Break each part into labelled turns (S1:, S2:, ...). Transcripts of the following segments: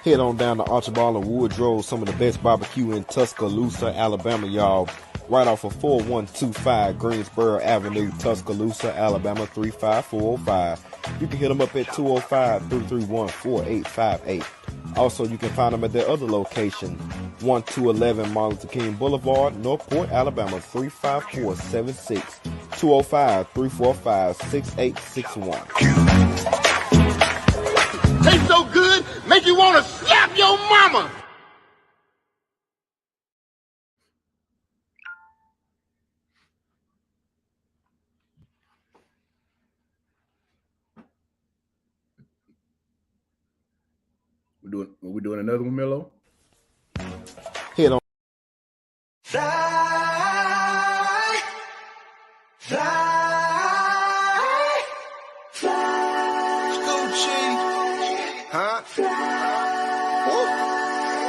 S1: Head on down to Archibald and Woodrow, some of the best barbecue in Tuscaloosa, Alabama, y'all. Right off of 4125 Greensboro Avenue, Tuscaloosa, Alabama 35405. You can hit them up at 205-331-4858. Also, you can find them at their other location, 1211 Martin Luther King Boulevard, Northport, Alabama 35476. 205-345-6861.
S2: Tastes so good, make you want to slap your mama.
S3: We doing another one, Milo?
S1: Head on.
S4: Fly, fly, fly. Gucci, huh?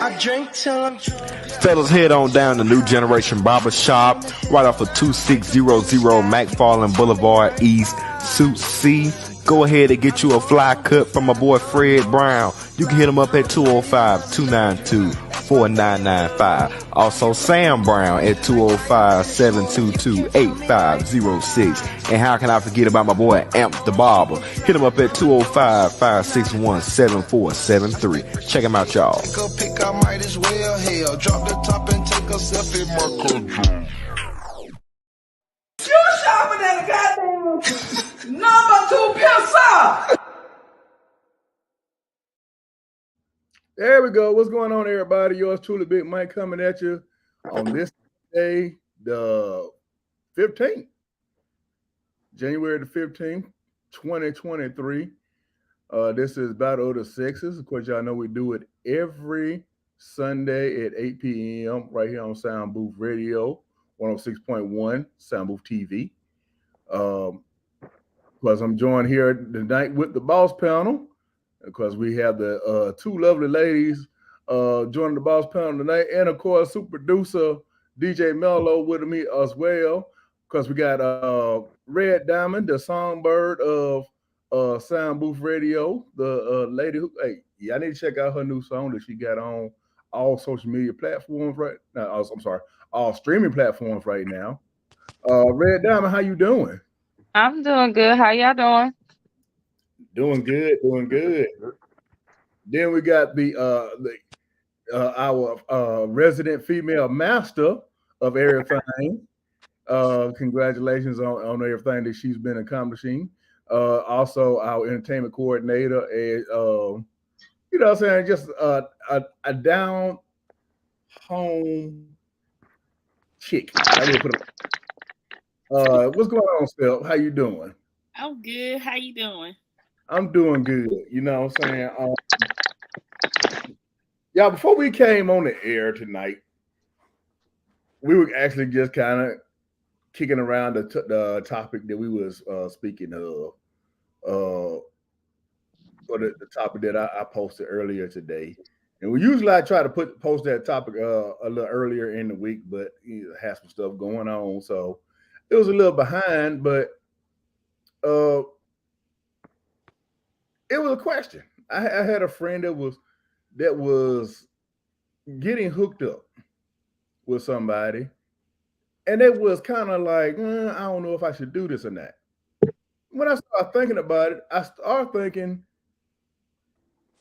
S4: I drink till I'm drunk.
S1: Fellas, head on down to New Generation Barber Shop, right off of 2600 McFarland Boulevard East, Suite C. Go ahead and get you a fly cut from my boy Fred Brown. You can hit him up at 205-292-4995. Also Sam Brown at 205-722-8506. And how can I forget about my boy Amp the Barber? Hit him up at 205-561-7473. Check him out, y'all.
S4: Take a pic, I might as well. Hell, drop the top and take a selfie.
S5: You shopping at a goddamn number 2 pizza.
S3: There we go. What's going on, everybody? Yours truly, Big Mike, coming at you on this day, the 15th, January the 15th, 2023. This is Battle of the Sexes. Of course, y'all know we do it every Sunday at 8 p.m. right here on Sound Booth Radio, 106.1 Sound Booth TV. Because I'm joined here tonight with the boss panel, because we have the two lovely ladies joining the boss panel tonight, and of course, super producer DJ Mello with me as well, because we got Red Diamond, the songbird of Sound Booth Radio, the lady who, hey, yeah, I need to check out her new song that she got on all social media platforms right now. I'm sorry, all streaming platforms right now. Red Diamond, how you doing?
S6: I'm doing good. How y'all doing?
S3: Doing good, doing good. Then we got our resident female master of everything. Congratulations on everything that she's been accomplishing. Also, our entertainment coordinator, and you know what I'm saying, just a down home chick. I will put it. What's going on, Steph? How you doing?
S7: I'm good. How you doing?
S3: I'm doing good. You know what I'm saying? Yeah, before we came on the air tonight, we were actually just kind of kicking around the topic that we was speaking of, or the topic that I posted earlier today. And we usually I try to post that topic a little earlier in the week, but you know, had some stuff going on, so it was a little behind. But it was a question. I had a friend that was getting hooked up with somebody, and it was kind of like, I don't know if I should do this or not. When I started thinking about it, I started thinking,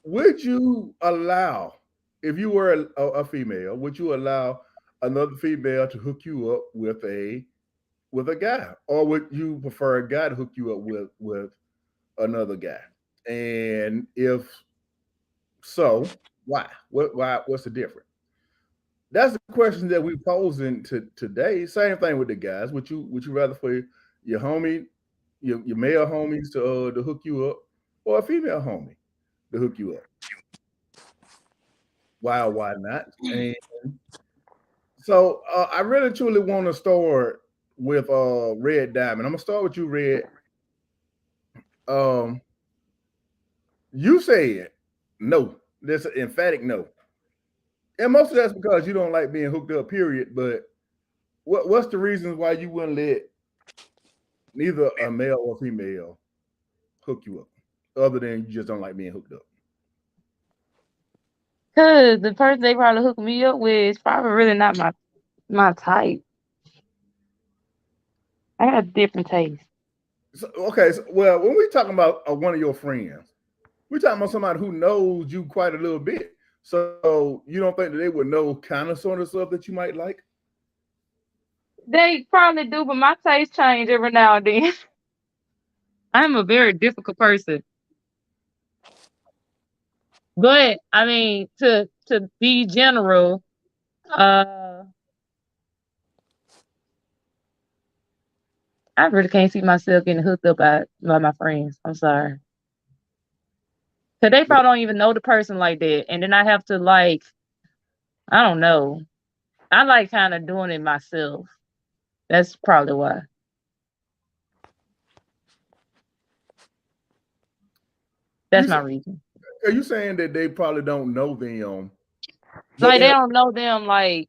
S3: would you allow, if you were a female, would you allow another female to hook you up with a guy, or would you prefer a guy to hook you up with another guy? And if so, why? What's the difference? That's the question that we posing today. Same thing with the guys. Would you rather for your homie, your male homies to hook you up, or a female homie to hook you up? Why not? And so I really truly want to start with Red Diamond. I'm gonna start with you, Red. You said no. That's an emphatic no. And most of that's because you don't like being hooked up, period. But what's the reasons why you wouldn't let neither a male or female hook you up, other than you just don't like being hooked up?
S6: Cause the person they probably hook me up with is probably really not my type. I got a different taste.
S3: So, okay, so, well, when we talking about one of your friends, we're talking about somebody who knows you quite a little bit. So you don't think that they would know kind of sort of stuff that you might like?
S6: They probably do, but my taste change every now and then. I'm a very difficult person. But I mean, to be general, uh, I really can't see myself getting hooked up by my friends. I'm sorry, cause they probably don't even know the person like that, and then I have to like, I don't know. I like kind of doing it myself. That's probably why.
S3: You
S6: That's my
S3: say,
S6: reason.
S3: are you saying that they probably don't know them, but
S6: Like they don't know them. Like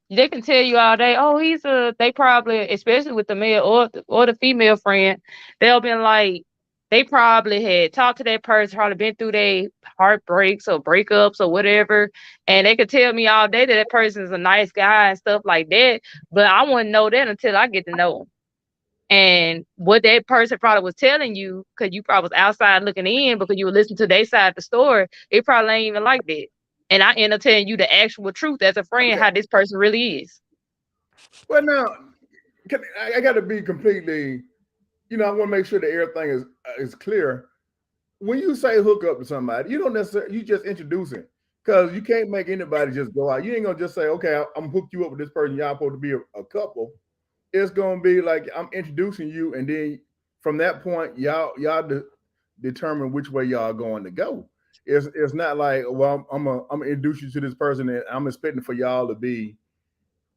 S6: they can tell you all day, oh, he's a. They probably, especially with the male or the female friend, they'll been like, they probably had talked to that person, probably been through their heartbreaks or breakups or whatever, and they could tell me all day that that person is a nice guy and stuff like that. But I wouldn't know that until I get to know him. And what that person probably was telling you, because you probably was outside looking in because you were listening to their side of the story, it probably ain't even like that. And I end up telling you the actual truth as a friend,
S3: okay.
S6: how this person really is.
S3: Well, now I got to be completely. I want to make sure that everything is clear. When you say hook up to somebody, you don't necessarily you just introducing because you can't make anybody just go out. You ain't gonna just say, okay, I'm hooked you up with this person. Y'all supposed to be a couple. It's gonna be like I'm introducing you, and then from that point, y'all determine which way y'all going to go. It's not like, well, I'm gonna introduce you to this person, and I'm expecting for y'all to be,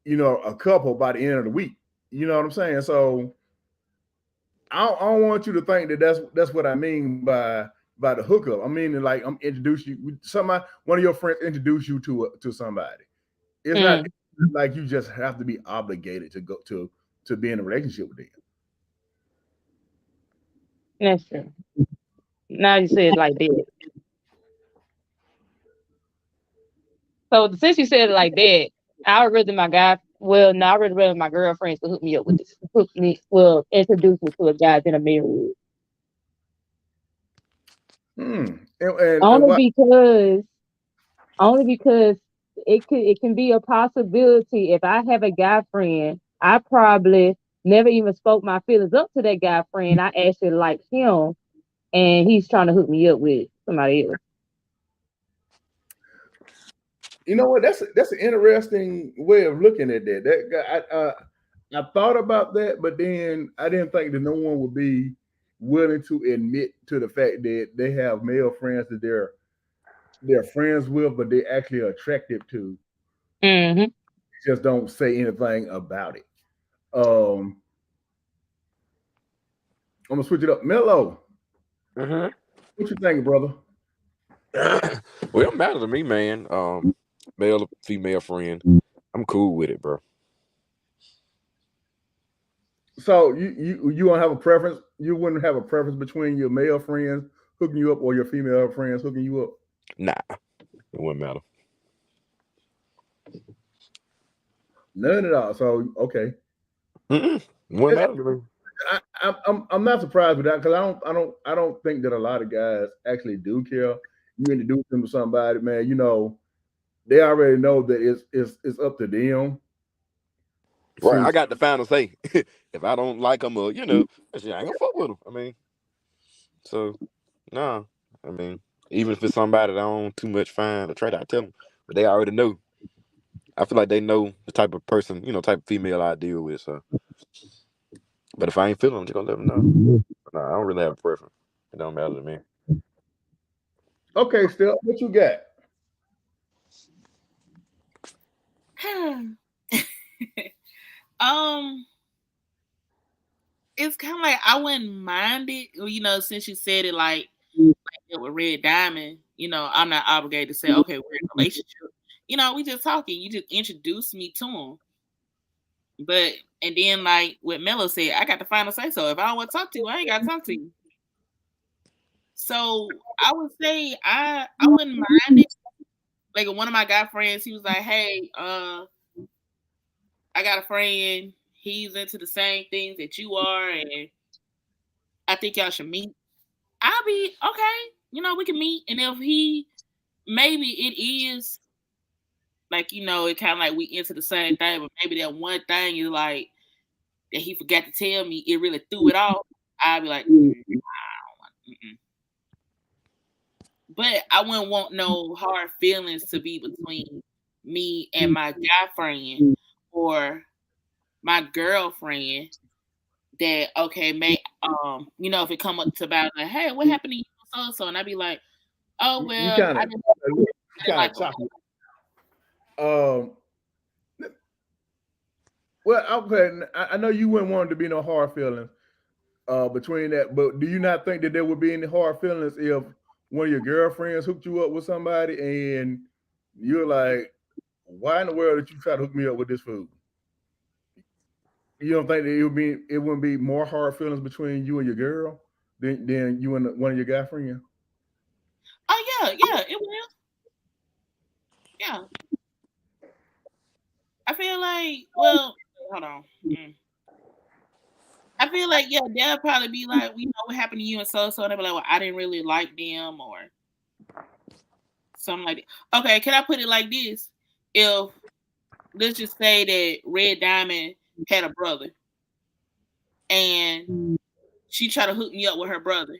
S3: a couple by the end of the week. You know what I'm saying? So I don't want you to think that that's what I mean by the hookup. I mean, like I'm introducing you somebody, one of your friends introduce you to somebody. It's not
S6: Mm,
S3: like you just have to be obligated to go to be in a relationship with them.
S6: that's true. Now you say it like that. So since you said it like that, I would rather my guy. Well, no, I would rather my girlfriends to hook me up with this. Hook me, well, introduce me to a guy than a married.
S3: And
S6: Only
S3: what?
S6: because Only because it can be a possibility if I have a guy friend, I probably never even spoke my feelings up to that guy friend. I actually like him and he's trying to hook me up with somebody else.
S3: You know what? That's an interesting way of looking at that. That I thought about that, but then I didn't think that no one would be willing to admit to the fact that they have male friends that they're friends with, but they actually are attractive to.
S6: Hmm.
S3: Just don't say anything about it. Um, I'm gonna switch it up. Mello,
S1: Mm-hmm.
S3: what you think, brother?
S1: Well, it matter to me, man. Male or female friend, I'm cool with it, bro.
S3: So you don't have a preference? You wouldn't have a preference between your male friends hooking you up or your female friends hooking you up?
S1: Nah, it wouldn't matter.
S3: None at all. So okay,
S1: Mm-mm. It wouldn't matter to me.
S3: I'm not surprised with that because I don't think that a lot of guys actually do care. You introduce them to somebody, man. They already know that it's up to them
S1: Right,
S3: to.
S1: I got the final say. If I don't like them, or shit, I ain't gonna fuck with them. I mean, so nah. I mean, even if it's somebody that I don't too much find or try to, I tell them, but they already know. I feel like they know the type of person, type of female I deal with. So, but if I ain't feeling them, I'm just gonna let them know. Nah, I don't really have a preference. It don't matter to me.
S3: Okay, still, what you got?
S7: um, it's kind of like I wouldn't mind it, since you said it like it with Red Diamond. I'm not obligated to say, okay, we're in a relationship. We just talking. You just introduce me to him. But and then like what Mello said, I got the final say. So if I don't want to talk to you, I ain't got to talk to you. So I would say I wouldn't mind it, like one of my guy friends, he was like, "Hey, I got a friend. He's into the same things that you are, and I think y'all should meet." I'll be okay. We can meet, and if he maybe it is like it kind of like we into the same thing, but maybe that one thing is like that he forgot to tell me. It really threw it off. I'll be like, mm-mm. But I wouldn't want no hard feelings to be between me and my guy friend or my girlfriend. That okay, may if it come up to about like, hey, what happened to you so, and I'd be like, oh
S3: You
S7: well,
S3: kind
S7: I
S3: of
S7: didn't, I didn't like.
S3: choppy. Um, well, okay, I know you wouldn't want it to be no hard feelings between that, but do you not think that there would be any hard feelings if one of your girlfriends hooked you up with somebody and you're like, why in the world did you try to hook me up with this food? You don't think that it wouldn't be more hard feelings between you and your girl than you and one of your guy friends?
S7: Oh yeah, it will. Yeah, I feel like. Well, hold on. I feel like they'll probably be like, we know what happened to you and so, and they'll be like, well, I didn't really like them or something like that. Okay, can I put it like this? If let's just say that Red Diamond had a brother and she tried to hook me up with her brother.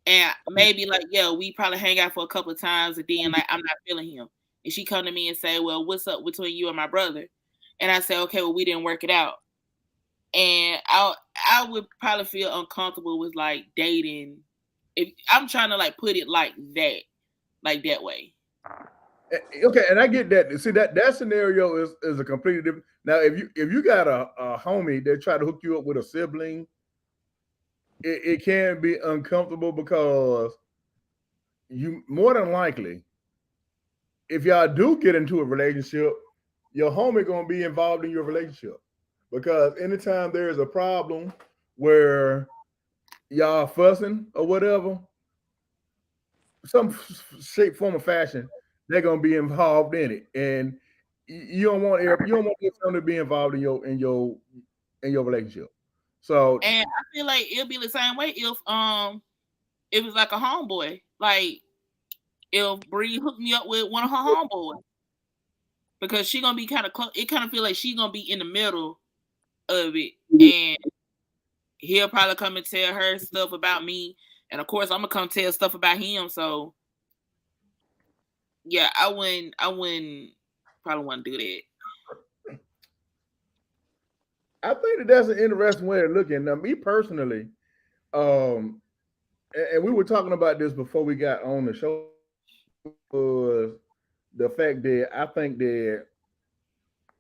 S7: And maybe like, we probably hang out for a couple of times and then like I'm not feeling him. And she come to me and say, well, what's up between you and my brother? And I say, okay, well, we didn't work it out. And I would probably feel uncomfortable with like dating. If I'm trying to like put it like that way.
S3: Okay, and I get that. See that scenario is a completely different. Now, if you got a homie that try to hook you up with a sibling, it can be uncomfortable because you more than likely, if y'all do get into a relationship, your homie gonna be involved in your relationship because anytime there is a problem where y'all fussing or whatever, some shape, form, or fashion, they're gonna be involved in it, and you don't want your family to be involved in your relationship. So
S7: And I feel like it'll be the same way if it was like a homeboy. Like if Bree hooked me up with one of her homeboys. Because she gonna be kind of close. It kind of feel like she gonna be in the middle of it, and he'll probably come and tell her stuff about me, and of course I'm gonna come tell stuff about him. So yeah, I wouldn't probably want to do that.
S3: I think that's an interesting way of looking. Now, me personally, um, and we were talking about this before we got on the show, was the fact that I think that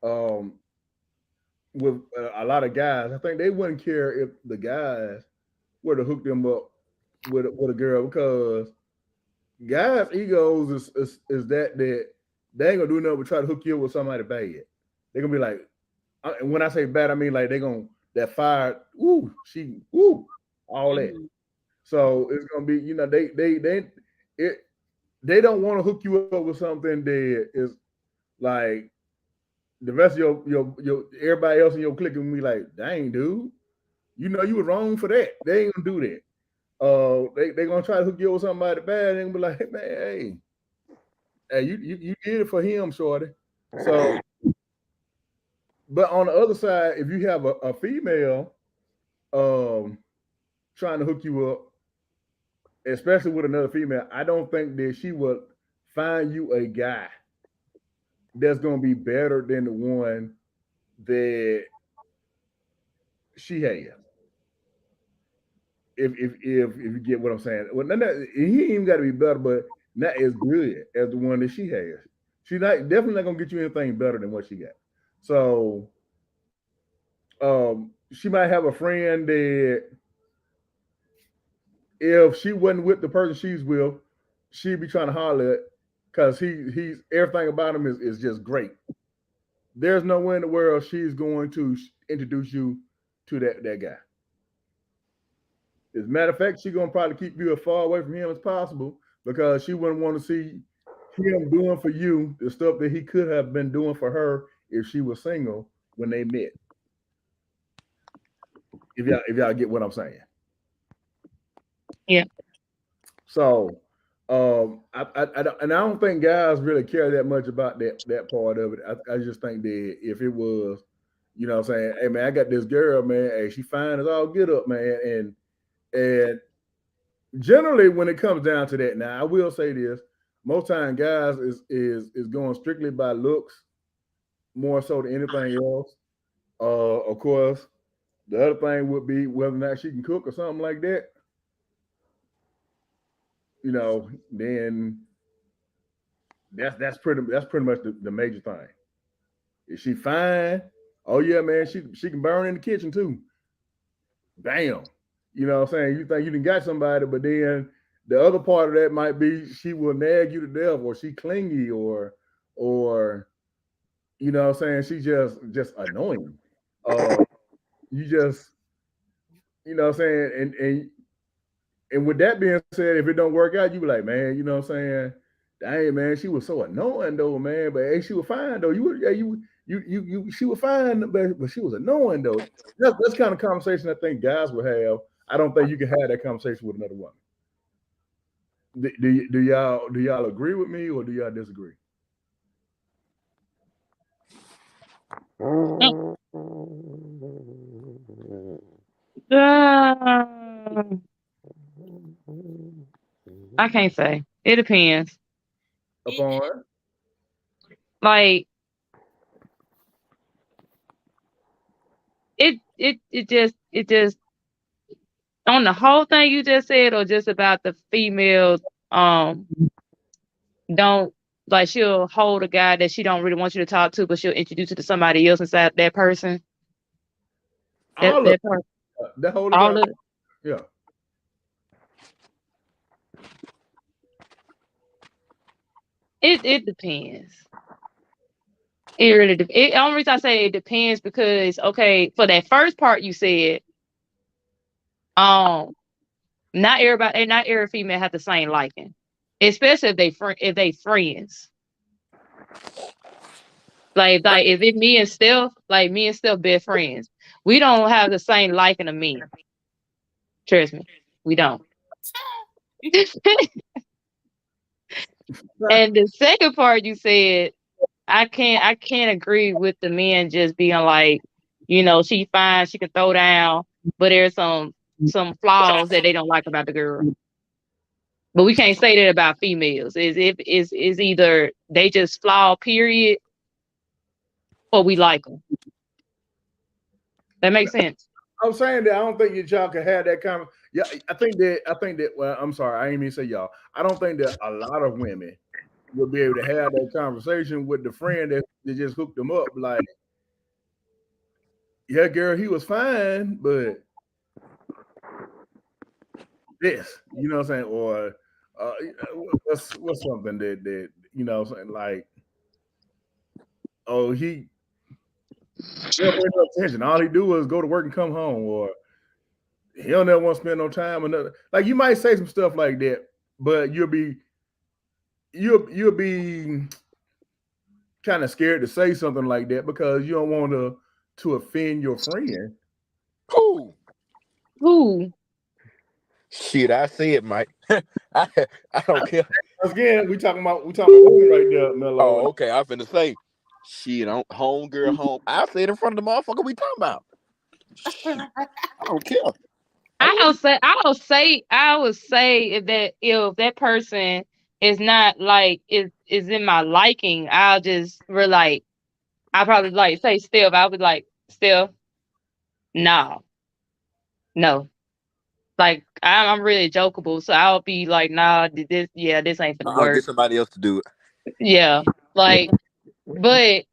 S3: um, with a lot of guys, I think they wouldn't care if the guys were to hook them up with a girl because guys' egos is that they ain't gonna do nothing but try to hook you up with somebody bad. They're gonna be like, and when I say bad, I mean like they gonna that fire, ooh, she, ooh, all that.
S7: Mm-hmm.
S3: So it's gonna be, it they don't want to hook you up with something that is like the rest of your everybody else in your clique will be like, dang, dude, you know you were wrong for that. They ain't gonna do that. They gonna try to hook you up with somebody bad and be like, hey, man, hey, you did it for him, shorty. So, but on the other side, if you have a female um trying to hook you up, especially with another female, I don't think that she would find you a guy that's gonna be better than the one that she has. If you get what I'm saying, well, he ain't even got to be better, but not as good as the one that she has. She's not definitely not gonna get you anything better than what she got. So, she might have a friend that if she wasn't with the person she's with, she'd be trying to holler at because he's everything about him is just great. There's no way in the world she's going to introduce you to that guy. As a matter of fact, she's gonna probably keep you as far away from him as possible because she wouldn't want to see him doing for you the stuff that he could have been doing for her if she was single when they met. If y'all get what I'm saying.
S6: Yeah.
S3: So, I don't think guys really care that much about that part of it. I just think that if it was, what I'm saying, hey man, I got this girl, man, hey, she fine as all get up, man, and generally when it comes down to that, now I will say this: most time guys is going strictly by looks more so than anything else. Of course, the other thing would be whether or not she can cook or something like that. Then that's pretty much the major thing. Is she fine? Oh yeah, man, she can burn in the kitchen too. Bam. You know what I'm saying? You think you done got somebody, but then the other part of that might be she will nag you to death, or she clingy, or what I'm saying, she just annoying. You just what I'm saying, and with that being said, if it don't work out, you be like, man, you know what I'm saying? Dang, man, she was so annoying though, man. But hey, she was fine though. She was fine, but she was annoying though. That's kind of conversation I think guys would have. I don't think you can have that conversation with another woman. Do y'all agree with me or do y'all disagree?
S6: Uh, I can't say. It depends.
S3: Upon
S6: Like it just on the whole thing you just said, or just about the females um don't like she'll hold a guy that she don't really want you to talk to, but she'll introduce you to somebody else inside that person. That
S3: all of
S6: that person.
S3: that whole
S6: All
S3: time,
S6: of it.
S3: yeah.
S6: It depends. It really depends. Only reason I say it depends because okay, for that first part you said, um, not every female have the same liking, especially if they friends. Like if it me and Steph, like me and Steph best friends, we don't have the same liking of men. Trust me, we don't. And the second part you said, I can't agree with the men just being like, she fine, she can throw down, but there's some flaws that they don't like about the girl. But we can't say that about females. Is either they just flawed, period, or we like them. That makes sense.
S3: I'm saying that I don't think y'all can have that kind of. Yeah, I think that. Well, I'm sorry, I didn't mean to say y'all. I don't think that a lot of women will be able to have that conversation with the friend that just hooked them up. Like, yeah, girl, he was fine, but this, you know what I'm saying, or uh, what's something that what I'm saying, like, oh, he never paid no attention. All he do is go to work and come home, or he don't never want to spend no time. Another, like you might say some stuff like that, but you'll be kind of scared to say something like that because you don't want to offend your friend.
S1: Cool.
S6: Who?
S1: Shit, I said, Mike. I don't care.
S3: Again, we talking about women right there, Mello.
S1: Oh, okay. I finna say, shit, home girl, home. I said in front of the motherfucker we talking about. Shit, I don't care.
S6: I would say if that person is not like is in my liking, I'll just like I probably like say Steph. I would like Steph. No, no. Like I'm really jokeable, so I'll be like, nah, this ain't gonna
S1: I'll
S6: work.
S1: get somebody else to do it.
S6: Yeah, like, but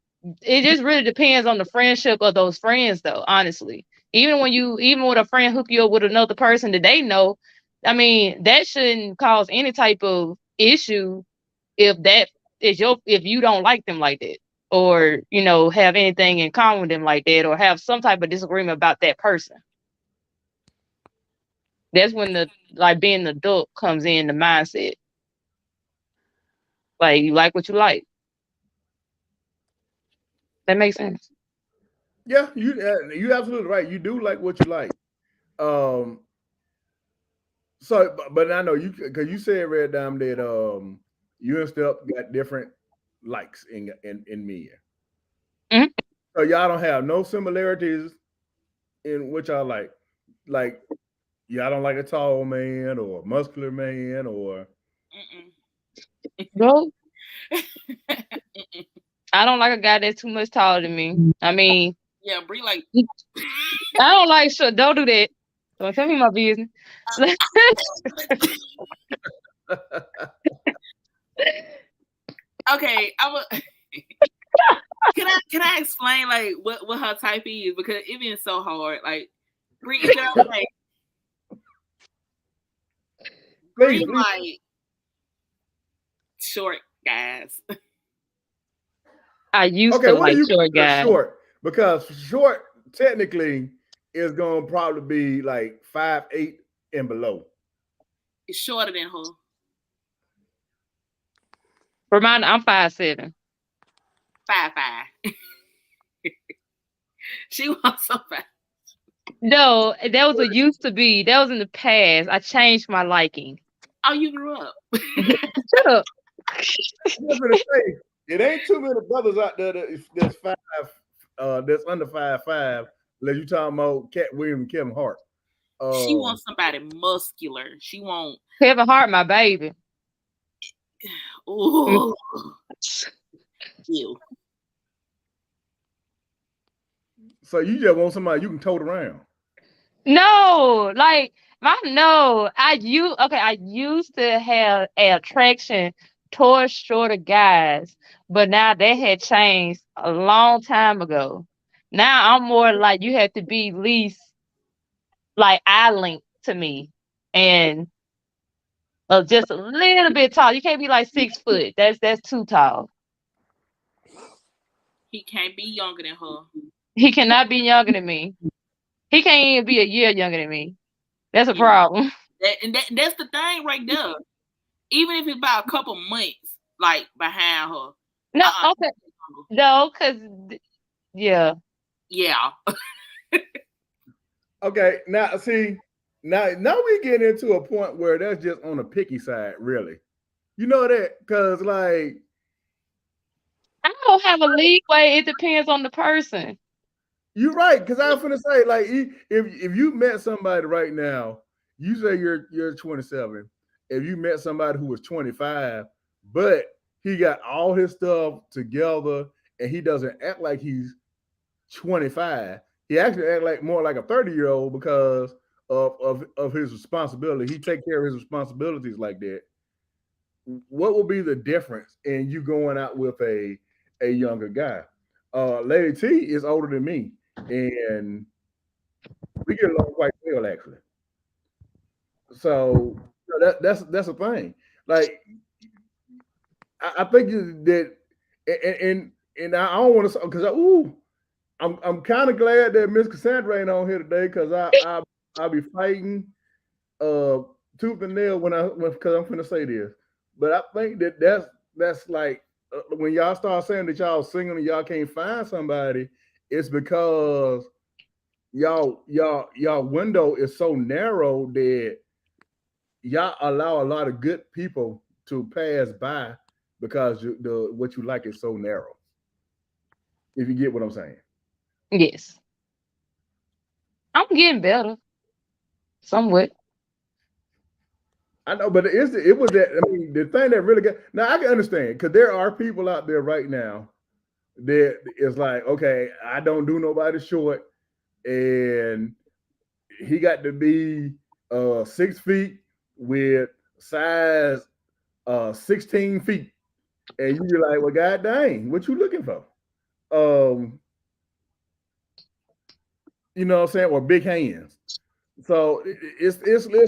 S6: it just really depends on the friendship of those friends, though. Honestly, even with a friend hook you up with another person that they know, I mean, that shouldn't cause any type of issue if that if you don't like them like that, or have anything in common with them like that, or have some type of disagreement about that person. That's when the like being an adult comes in the mindset. Like you like what you like. That makes sense.
S3: Yeah, you absolutely right. You do like what you like. Um, so, but I know you because you said Red Dime that you and Step got different likes in men.
S6: Mhm.
S3: So y'all don't have no similarities in what y'all like. Like y'all don't like a tall man or a muscular man or
S7: Mm-mm.
S6: Bro,
S7: Mm-mm.
S6: I don't like a guy that's too much taller than me. I mean,
S7: Yeah, Bree like.
S6: I don't like shit. Don't do that. Don't tell me my business.
S7: Okay, I would. Can I explain like what her type is because it been so hard. Like Bree, is there like
S3: please,
S7: Bree
S3: please.
S7: like short guys?
S6: I used
S3: Okay,
S6: to
S3: what do
S6: like
S3: you
S6: short
S3: consider
S6: guys.
S3: short? Because short technically is gonna probably be like 5'8" and below.
S7: Is shorter than her.
S6: Remind, I'm 5'7".
S7: 5'5". She wants somebody.
S6: No, that was a used to be. That was in the past. I changed my liking.
S7: Oh, you grew up.
S6: Shut up.
S3: I'm just gonna say it ain't too many brothers out there that's that's under 5'5", unless you talking about Cat Williams and Kevin Hart.
S7: She
S3: Um,
S7: wants somebody muscular. She won't.
S6: Kevin Hart, my baby. Mm.
S7: Ooh, ew.
S3: so you just want somebody you can tote around.
S6: No, like my no. I used to have an attraction towards shorter guys, but now that had changed a long time ago. Now I'm more like you have to be least like eye length to me, and just a little bit tall. You can't be like 6 foot. That's too tall.
S7: He can't be younger than her.
S6: He cannot be younger than me. He can't even be a year younger than me. That's a
S7: Yeah,
S6: problem.
S7: that's the thing right there. Even if it's about a couple months, like behind her.
S6: No,
S7: Uh-uh.
S6: okay, no, cause yeah.
S7: Yeah.
S3: Okay, now see, now we get into a point where that's just on the picky side, really. You know that because like
S6: I don't have a leeway. It depends on the person.
S3: you're right, because I was gonna say, like, if you met somebody right now, you say you're 27. If you met somebody who was 25, but he got all his stuff together and he doesn't act like he's 25, he actually act like more like a 30-year-old because of his responsibility. He take care of his responsibilities like that. What will be the difference in you going out with a younger guy? Lady T is older than me, and we get along quite well actually. So that's a thing. Like I think that, and I don't want to because I'm kind of glad that Miss Cassandra ain't on here today because I'll be fighting uh tooth and nail because I'm gonna say this, but I think that's like when y'all start saying that y'all single and y'all can't find somebody, it's because y'all window is so narrow that y'all allow a lot of good people to pass by because the what you like is so narrow. If you get what I'm saying.
S6: Yes, I'm getting better somewhat.
S3: I know, but it was that. I mean, the thing that really got now I can understand because there are people out there right now that is like, okay, I don't do nobody short, and he got to be 6 feet with size 16 feet, and you be like, well, god dang, what you looking for? Um, you know what I'm saying, or big hands. So it's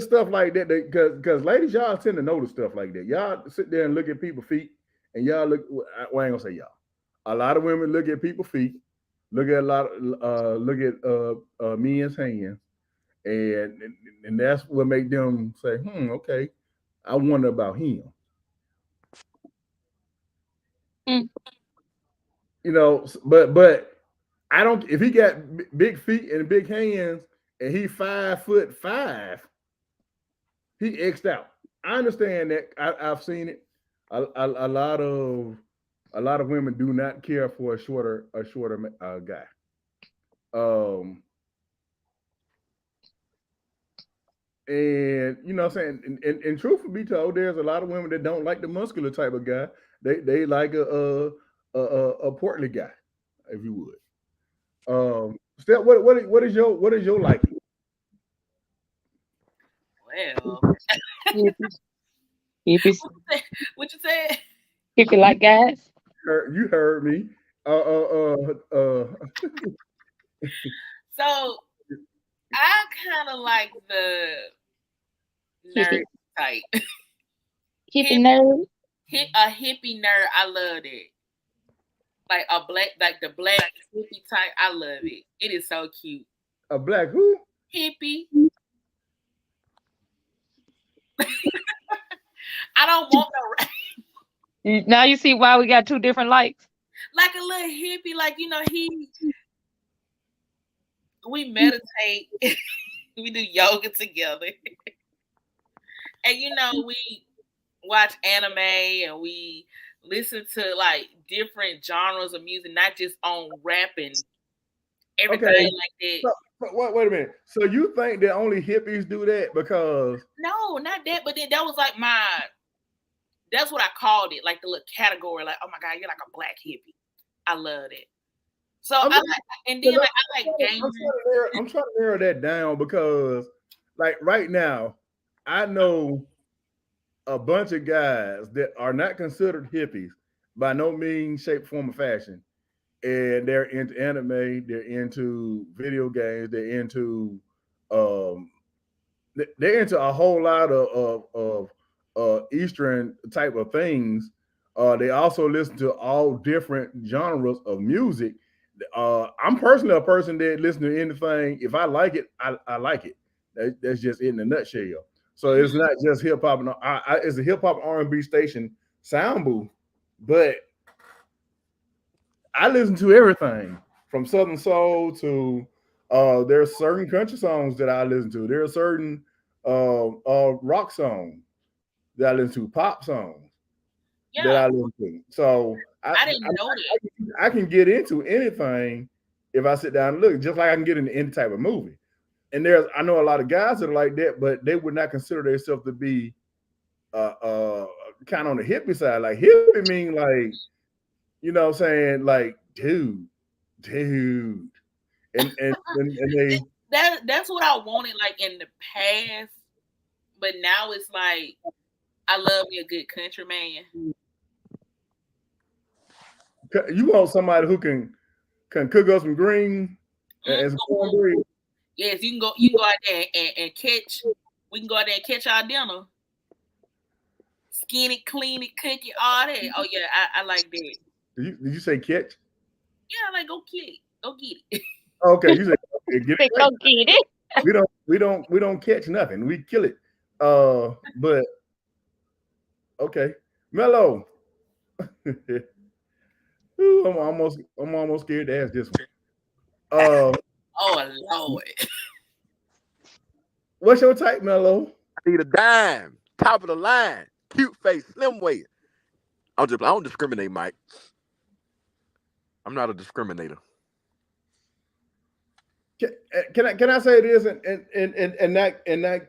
S3: stuff like that because ladies, y'all tend to notice stuff like that. Y'all sit there and look at people's feet, and y'all look. Well, I ain't gonna say y'all. A lot of women look at people's feet, look at a lot, look at men's hands, and that's what make them say, okay, I wonder about him.
S6: Mm.
S3: You know, but I don't. If he got big feet and big hands, and he 5'5", he xed out. I understand that. I've seen it. A lot of women do not care for a shorter guy. Um, and you know what I'm saying, and truth be told, there's a lot of women that don't like the muscular type of guy. They like a portly guy, if you would. Steph, what is your liking?
S7: Well,
S6: Hippies. Hippies.
S7: what you said?
S6: Hippie like guys.
S3: You heard me.
S7: So I kind of like the nerd
S6: Hippie.
S7: type.
S6: Hippie
S7: Hip,
S6: nerd.
S7: a hippie nerd. I love it. Like the black hippie type. I love it. It is so cute.
S3: a black who?
S7: Hippie. I don't want no
S6: Now you see why we got two different likes.
S7: like a little hippie. Like we meditate. We do yoga together, and we watch anime and we listen to like different genres of music, not just on rap and everything
S3: Okay.
S7: like that.
S3: Wait a minute. So you think that only hippies do that because?
S7: No, not that. But then that was like that's what I called it, like the little category. Like, oh my god, you're like a black hippie. I love it. So I like gaming.
S3: I'm trying to narrow that down because, like right now, I know a bunch of guys that are not considered hippies by no means, shape, form, or fashion, and they're into anime, they're into video games, um, they're into a whole lot of Eastern type of things. They also listen to all different genres of music. I'm personally a person that listens to anything. If I like it, I like it. That's just it in a nutshell. So it's not just hip hop. It's a hip hop R&B station sound booth, but I listen to everything from Southern Soul to there's certain country songs that I listen to. There are certain rock songs that I listen to, pop songs that
S7: Yeah,
S3: I listen to. So
S7: I didn't know that.
S3: I can get into anything if I sit down and look, just like I can get into any type of movie. And I know a lot of guys that are like that, but they would not consider themselves to be kind of on the hippie side. Like hippie mean like, you know what I'm saying, like dude. And
S7: That's what I wanted like in the past, but now it's like I love me a good country man.
S3: you want somebody who can cook up some greens and some cornbread.
S7: Yes, you can go out there and catch. We can go out there and catch our dinner. Skin it, clean it, cook it, all that. Oh yeah, I like that.
S3: Did you say catch?
S7: Yeah, like go get it. Go get it.
S3: Okay, you said okay, get it
S6: Go
S3: right.
S6: get it.
S3: We don't catch nothing. We kill it. But okay. Mello. Ooh, I'm almost scared to ask this one.
S7: Oh Lord.
S3: What's your type, Mello?
S1: I need a dime, top of the line, cute face, slim waist. I don't discriminate, Mike. I'm not a discriminator.
S3: Can I say this and that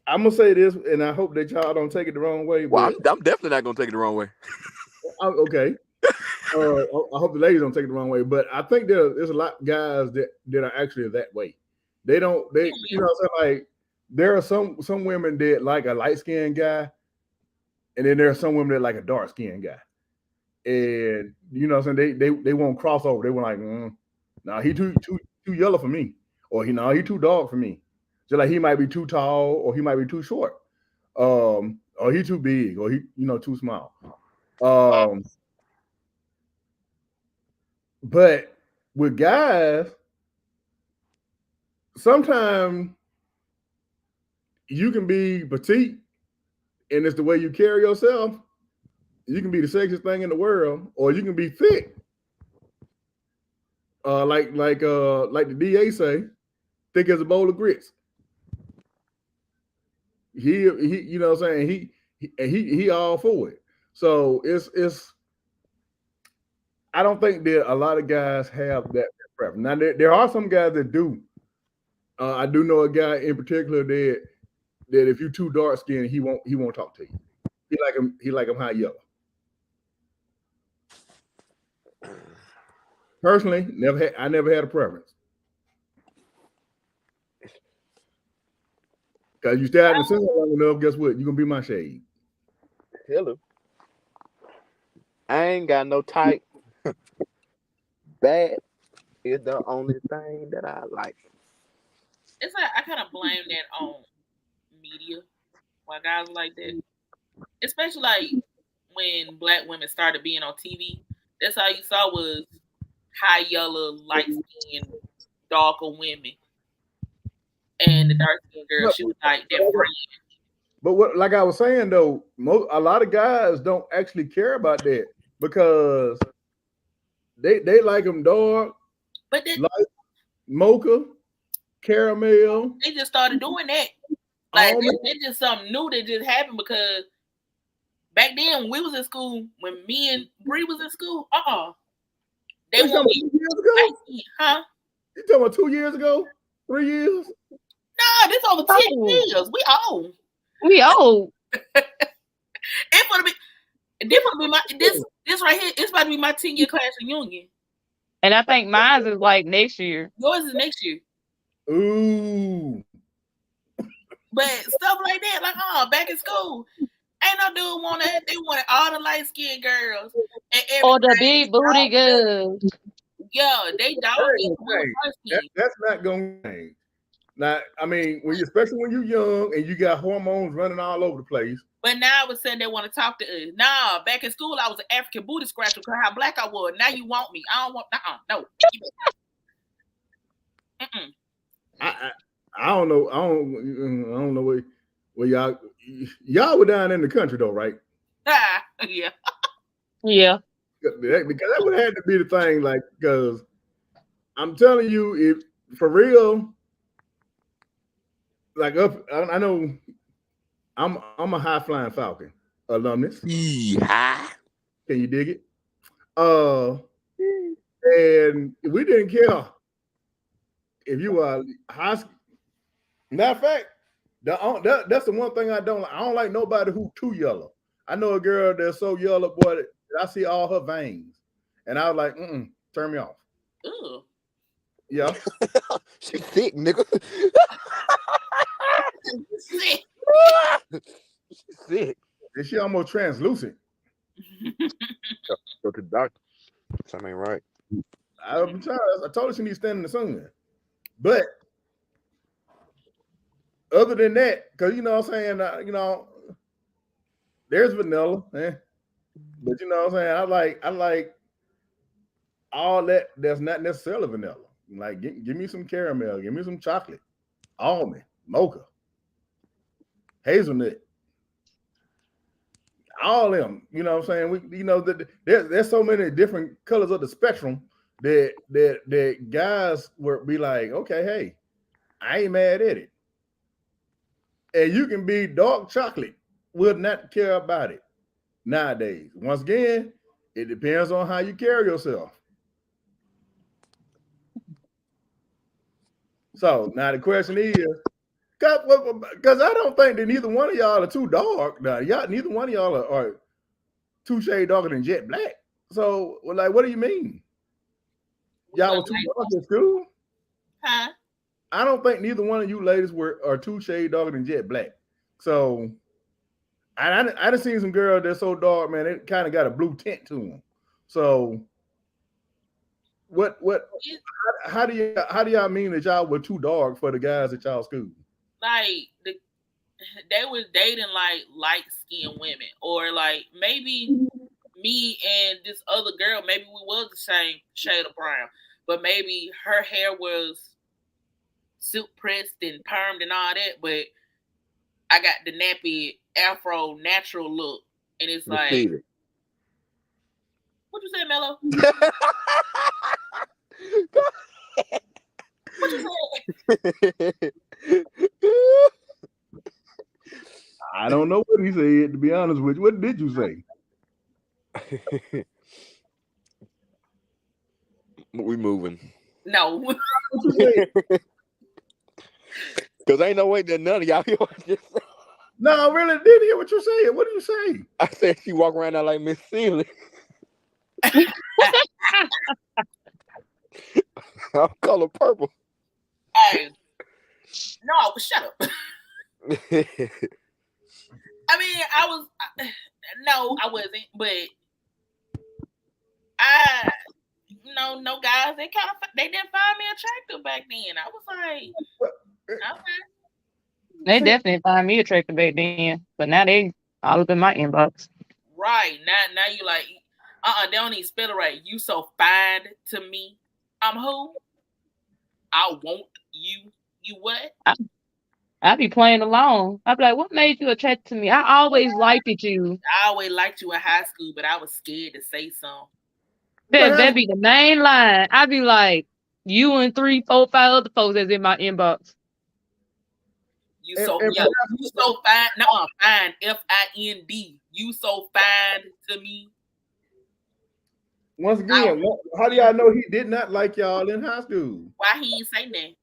S3: I'm gonna say this, and I hope that y'all don't take it the wrong way.
S1: Well,
S3: But
S1: I'm definitely not gonna take it the wrong way.
S3: okay. I hope the ladies don't take it the wrong way, but I think there's a lot of guys that are actually that way. They you know what I'm saying? Like there are some women that like a light skinned guy, and then there are some women that like a dark skinned guy. And you know what I'm saying? They won't cross over. They were like, nah, he too yellow for me. Or he too dark for me. Just like he might be too tall or he might be too short. Or he too big or he, too small. But with guys, sometimes you can be petite and it's the way you carry yourself, You can be the sexiest thing in the world, or you can be thick. Like the DA say, thick as a bowl of grits. He you know what I'm saying? He all for it. So it's I don't think that a lot of guys have that preference. Now there are some guys that do. I do know a guy in particular that if you're too dark skinned, he won't talk to you. He like him high yellow. Personally, I never had a preference. Cause you stay out in the sun long enough, guess what? You're gonna be my shade.
S1: Hello. I ain't got no type. Bad is the only thing that I like.
S7: It's like I kind of blame that on media. Why guys are like that, especially like when black women started being on TV. That's all you saw was high yellow, light skinned, darker women, and the dark skinned girl. She was like that friend.
S3: But what, like I was saying though, a lot of guys don't actually care about that because they like them dark,
S7: But then
S3: light, mocha, caramel.
S7: they just started doing that. Like
S3: Almond.
S7: it's just something new that just happened because back then when we was in school, when me and Bree was in school, they
S3: You talking about
S7: want
S3: 2
S7: me
S3: years ago?
S7: light skin, huh?
S3: You talking about 2 years ago? 3 years?
S7: Nah, this over 10
S6: Oh.
S7: years. We old.
S6: We old.
S7: It's gonna be my this right here. It's about to be my 10-year class reunion.
S6: And I think mine is like next year.
S7: Yours is next year.
S3: Ooh.
S7: But stuff like that, like back in school, ain't no dude wanted. They wanted all the light skinned girls and everything.
S6: Or the big booty girls.
S7: Yeah, they dogged me.
S3: That's not gonna change. Now, I mean, especially when you're young and you got hormones running all over the place.
S7: But now I was saying they want to talk to us. Nah, back in school I was an African booty scratcher because how black I was. Now you want me? I don't want. No.
S3: I don't know. I don't know where y'all were down in the country though, right?
S7: Yeah.
S6: Yeah.
S3: Because that would have to be the thing, like, because I'm telling you, if for real, like I know I'm a high flying falcon alumnus.
S1: High.
S3: Can you dig it? And we didn't care if you are high school. Matter of fact, that's the one thing I don't like. I don't like nobody who too yellow. I know a girl that's so yellow, boy, that I see all her veins. And I was like, turn me off.
S7: Ooh.
S3: Yeah.
S1: She thick, nigga.
S7: Sick.
S1: She's sick.
S3: And she almost translucent.
S1: Go to the doctor. Something ain't right.
S3: I told her she needs to stand in the sun. But other than that, because you know what I'm saying, there's vanilla, but you know what I'm saying, I like all that's not necessarily vanilla. Like give me some caramel, give me some chocolate, almond, mocha, hazelnut, all them. You know what I'm saying? There's so many different colors of the spectrum that guys would be like, okay, hey, I ain't mad at it. And you can be dark chocolate, would not care about it nowadays. Once again, it depends on how you carry yourself. So now the question is, because I don't think that neither one of y'all are too dark. Now, neither one of y'all are 2 shades darker than jet black. So, like, what do you mean? Y'all were too dark in school?
S7: Huh?
S3: I don't think neither one of you ladies are 2 shades darker than jet black. So, I done seen some girls that's so dark, man, it kind of got a blue tint to them. So, how do y'all mean that y'all were too dark for the guys at y'all school?
S7: Like they was dating like light skinned women, or like maybe me and this other girl, maybe we was the same shade of brown, but maybe her hair was silk pressed and permed and all that, but I got the nappy afro natural look, and it's like What you say, Mello? What you say?
S3: I don't know what he said, to be honest with you. What did you say?
S1: We moving.
S7: No.
S3: What you say?
S1: Because ain't no way that none of y'all just
S3: No, I really did hear what you said. What did you say?
S1: I said she walk around there like Miss Sealy. I'm color purple.
S7: Hey. No, shut up. I mean, no, I wasn't, but no guys, they didn't find me attractive back then. I was like, okay.
S6: They definitely find me attractive back then, but now they all up in my inbox.
S7: Right. Now you like, they don't even spell it right. You so fine to me. I'm who? I want you. You what?
S6: I be playing along. I be like, what made you attracted to me? I always liked you.
S7: I always liked you in high school, but I was scared to say something.
S6: That be the main line. I be like, you and 3, 4, 5 other folks that's in my inbox.
S7: You so fine. No, fine. FIND. You so fine to me.
S3: Once again, how do y'all know he did not like y'all in high school?
S7: Why he ain't say that?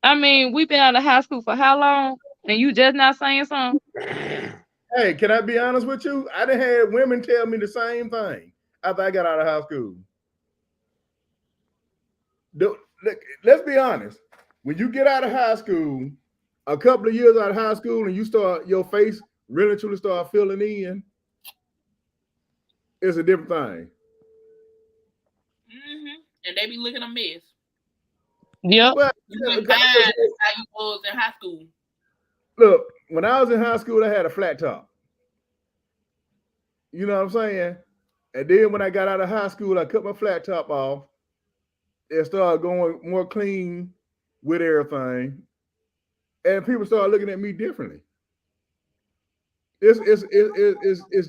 S6: I mean, we've been out of high school for how long? And you just not saying something?
S3: Hey, can I be honest with you? I done had women tell me the same thing after I got out of high school. Let's be honest. When you get out of high school, a couple of years out of high school, and you start your face really truly start filling in, it's a different thing.
S7: Mm-hmm. And they be looking a mess.
S6: Yep.
S3: Well,
S7: you went fine how you was in high school.
S3: Look, when I was in high school, I had a flat top. You know what I'm saying? And then when I got out of high school, I cut my flat top off. It started going more clean with everything, and people started looking at me differently. It's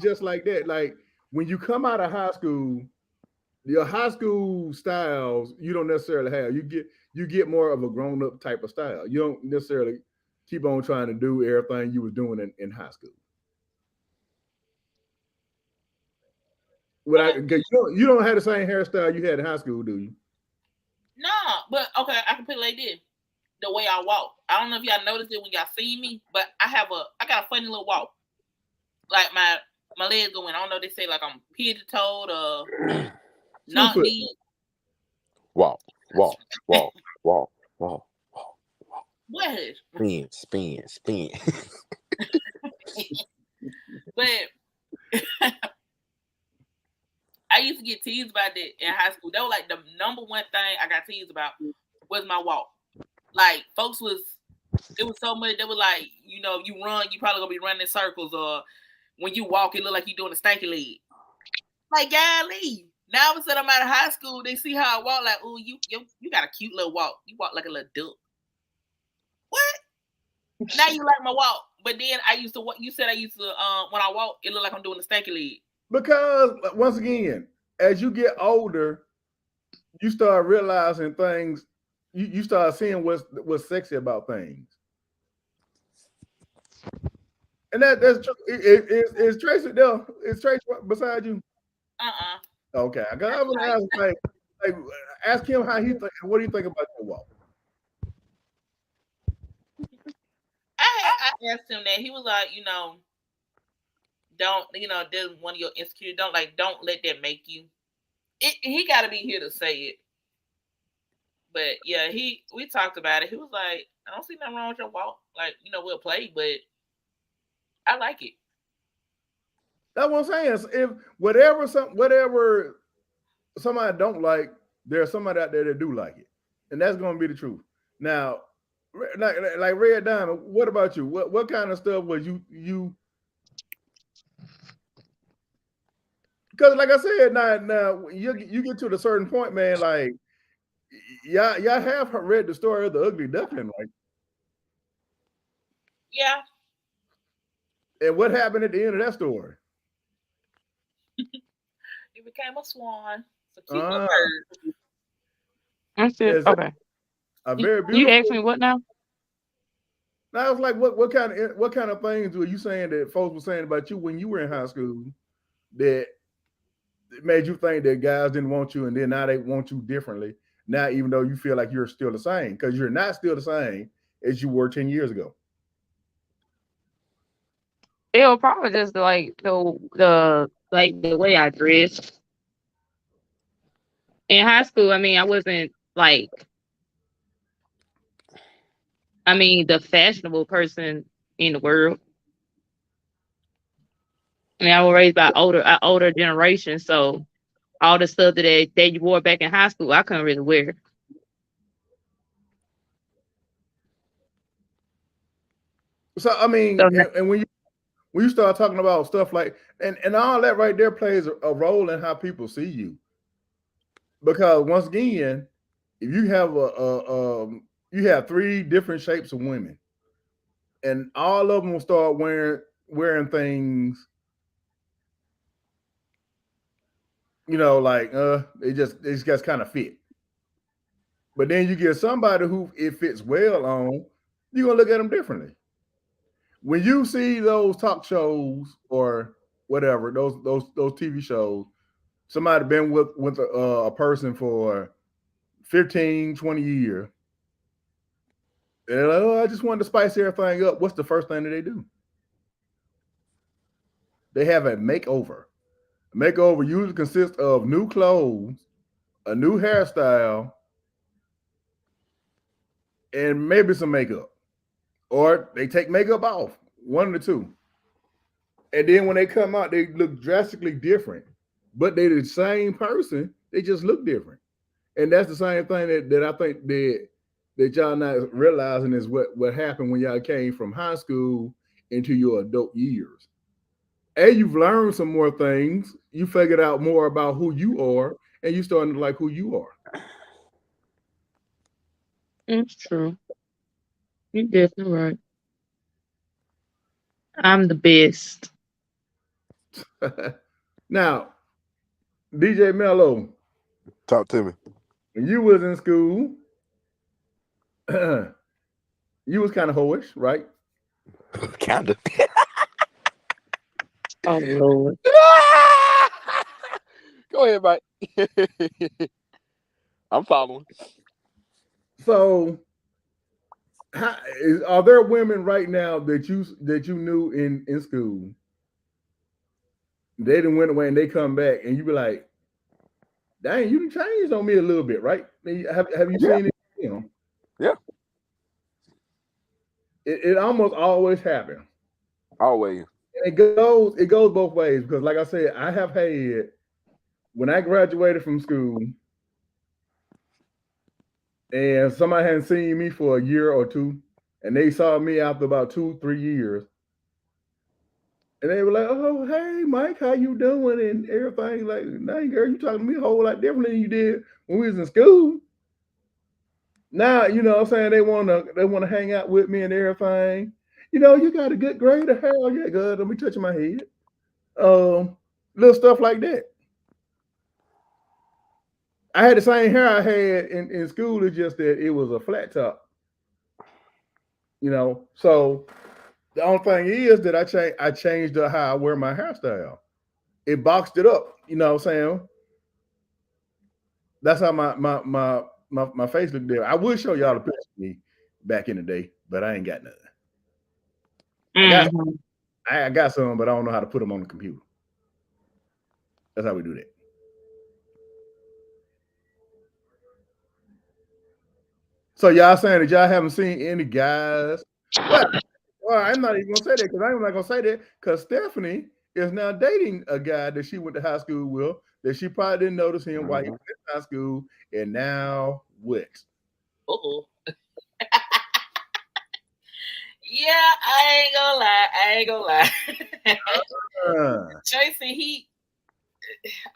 S3: just like that. Like when you come out of high school, your high school styles you don't necessarily have. You get more of a grown up type of style. You don't necessarily keep on trying to do everything you was doing in high school. You don't have the same hairstyle you had in high school, do you?
S7: No, but okay, I can put it like this. The way I walk. I don't know if y'all noticed it when y'all see me, but I got a funny little walk. Like my legs go in. I don't know, they say like I'm pigeon-toed or not knee.
S1: Walk. What? Spin.
S7: But I used to get teased about that in high school. That was like the number one thing I got teased about was my walk. Like folks it was so much. They were like, you run, you probably gonna be running in circles, or when you walk, it look like you doing a stanky leg. Like, golly. Now all of a sudden I'm out of high school, they see how I walk, like, oh, you got a cute little walk. You walk like a little duck. What? Now you like my walk, but then I used to. You said I used to. When I walk, it look like I'm doing a stanky leg.
S3: Because once again, as you get older, you start realizing things. You start seeing what's sexy about things, and that's true. Is Tracy there? Is Tracy beside you? Okay, I got to ask ask him how he think. What do you think about your walk?
S7: I asked him that. He was like, don't, there's one of your insecurities. Don't let that make you. He got to be here to say it. But yeah, we talked about it. He was like, I don't see nothing wrong with your walk. Like, we'll play, but I like it.
S3: That's what I'm saying. If whatever somebody don't like, there's somebody out there that do like it, and that's going to be the truth. Now, like Red Diamond, what about you? What kind of stuff was you? Because like I said, now you get to the certain point, man. Like y'all have read the story of the ugly duckling, right?
S7: Yeah.
S3: And what happened at the end of that story?
S7: It became a swan. It's a cute little
S3: Ah,
S7: bird.
S6: I'm still
S3: is that
S6: okay.
S3: a very
S6: You asked
S3: beautiful?
S6: me what now?
S3: Now I was like, what kind of things were you saying that folks were saying about you when you were in high school that made you think that guys didn't want you, and then now they want you differently? Now, even though you feel like you're still the same, because you're not still the same as you were 10 years ago.
S6: It was probably just like the way I dressed in high school. I mean, I wasn't like the fashionable person in the world. I mean, I was raised by older generation, so all the stuff that they wore back in high school, I couldn't really wear.
S3: So I mean,
S6: So
S3: and when you start talking about stuff like and all that right there plays a role in how people see you, because once again, if you have you have three different shapes of women, and all of them will start wearing things, like they just kind of fit. But then you get somebody who it fits well on, you're gonna look at them differently. When you see those talk shows or whatever, those TV shows, somebody been with a person for 15, 20 years. And they're like, oh, I just wanted to spice everything up. What's the first thing that they do? They have a makeover. A makeover usually consists of new clothes, a new hairstyle, and maybe some makeup. Or they take makeup off, one of the two. And then when they come out, they look drastically different. But they're the same person, they just look different. And that's the same thing that I think that y'all not realizing is what happened when y'all came from high school into your adult years. You've learned some more things. You figured out more about who you are, and you starting to like who you
S6: it's true. You're definitely right. I'm the best.
S3: are. Now, DJ Mello,
S1: Talk to me.
S3: when you was in school, you was kind of hoish, right?
S1: Kinda.
S6: Oh Lord.
S1: Go ahead, Mike. I'm following.
S3: So, are there women right now that you knew in school? They didn't went away and they come back, and you be like, "Dang, you done changed on me a little bit, right?" Have you
S1: Yeah,
S3: seen it?
S1: yeah,
S3: It almost always happens.
S1: always.
S3: It goes both ways because, like I said, I have had when I graduated from school, and somebody hadn't seen me for a year or two, and they saw me after about 2, 3 years, and they were like, "Oh, hey, Mike, how you doing?" and everything. Like, "Nah, girl, you talking to me a whole lot differently than you did when we was in school." Now, what I'm saying, they wanna hang out with me and everything. You got a good grade. Hell yeah, good. Don't be touching my head. Um, Little stuff like that. I had the same hair I had in school. It's just that it was a flat top. So the only thing is that I changed how I wear my hairstyle. It boxed it up. You know what I'm saying? That's how my face looked there. I would show y'all the picture of me back in the day, but I ain't got nothing. I got
S6: Mhm.
S3: I got some, but I don't know how to put them on the computer. That's how we do that. So y'all saying that y'all haven't seen any guys? Well, I'm not even gonna say that because I'm not gonna say that because Stephanie is now dating a guy that she went to high school with. That she probably didn't notice him while he
S1: Mhm.
S3: was in high school, and now what?
S7: Uh-oh. Yeah, I ain't gonna lie. I ain't gonna lie.
S3: Uh,
S7: Tracy,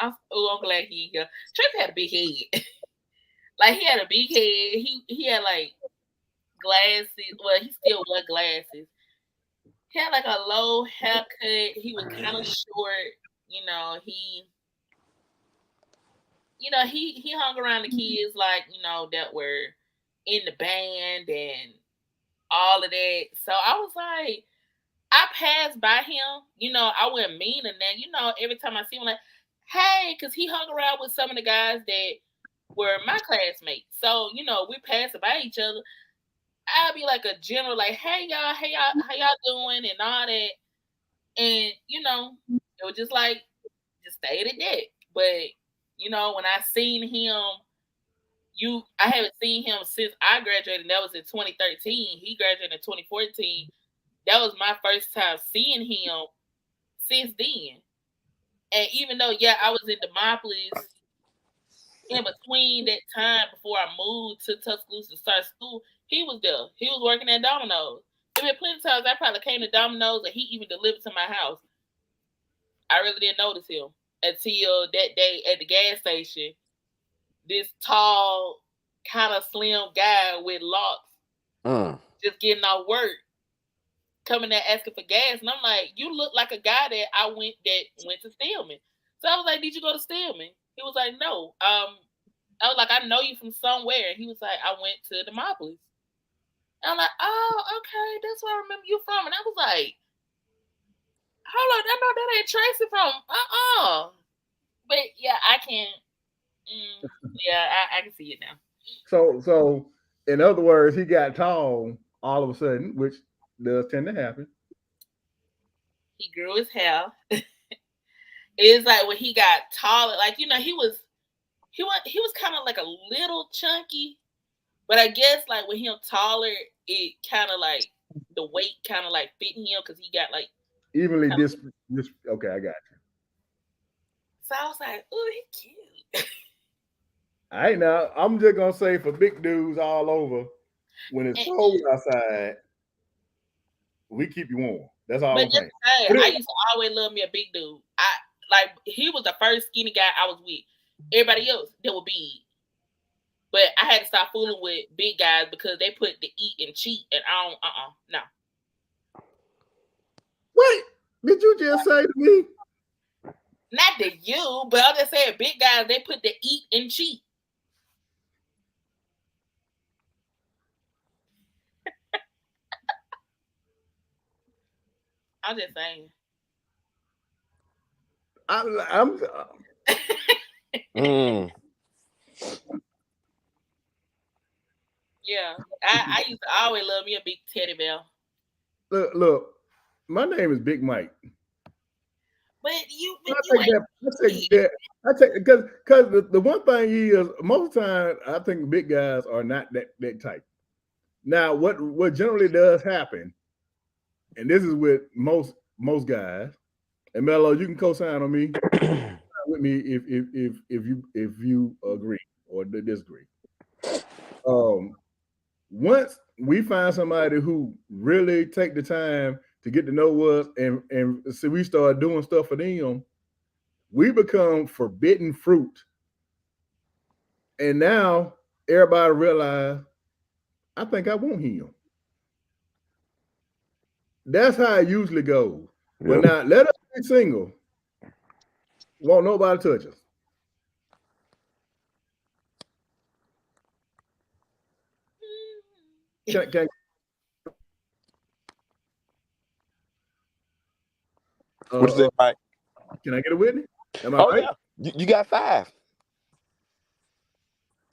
S7: I'm glad he here. Tracy had a big head. Like he had a big head. He had like glasses. Well, he still wore glasses. He had like a low haircut. He was kind of short. You know, he you know, he hung around the kids like, you know, that were in the band and all of that. So I was like, I passed by him, you know, I wasn't mean and that, you know, every time I see him, like, hey, because he hung around with some of the guys that were my classmates. So, you know, we passed by each other. I'd be like a general, like, hey y'all, how y'all doing and all that. And, you know, it was just like, just stayed at that. But, you know, when I seen him, I haven't seen him since I graduated, and that was in 2013. He graduated in 2014. That was my first time seeing him since then. And even though, yeah, I was in Demopolis in between that time before I moved to Tuscaloosa to start school, he was there. He was working at Domino's. There been plenty of times I probably came to Domino's and he even delivered to my house. I really didn't notice him until that day at the gas station. This tall, kind of slim guy with locks just getting off work, coming there asking for gas. And I'm like, you look like a guy that went to Stillman. So I was like, did you go to Stillman? He was like, no. I was like, I know you from somewhere. And he was like, I went to Demopolis. And I'm like, oh, okay, that's where I remember you from. And I was like, hold on, I know that ain't Tracy from. But yeah, I can. Yeah, I can see it now.
S3: So in other words, he got tall all of a sudden, which does tend to happen.
S7: He grew his hair. It's like when he got taller, like, you know, he was kind of like a little chunky, but I guess like when him taller, it kind of like the weight kind of like fit him because he got like
S3: Evenly this. Okay, I got you.
S7: So I was like, oh, he cute.
S3: I ain't now. I'm just gonna say for big dudes all over, when it's cold outside, we keep you warm. That's all
S7: But
S3: I'm
S7: just
S3: saying.
S7: say, I used to always love me a big dude. He was the first skinny guy I was with. Everybody else, they were big. But I had to stop fooling with big guys because they put the eat and cheat, and I don't. No.
S3: What did you just say to me?
S7: Not to you, but I'm just saying, big guys, they put the eat and cheat. I'm just saying.
S3: I'm
S7: Yeah, I used to always love me a big teddy bear.
S3: look. My name is Big Mike.
S7: But you
S3: I take because the one thing is most times I think big guys are not that type. Now what generally does happen, and this is with most guys, and Mello, you can co-sign on me with me if you agree or disagree. Once we find somebody who really take the time to get to know us and so we start doing stuff for them, we become forbidden fruit. And now everybody realize, I think I want him. That's how it usually goes. But now let us be single. Won't nobody touch us. Can
S1: What is that, Mike?
S3: can I get a Whitney? Am I
S1: Oh
S3: right?
S1: yeah, you got 5.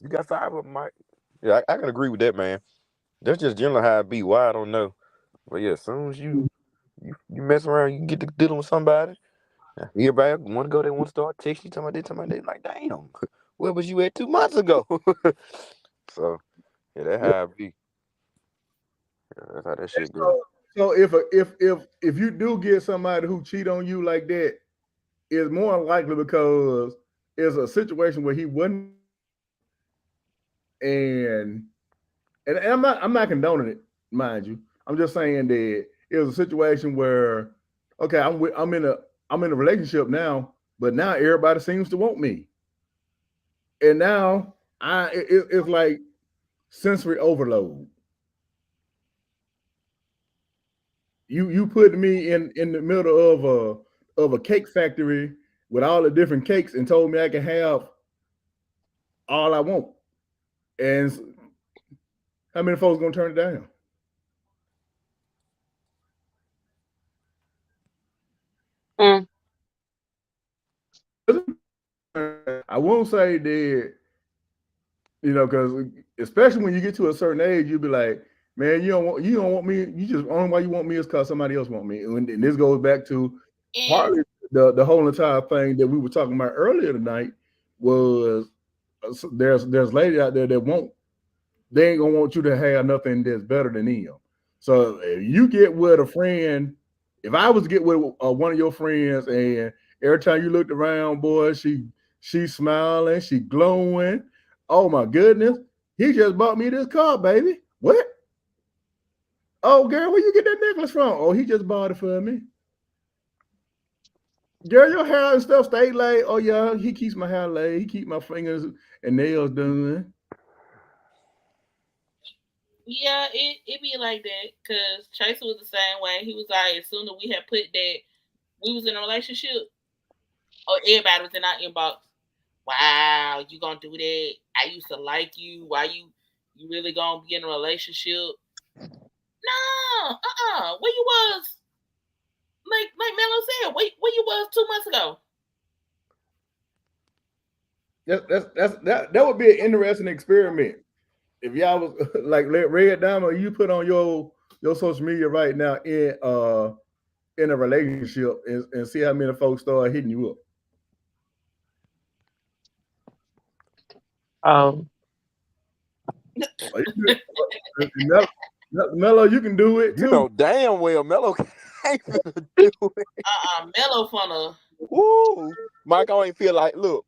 S1: You got 5 of them, Mike. Yeah, I can agree with that, man. That's just generally how it be. Why I don't know, but yeah, as soon as you mess around, you can get to dealing with somebody. Everybody want to go. They want to start texting you, talking about they like, damn, where was you at 2 months ago? So yeah, that's how it be. Yeah, that's how that shit go.
S3: So if you do get somebody who cheat on you like that, it's more likely because it's a situation where he wasn't, and I'm not condoning it, mind you. I'm just saying that it was a situation where, okay, I'm in a relationship now, but now everybody seems to want me, and now it's like sensory overload. You put me in the middle of a cake factory with all the different cakes and told me I can have all I want. And how many folks gonna turn it down?
S6: Mm.
S3: I won't say that, because especially when you get to a certain age, you'll be like, man, you don't want me. You just only why you want me is because somebody else want me. And this goes back to partly the whole entire thing that we were talking about earlier tonight was there's ladies out there that won't. They ain't gonna want you to have nothing that's better than them. So if you get with a friend, if I was to get with one of your friends, and every time you looked around, boy, she's smiling, she glowing. Oh my goodness, he just bought me this car, baby. What? Oh, girl, where you get that necklace from? Oh, he just bought it for me. Girl, your hair and stuff stay laid. Oh yeah, he keeps my hair laid. He keep my fingers and nails done.
S7: Yeah, it be like that because Tracy was the same way. He was like, as soon as we had put that we was in a relationship, or everybody was in our inbox. Wow, you gonna do that? I used to like you. Why you really gonna be in a relationship? No, where you was? Like Melo said, where you was 2 months ago?
S3: That would be an interesting experiment. If y'all was like let Red Diamond, you put on your social media right now in a relationship and see how many folks start hitting you up.
S6: Oh,
S3: Or Mello, Mello, you can do it
S8: You
S3: too.
S8: know damn well Mello ain't finna do it.
S7: Melo funna.
S8: Woo. Mike, I ain't feel like, look,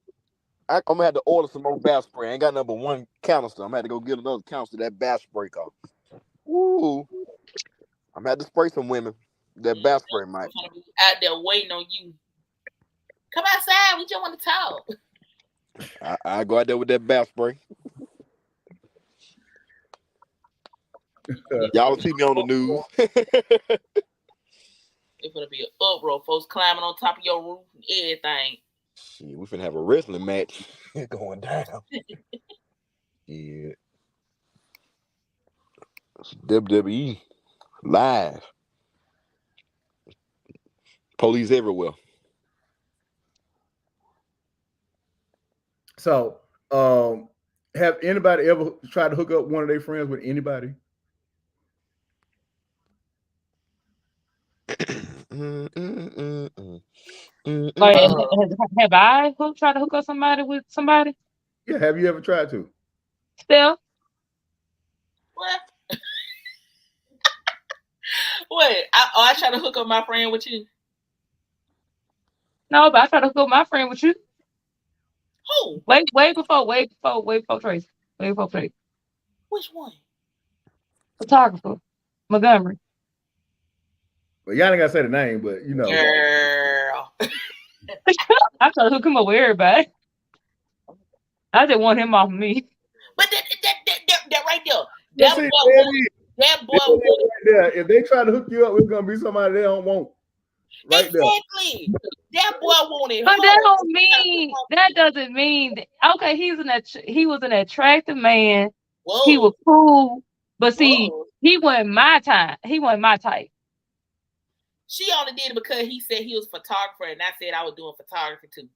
S8: I'm gonna have to order some more bath spray. I ain't got number one canister. I'm gonna have to go get another canister that bath spray cost. Woo. I'm gonna have to spray some women. That bath spray, Mike.
S7: Funna be out there waiting on you. Come outside. We just want to talk.
S8: I go out there with that bath spray. Y'all will see me on the news.
S7: It's gonna be an uproar. Folks climbing on top of your roof and everything.
S8: Shit, we finna have a wrestling match going down. Yeah. It's WWE live. Police everywhere.
S3: So, have anybody ever tried to hook up one of their friends with anybody?
S6: like have I tried to hook up somebody with somebody?
S3: Yeah, have you ever tried to?
S6: Still,
S7: What? Wait, I try to hook up my friend with you.
S6: no, but I tried to hook up my friend with you.
S7: Who?
S6: Wait before Tracy. Wait before Tracy.
S7: Which one?
S6: Photographer, Montgomery.
S3: Well, y'all ain't gotta say the name, but you know.
S7: Girl.
S6: I tried to hook him up with everybody. I just want him off of me.
S7: But that right there.
S3: That
S7: That boy
S3: right there. If they try to hook you up, it's gonna be somebody they don't want. Right
S7: exactly.
S3: there.
S7: That boy wanted
S6: But
S7: her.
S6: that doesn't mean okay, he was an attractive man.
S7: Whoa.
S6: He was cool, but see, he wasn't my time. He wasn't my type.
S7: She only did it because he said he was a photographer, and I said I was doing photography too.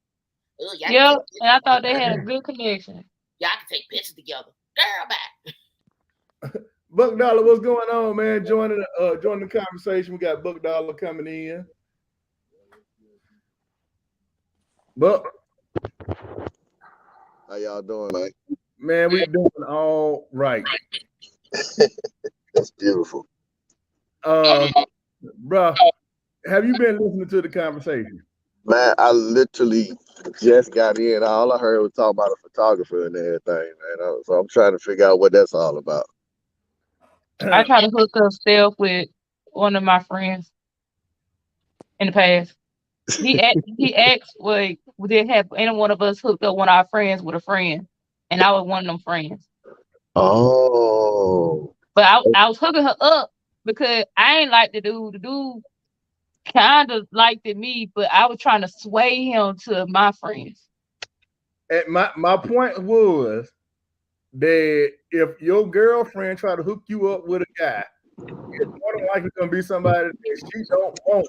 S6: Yeah, and I thought they had a good connection.
S7: Y'all can take pictures together. Girl, bye.
S3: Buck Dollar, what's going on, man? Joining the conversation. We got Buck Dollar coming in. Buck,
S9: how y'all doing, man?
S3: Man, we doing all right.
S9: That's beautiful.
S3: Bruh, have you been listening to the conversation?
S9: Man, I literally just got in. All I heard was talking about a photographer and everything, man. So I'm trying to figure out what that's all about.
S6: I tried to hook up Steph with one of my friends in the past. He asked, "Well, did have any one of us hooked up one of our friends with a friend?" And I was one of them friends.
S9: Oh.
S6: But I was hooking her up because I ain't like the dude. The dude kind of liked me, but I was trying to sway him to my friends.
S3: And my point was that if your girlfriend try to hook you up with a guy, it's more than likely gonna be somebody that she don't want.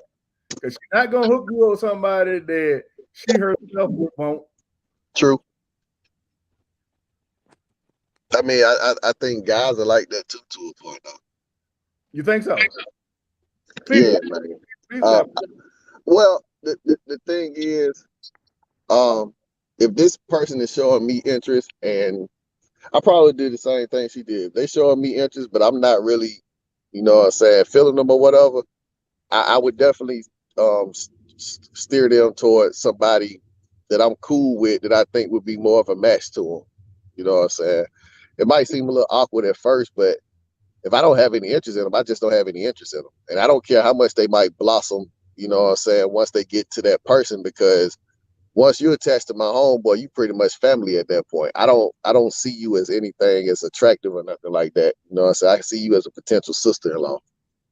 S3: Because she's not gonna hook you up with somebody that she herself would want.
S9: True. I mean, I think guys are like that too, to a point though.
S3: You think so? Speak,
S9: Yeah, man.
S3: speak
S9: Uh,
S3: that.
S9: well, the thing is, um, if this person is showing me interest, and I probably do the same thing she did. If they showing me interest, but I'm not really, what I'm saying, feeling them or whatever. I would definitely steer them towards somebody that I'm cool with that I think would be more of a match to them. You know what I'm saying? It might seem a little awkward at first, but if I don't have any interest in them, I just don't have any interest in them. And I don't care how much they might blossom, you know what I'm saying, once they get to that person, because once you're attached to my homeboy, you pretty much family at that point. I don't see you as anything as attractive or nothing like that. You know what I'm saying? I see you as a potential sister-in-law.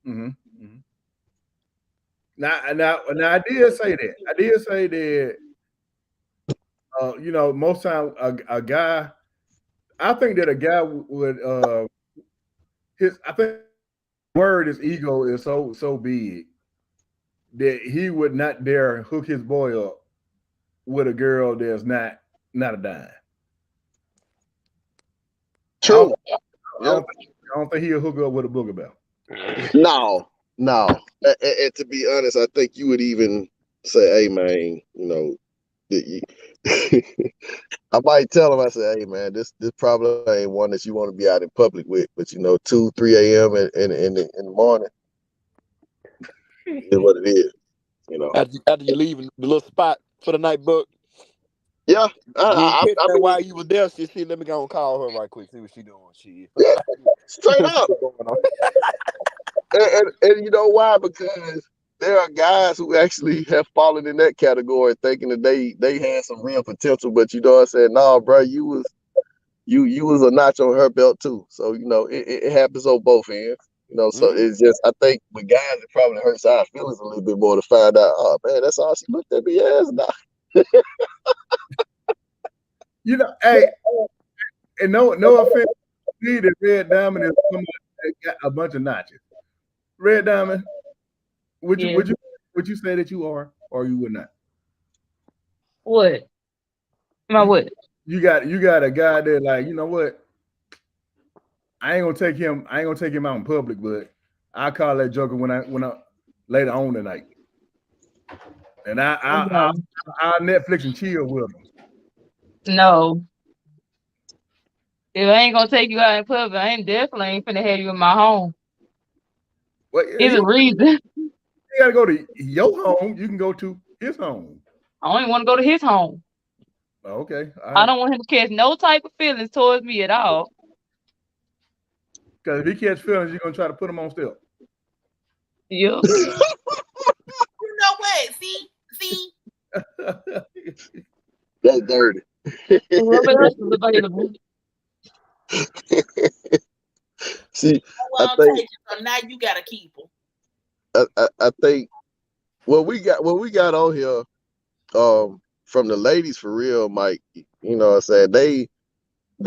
S3: Mm-hmm. Mm-hmm. Now, I did say that. I did say that. Most time a guy. I think that a guy would. I think word his ego is so big that he would not dare hook his boy up with a girl that's not a dime. I don't,
S9: True.
S3: I
S9: Yeah.
S3: don't, I don't think he'll hook up with a booger bell.
S9: No, no. And to be honest, I think you would even say, "Hey, man, that I might tell him, I say, hey man, this probably ain't one that you want to be out in public with, but 2, 3 a.m. in the morning is what it is, you know.
S8: After you leave the little spot for the night, book,
S9: Yeah,
S8: you ain't catch
S9: I
S8: that
S9: mean,
S8: while you was there. She let me go and call her right quick, see what she doing. She
S9: yeah, straight
S8: see
S9: up.
S8: what's going on.
S9: And you know why? Because there are guys who actually have fallen in that category, thinking that they had some real potential, but I said, no, bro, you was a notch on her belt too. So it happens on both ends. So
S8: Mm-hmm.
S9: it's just, I think with guys it probably hurts our feelings a little bit more to find out. Oh man, that's all she looked at me as. Nah.
S3: Hey, and no offense, see that Red Diamond is somebody that got a bunch of notches. Red Diamond, would you
S6: Yeah.
S3: would you would you say that you are, or you would not?
S6: What? My
S3: You
S6: what?
S3: you got a guy that, like, you know what? I ain't gonna take him out in public, but I call that joker when I later on tonight, and
S6: No.
S3: I Netflix and chill with him.
S6: No. If I ain't gonna take you out in public, I ain't definitely ain't finna have you in my home.
S3: Well,
S6: It's a reason.
S3: you gotta go to your home. You can go to his home.
S6: I don't even want to go to his home.
S3: Oh, okay, all
S6: I
S3: right.
S6: don't want him to catch no type of feelings towards me at all.
S3: Because if he catch feelings, you're gonna try to put him on still.
S6: Yep.
S7: You know what? See.
S9: That's dirty.
S6: Whoever else is available.
S9: See, I
S7: Well,
S9: think
S7: take it. So now you gotta keep them.
S9: I think what we got on here, from the ladies for real, Mike. What I'm saying, they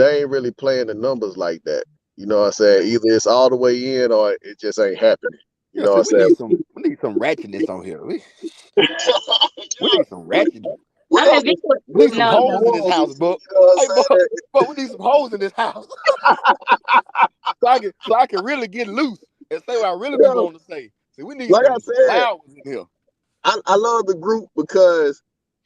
S9: ain't really playing the numbers like that. What I'm saying, either it's all the way in or it just ain't happening. You
S8: Yeah,
S9: know
S8: see,
S9: what I'm saying?
S8: we need some ratchetness on here. We
S9: Yeah,
S8: need some ratchetness.
S9: we
S6: I
S9: got
S6: think
S9: some,
S6: this what
S9: we got
S8: We need
S9: some
S8: some
S6: no,
S8: hoes
S6: no.
S8: in this
S9: morals.
S8: house, book.
S9: You know what I'm
S8: Hey,
S9: saying?
S8: but we need some hoes in this house. So I can really get loose and say what I really be
S9: Yeah,
S8: wanting to say. See, we need
S9: like I
S8: some
S9: said,
S8: loud ones in here.
S9: I love the group because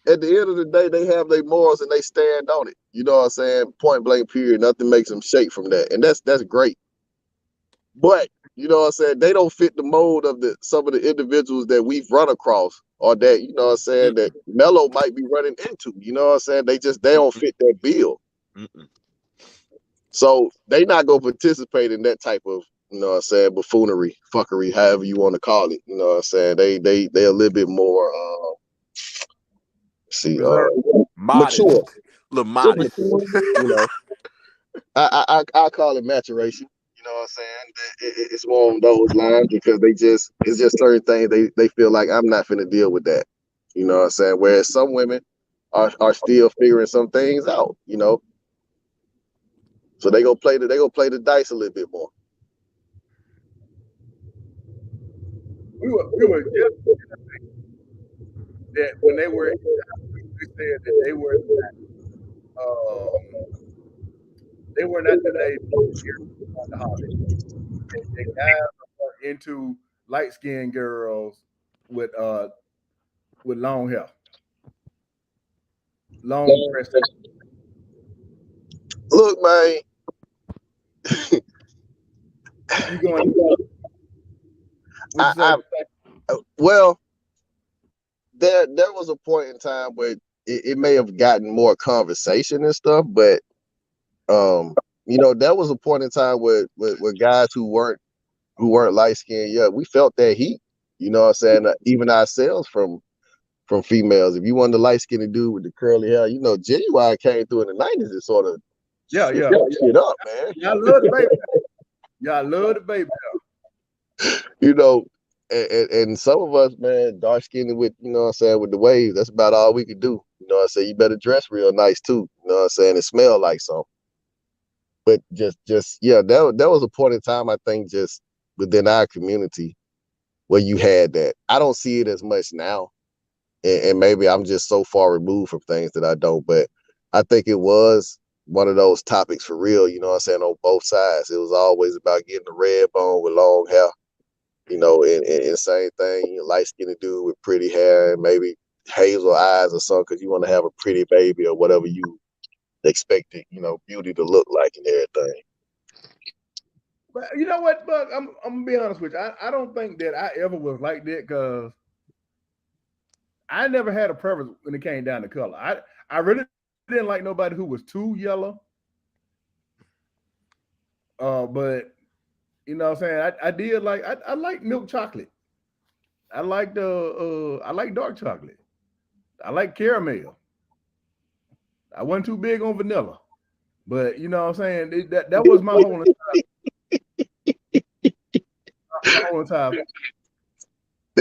S9: at the end of the day, they have their morals and they stand on it. You know what I'm saying? Point blank, period. Nothing makes them shake from that, and that's great. But you know what I'm saying? They don't fit the mold of some of the individuals that we've run across, or that what I'm saying, that
S8: Mm-mm,
S9: Mello might be running into. You know what I'm saying? They don't
S8: mm-mm,
S9: fit that bill.
S8: mm-mm.
S9: So they not gonna participate in that type of, what I'm saying, buffoonery, fuckery, however you want to call it. You know what I'm saying? They a little bit more see
S3: Reserve.
S8: Modest,
S9: mature.
S8: a little
S9: Just
S8: modest.
S9: mature. You know. I call it maturation. You know what I'm saying? It's more on those lines because it's just certain things they feel like I'm not finna deal with that. You know what I'm saying? Whereas some women are still figuring some things out, you know. So they go play the dice a little bit more.
S3: We were just that when they were, they said that they were not the age here on the holiday. They guys are into light skinned girls with long hair, long pressed.
S9: Look, man.
S3: You going? What you say?
S9: Well, there was a point in time where it may have gotten more conversation and stuff, but you know, there was a point in time where guys who weren't light skinned, yeah, we felt that heat. You know what I'm saying? Even ourselves from females. If you wanted the light skinned dude with the curly hair, you know, Genuine came through in the 90s and sort of
S3: yeah.
S9: shit up, man.
S3: Y'all love the baby. Y'all love the baby.
S9: You know, and some of us, man, dark skinned with, you know what I'm saying, with the waves, that's about all we could do. You know what I'm saying? You better dress real nice too. You know what I'm saying? And smell like something. But just yeah, there was a point in time, I think, just within our community where you had that. I don't see it as much now. And maybe I'm just so far removed from things that I don't, but I think it was one of those topics for real, you know what I'm saying, on both sides. It was always about getting the red bone with long hair, you know, and same thing, you know, light-skinned dude with pretty hair and maybe hazel eyes or something because you want to have a pretty baby or whatever you expected, you know, beauty to look like and everything.
S3: But you know what, Buck? I'm gonna be honest with you. I don't think that I ever was like that because I never had a preference when it came down to color. I really didn't like nobody who was too yellow. But you know what I'm saying? I did like I like milk chocolate. I like dark chocolate. I like caramel. I wasn't too big on vanilla. But you know what I'm saying? That was my whole entire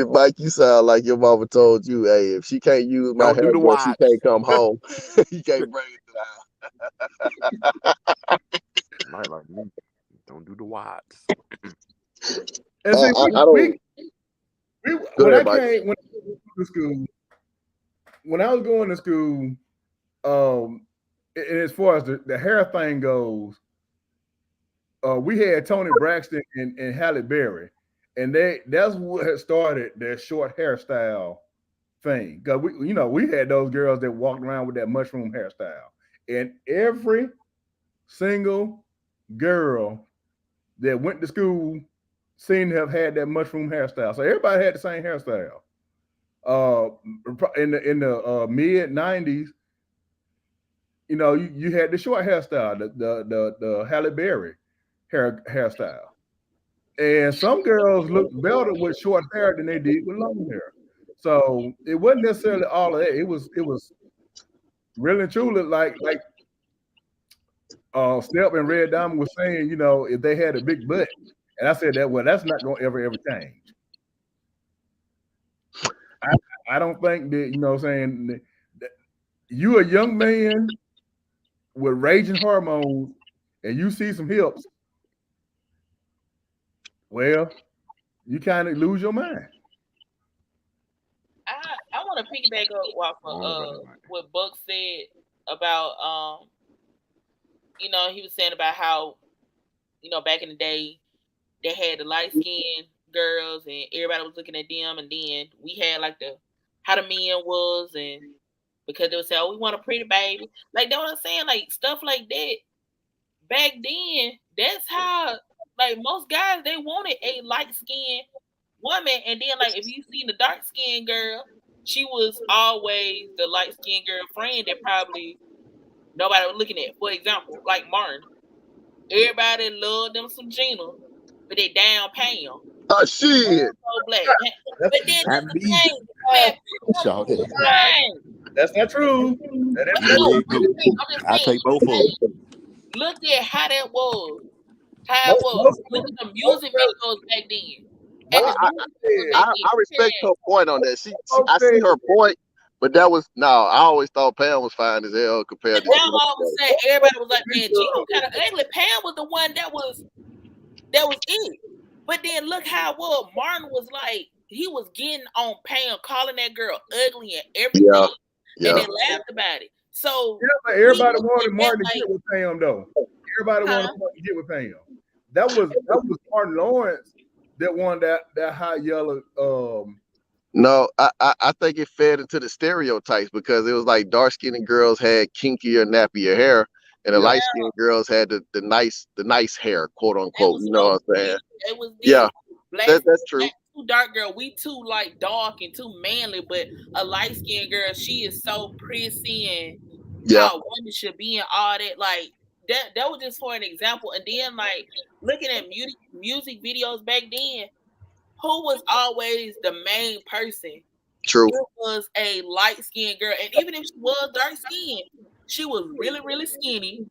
S9: Mike, you sound like your mama told you, hey, if she can't use my hair, boy, she can't come home. You can't bring it to the house.
S8: Might like me. Don't do the watts.
S3: And see, when I was going to school, and as far as the hair thing goes, we had Tony Braxton and Halle Berry, and that's what had started their short hairstyle thing. Because we had those girls that walked around with that mushroom hairstyle, and every single girl that went to school seemed to have had that mushroom hairstyle. So everybody had the same hairstyle. In the mid 90s, you know, you had the short hairstyle, the Halle Berry hairstyle. And some girls looked better with short hair than they did with long hair. So it wasn't necessarily all of that. It was really and truly like Step and Red Diamond was saying, you know, if they had a big butt. And I said that, well, that's not going to ever change. I don't think that, you know what I'm saying, that you a young man with raging hormones and you see some hips, well, you kind of lose your mind.
S7: I want to piggyback up off what Buck said about you know, he was saying about how, you know, back in the day they had the light skinned girls and everybody was looking at them, and then we had like how the men was, and because they would say, oh, we want a pretty baby, like that what I'm saying, like stuff like that. Back then, that's how, like, most guys, they wanted a light skinned woman, and then like if you seen the dark skinned girl, she was always the light skinned girl friend that probably nobody was looking at. For example, like Martin, everybody loved them some Gina, but they down Pam.
S9: Oh shit!
S7: So black, but then that's the thing.
S3: That's not true.
S8: I take both of them.
S7: Look at how that was. How it was. Look at the music videos back then.
S9: I respect her point on that. I see her point, But that was no. I always thought Pam was fine as hell compared
S7: And
S9: to.
S7: that's all I was saying. Everybody was like, man, Gino kind of ugly. Pam was the one that was it. But then look how Martin was like, he was getting on Pam, calling that girl ugly and everything.
S9: Yeah.
S7: And they laughed about it. So
S3: but everybody wanted Martin to get with Pam though. Everybody wanted Martin to get with Pam. That was Martin Lawrence that won that hot yellow.
S9: No, I think it fed into the stereotypes because it was like dark skinned girls had kinkier, nappier hair, and the light skinned girls had the nice hair, quote unquote. You know what I'm saying?
S7: It was
S9: yeah,
S7: black,
S9: that's true.
S7: Too dark girl, we too like dark and too manly, but a light skinned girl, she is so prissy and how women should be and all that. Like that was just for an example. And then like looking at music videos back then, who was always the main person?
S9: True.
S7: It was a light skinned girl, and even if she was dark skinned, she was really really skinny,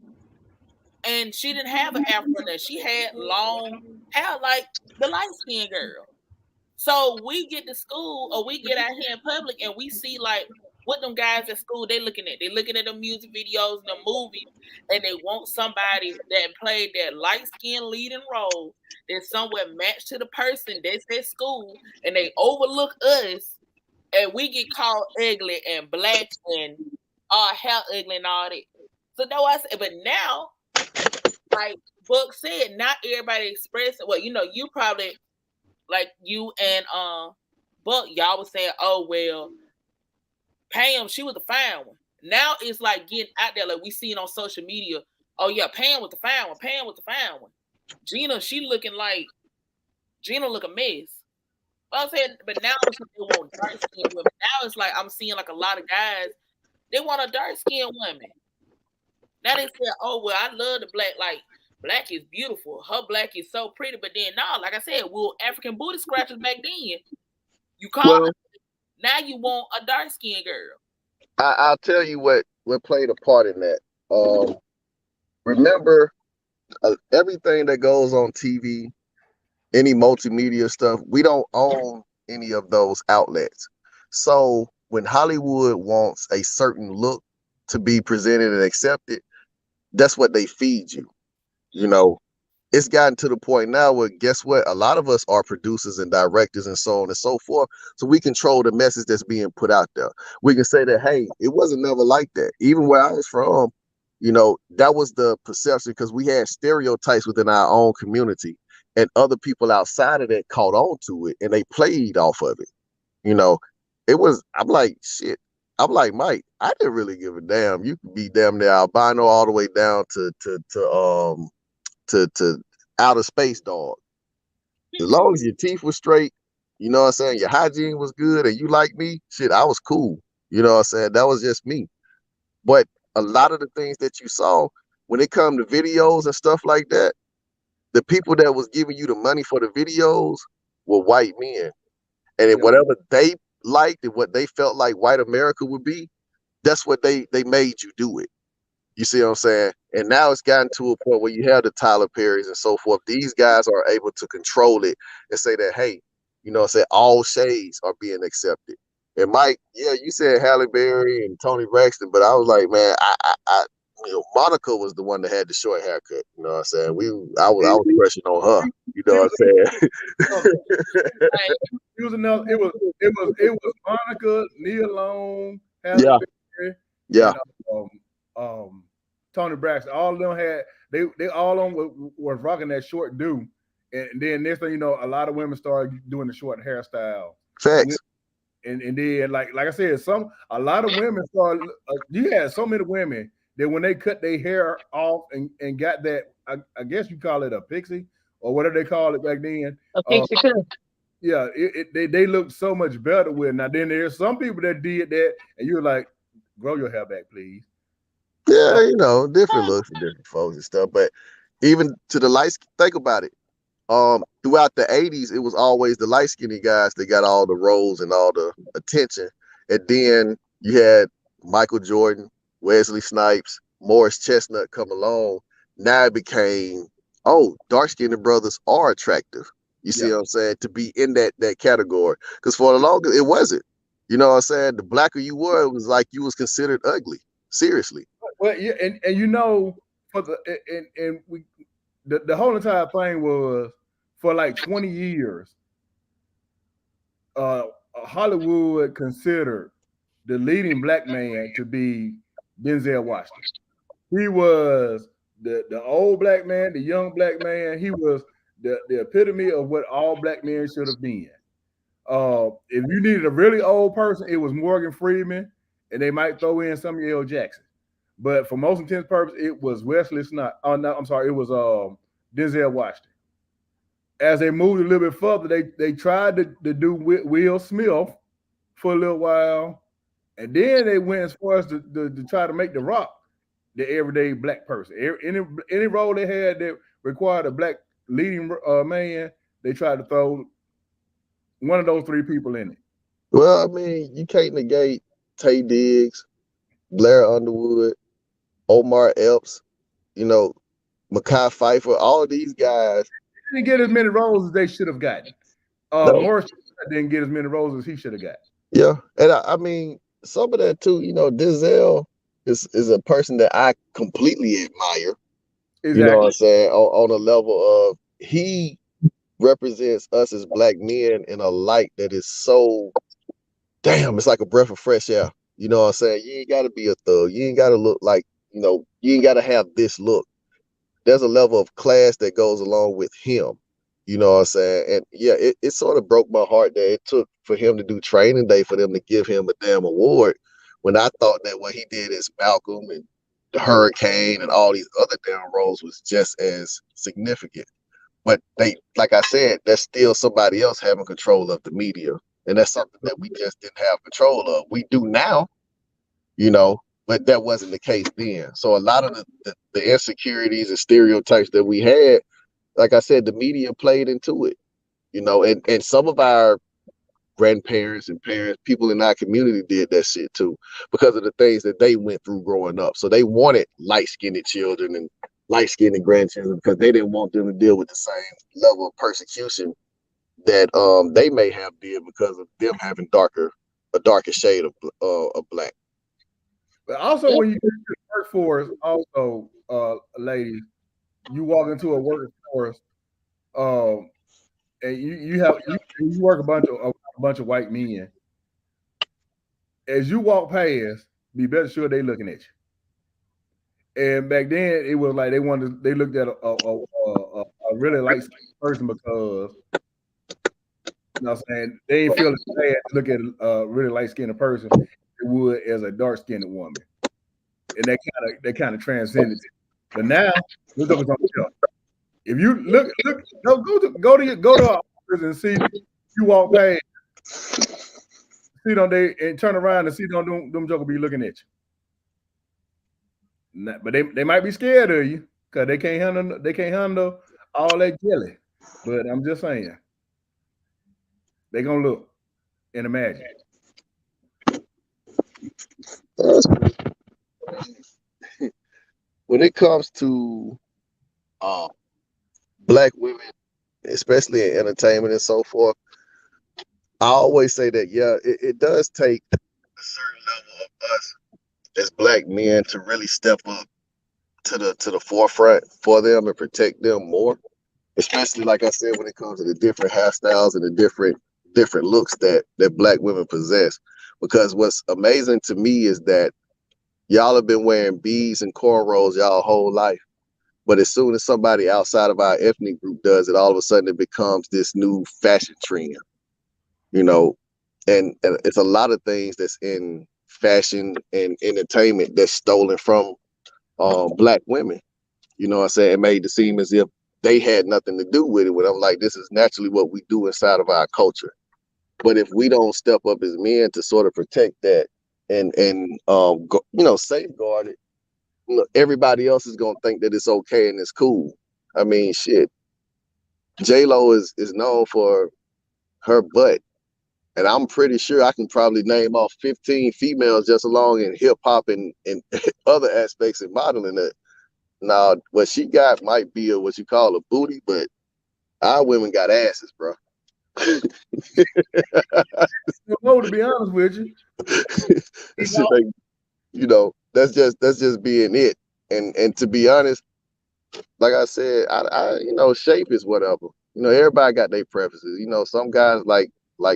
S7: and she didn't have an afro. She had long hair like the light skinned girl. So we get to school or we get out here in public and we see like what them guys at school they looking at. They looking at the music videos and the movies, and they want somebody that played that light skinned leading role that somewhat matched to the person that's at school, and they overlook us, and we get called ugly and black and our hair ugly and all that. So that's why I said, but now, like Buck said, not everybody expressing. Well, you probably. Like you and Buck, y'all was saying, oh well, Pam, she was the fine one. Now it's like getting out there, like we seen on social media. Oh yeah, Pam was the fine one. Pam was the fine one. Gina, she looking like Gina look a mess. But I'm saying, but now they want dark skinned women. Now it's like I'm seeing like a lot of guys, they want a dark skinned woman. Now they say, oh well, I love the black, like black is beautiful. Her black is so pretty. But then now, like I said, African booty scratchers back then. You call it, now you want a dark skinned girl.
S9: I'll tell you what played a part in that. Remember everything that goes on TV, any multimedia stuff, we don't own any of those outlets. So when Hollywood wants a certain look to be presented and accepted, that's what they feed you. It's gotten to the point now where guess what? A lot of us are producers and directors and so on and so forth. So we control the message that's being put out there. We can say that, hey, it wasn't never like that. Even where I was from, that was the perception because we had stereotypes within our own community and other people outside of that caught on to it and they played off of it. I'm like, shit. I'm like, Mike, I didn't really give a damn. You could be damn near albino all the way down to outer space, dog. As long as your teeth were straight, you know what I'm saying, your hygiene was good and you like me, shit, I was cool. You know what I'm saying? That was just me. But a lot of the things that you saw when it come to videos and stuff like that, the people that was giving you the money for the videos were white men. And whatever they liked and what they felt like white America would be, that's what they made you do it. You see what I'm saying? And now it's gotten to a point where you have the Tyler Perrys and so forth. These guys are able to control it and say that, hey, say all shades are being accepted. And Mike, yeah, you said Halle Berry and Toni Braxton, but I was like, man, I Monica was the one that had the short haircut. You know what I'm saying? I was crushing on her. You know what I'm saying?
S3: It was enough. It was Monica, Nia Long, Halle Berry, and, Toni Braxton. All of them had they all on was rocking that short do, and then next thing you know, a lot of women started doing the short hairstyle.
S9: Facts.
S3: And then like I said, a lot of women started. You had so many women that when they cut their hair off and got that, I guess you call it a pixie or whatever they call it back then.
S6: A pixie cut.
S3: Yeah, they look so much better with it. Now then there's some people that did that, and you're like, grow your hair back, please.
S9: Yeah, different looks for different folks and stuff. But even to the light, think about it. Throughout the 80s, it was always the light skinny guys that got all the roles and all the attention. And then you had Michael Jordan, Wesley Snipes, Morris Chestnut come along. Now it became, dark skinned brothers are attractive. You see what I'm saying? To be in that category. Because for the longest, it wasn't. You know what I'm saying? The blacker you were, it was like you was considered ugly. Seriously.
S3: Well, yeah, and you know, for the and we the whole entire thing was for like 20 years, uh, Hollywood considered the leading black man to be Denzel Washington. He was the old black man, the young black man. He was the epitome of what all black men should have been. If you needed a really old person, it was Morgan Freeman, and they might throw in Samuel L. Jackson. But for most intents and purposes, it was Wesley Snipes. Oh no, I'm sorry, it was Denzel Washington. As they moved a little bit further, they tried to do Will Smith for a little while, and then they went as far as to try to make The Rock the everyday black person. Any role they had that required a black leading man, they tried to throw one of those three people in it.
S9: Well, I mean, you can't negate Tay Diggs, Blair Underwood, Omar Epps, you know, Mekhi Phifer, all of these guys.
S3: They didn't get as many roles as they should have gotten.
S9: No.
S3: Morris didn't get as many roles as he should have got.
S9: Yeah, and I mean, some of that too. You know, Denzel is a person that I completely admire.
S3: Exactly.
S9: You know what I'm saying? On a level of he represents us as black men in a light that is so damn. It's like a breath of fresh air. You know what I'm saying? You ain't got to be a thug. You ain't got to look like, you know, you ain't got to have this look. There's a level of class that goes along with him. You know what I'm saying? And yeah, it sort of broke my heart that it took for him to do training day for them to give him a damn award, when I thought that what he did as Malcolm and the Hurricane and all these other damn roles was just as significant. But they, like I said, there's still somebody else having control of the media. And that's something that we just didn't have control of. We do now, you know, but that wasn't the case then. So a lot of the insecurities and stereotypes that we had, like I said, the media played into it, you know, and some of our grandparents and parents, people in our community did that shit too, because of the things that they went through growing up. So they wanted light-skinned children and light-skinned grandchildren because they didn't want them to deal with the same level of persecution that they may have did because of them having a darker shade of black.
S3: But also, when you get to the workforce, also, ladies, you walk into a workforce, and you work a bunch of white men. As you walk past, be better sure they looking at you. And back then, it was like they looked at a really light person because, you know what I'm saying, they ain't feel as bad to look at a really light skinned person they would as a dark skinned woman. And they kind of transcended it. But now, look up on the shelf. If you look, go to our office and see you walk past, see them they and turn around and see them jokers be looking at you. But they might be scared of you because they can't handle all that jelly. But I'm just saying, they gonna look and imagine.
S9: When it comes to black women, especially in entertainment and so forth, I always say that, yeah, it does take a certain level of us as black men to really step up to the forefront for them and protect them more. Especially, like I said, when it comes to the different hairstyles and the different looks that black women possess. Because what's amazing to me is that y'all have been wearing beads and cornrows y'all whole life. But as soon as somebody outside of our ethnic group does it, all of a sudden it becomes this new fashion trend, you know. And it's a lot of things that's in fashion and entertainment that's stolen from black women. You know what I'm saying? It made it seem as if they had nothing to do with it. When I'm like, this is naturally what we do inside of our culture. But if we don't step up as men to sort of protect that and safeguard it, everybody else is gonna think that it's okay and it's cool. I mean, shit. J-Lo is known for her butt, and I'm pretty sure I can probably name off 15 females just along in hip hop and other aspects in modeling that. Now, what she got might be what you call a booty, but our women got asses, bro.
S3: No, to be honest with you.
S9: That shit ain't, that's just being it. And to be honest, like I said, shape is whatever. Everybody got their preferences. Some guys like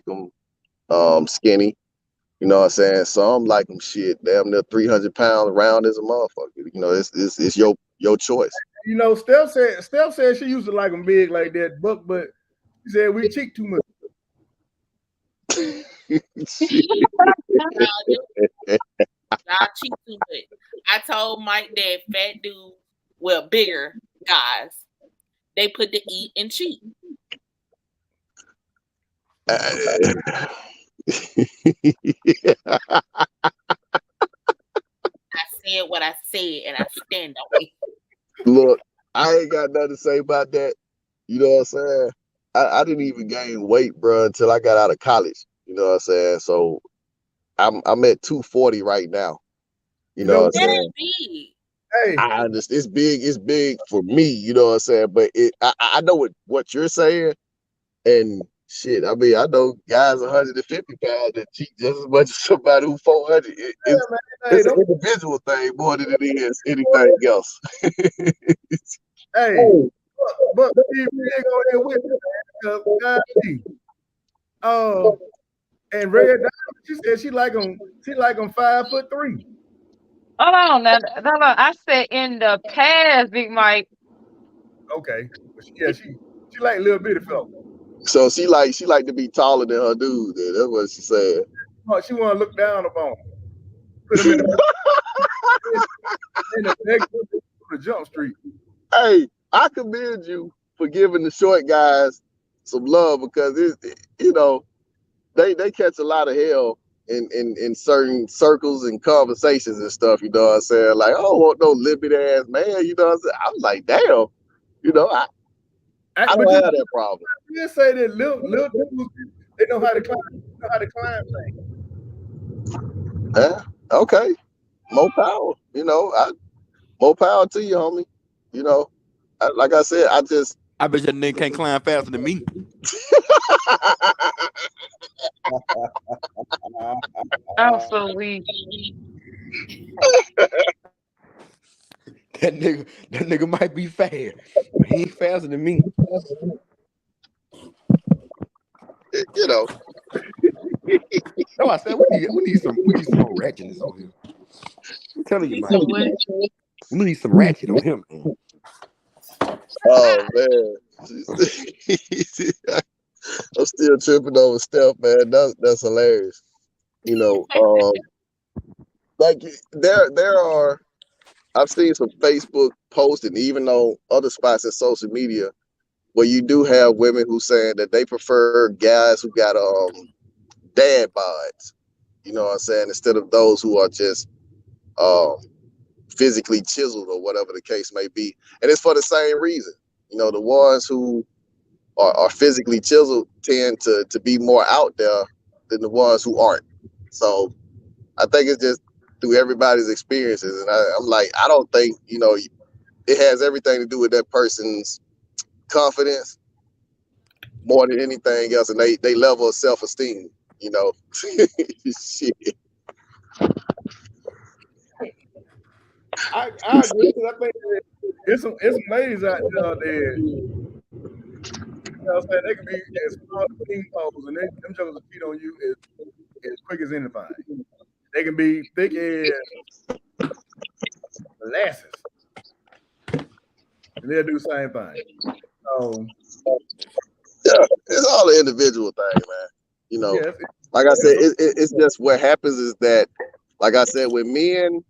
S9: them skinny. You know what I'm saying? Some like them shit, damn near 300 pounds round as a motherfucker. It's your choice.
S3: Steph said she used to like them big like that, but she said we cheat too much.
S7: Y'all cheat too much. I told Mike that fat dudes, well, bigger guys, they put the eat and cheat. I said what I said, and I stand on it.
S9: Look, I ain't got nothing to say about that. You know what I'm saying? I didn't even gain weight, bro, until I got out of college. You know what I'm saying? So I'm at 240 right now. You know what I'm saying?
S7: Big.
S3: Hey,
S9: I understand it's big for me, you know what I'm saying? But I know what you're saying, and shit, I mean, I know guys 150 pounds that cheat just as much as somebody who's 400. It's an individual thing more than it is anything else.
S3: Hey, but we ain't go there with it, and Red Diamond, she said she like them 5'3".
S6: Hold on now. Hold on. I said in the past, Big Mike.
S3: Okay, but she like little bitty fella.
S9: So she like to be taller than her dude. That's what she said.
S3: She want to look down upon him. Put him in the jump street.
S9: Hey, I commend you for giving the short guys some love because they catch a lot of hell in certain circles and conversations and stuff. You know what I'm saying? Like, oh, want no limpid ass man. You know what I'm saying? I'm like, damn. I don't have that problem.
S3: You say that little dudes, they know how to climb things.
S9: Yeah, okay. More power. More power to you, homie. Like I said,
S8: I bet that nigga can't climb faster than me.
S6: I'm so weak.
S8: That nigga might be fast, but he ain't faster than me. No, I said we need some more ratchetness on him. I'm telling you, man. We need some ratchet on him, man.
S9: Oh man. I'm still tripping over Steph, man. That's hilarious. Like there are I've seen some Facebook posts and even on other spots in social media where you do have women who saying that they prefer guys who got dad bods. You know what I'm saying? Instead of those who are just um physically chiseled or whatever the case may be. And it's for the same reason. The ones who are physically chiseled tend to be more out there than the ones who aren't. So I think it's just through everybody's experiences. And I'm like, I don't think, it has everything to do with that person's confidence more than anything else. And they level of self-esteem, Shit.
S3: I agree. I think it's some ladies out there. You know what I'm saying? They can be as small as ping poles, and them jokers will cheat on you as quick as anything. They can be thick as molasses, and they'll do the same thing. So,
S9: yeah, it's all an individual thing, man. Like I said, it's just what happens is that, like I said, when men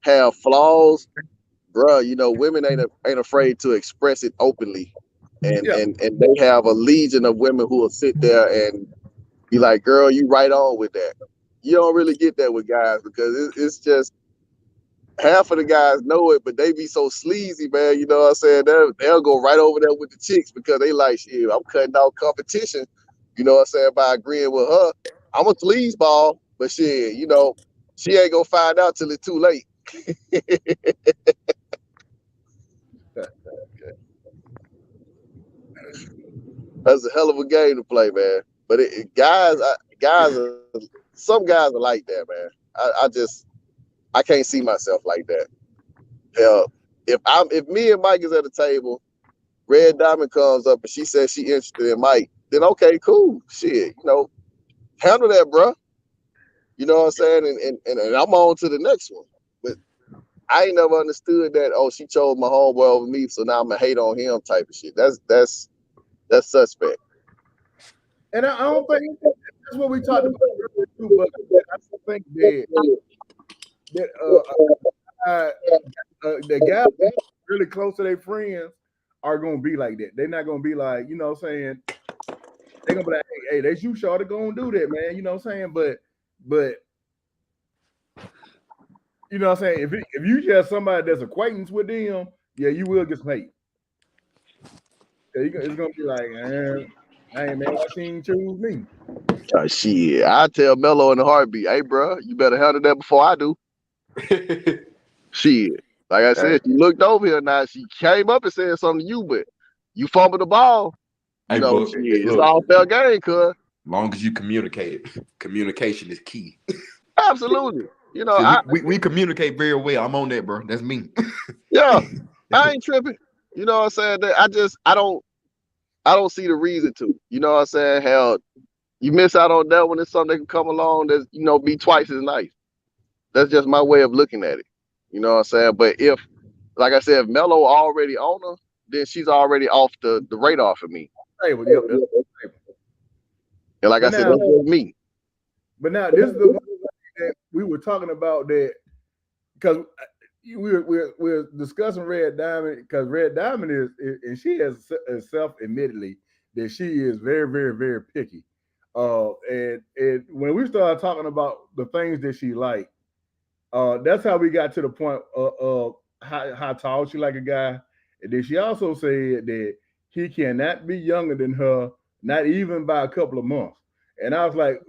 S9: have flaws, bruh, women ain't afraid to express it openly. And they have a legion of women who will sit there and be like, girl, you right on with that. You don't really get that with guys because it's just half of the guys know it, but they be so sleazy, man. You know what I'm saying? They'll go right over there with the chicks because they like, shit, I'm cutting out competition. You know what I'm saying? By agreeing with her. I'm a sleazeball, but shit, she ain't gonna find out till it's too late. That's a hell of a game to play, man. But some guys are like that, man. I can't see myself like that. Hell, if me and Mike is at the table, Red Diamond comes up and she says she interested in Mike, then okay, cool. Shit, handle that, bro. You know what I'm saying? And I'm on to the next one. But I ain't never understood that. Oh, she chose my homeboy over me, so now I'm gonna hate on him type of shit. That's suspect.
S3: And I don't think that's what we talked about earlier too. But I don't think the guys really close to their friends are gonna be like that. They're not gonna be like, you know what I'm saying? They're gonna be like, hey, that's you sure to go and do that, man. You know what I'm saying? But you know what I'm saying? If you just somebody that's acquaintance with them, yeah, you will get some hate. It's gonna be like, hey man, why she ain't choose me?
S9: Shit, I tell Mello in a heartbeat, hey, bro, you better handle that before I do. Shit, like I said, she looked over here now. She came up and said something to you, but you fumbled the ball. Shit, it's all fair game, cuz.
S1: Long as you communicate, communication is key.
S9: Absolutely.
S1: We communicate very well. I'm on that, bro. That's me.
S9: Yeah, I ain't tripping. You know what I'm saying? I don't see the reason to. You know what I'm saying? Hell, you miss out on that when it's something that can come along that's be twice as nice. That's just my way of looking at it. You know what I'm saying? But if, like I said, if Mello already on her, then she's already off the radar for me.
S3: Hey, well, yep,
S9: and like I said, that's just me.
S3: But now this is the one that we were talking about, that because we're discussing Red Diamond, because Red Diamond is and she has self admittedly that she is very, very, very picky. And when we started talking about the things that she liked, that's how we got to the point of how tall she like a guy. And then she also said that he cannot be younger than her, not even by a couple of months. And I was like,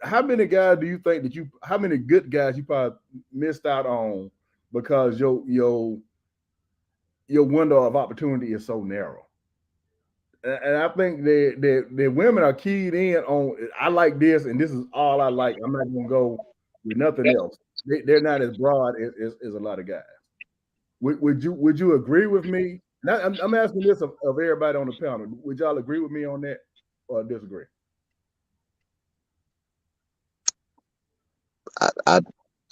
S3: how many guys do you think how many good guys you probably missed out on because your window of opportunity is so narrow? And I think that women are keyed in on, I like this and this is all I like. I'm not gonna go with nothing else. They're not as broad as a lot of guys. Would you agree with me? Now, I'm asking this of everybody on the panel. Would y'all agree with me on that or disagree?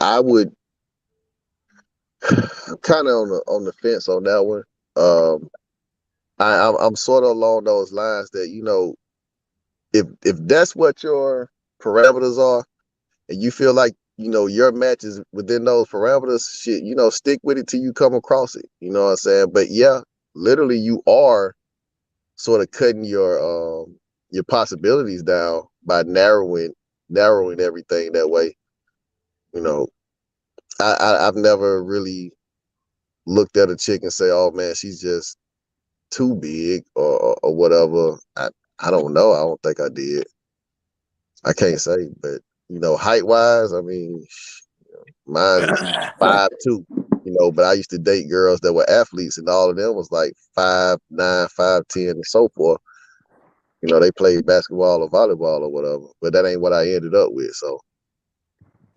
S9: I would kind of on the fence on that one. I'm sort of along those lines that if that's what your parameters are, and you feel like your match is within those parameters, shit, stick with it till you come across it. You know what I'm saying? But yeah, literally, you are sort of cutting your possibilities down by narrowing everything that way. I've never really looked at a chick and say, "Oh man, she's just too big," or whatever. I don't know. I don't think I did. I can't say, but height wise, I mean, mine is 5'2". But I used to date girls that were athletes, and all of them was like 5'9", 5'10", and so forth. They played basketball or volleyball or whatever, but that ain't what I ended up with. So,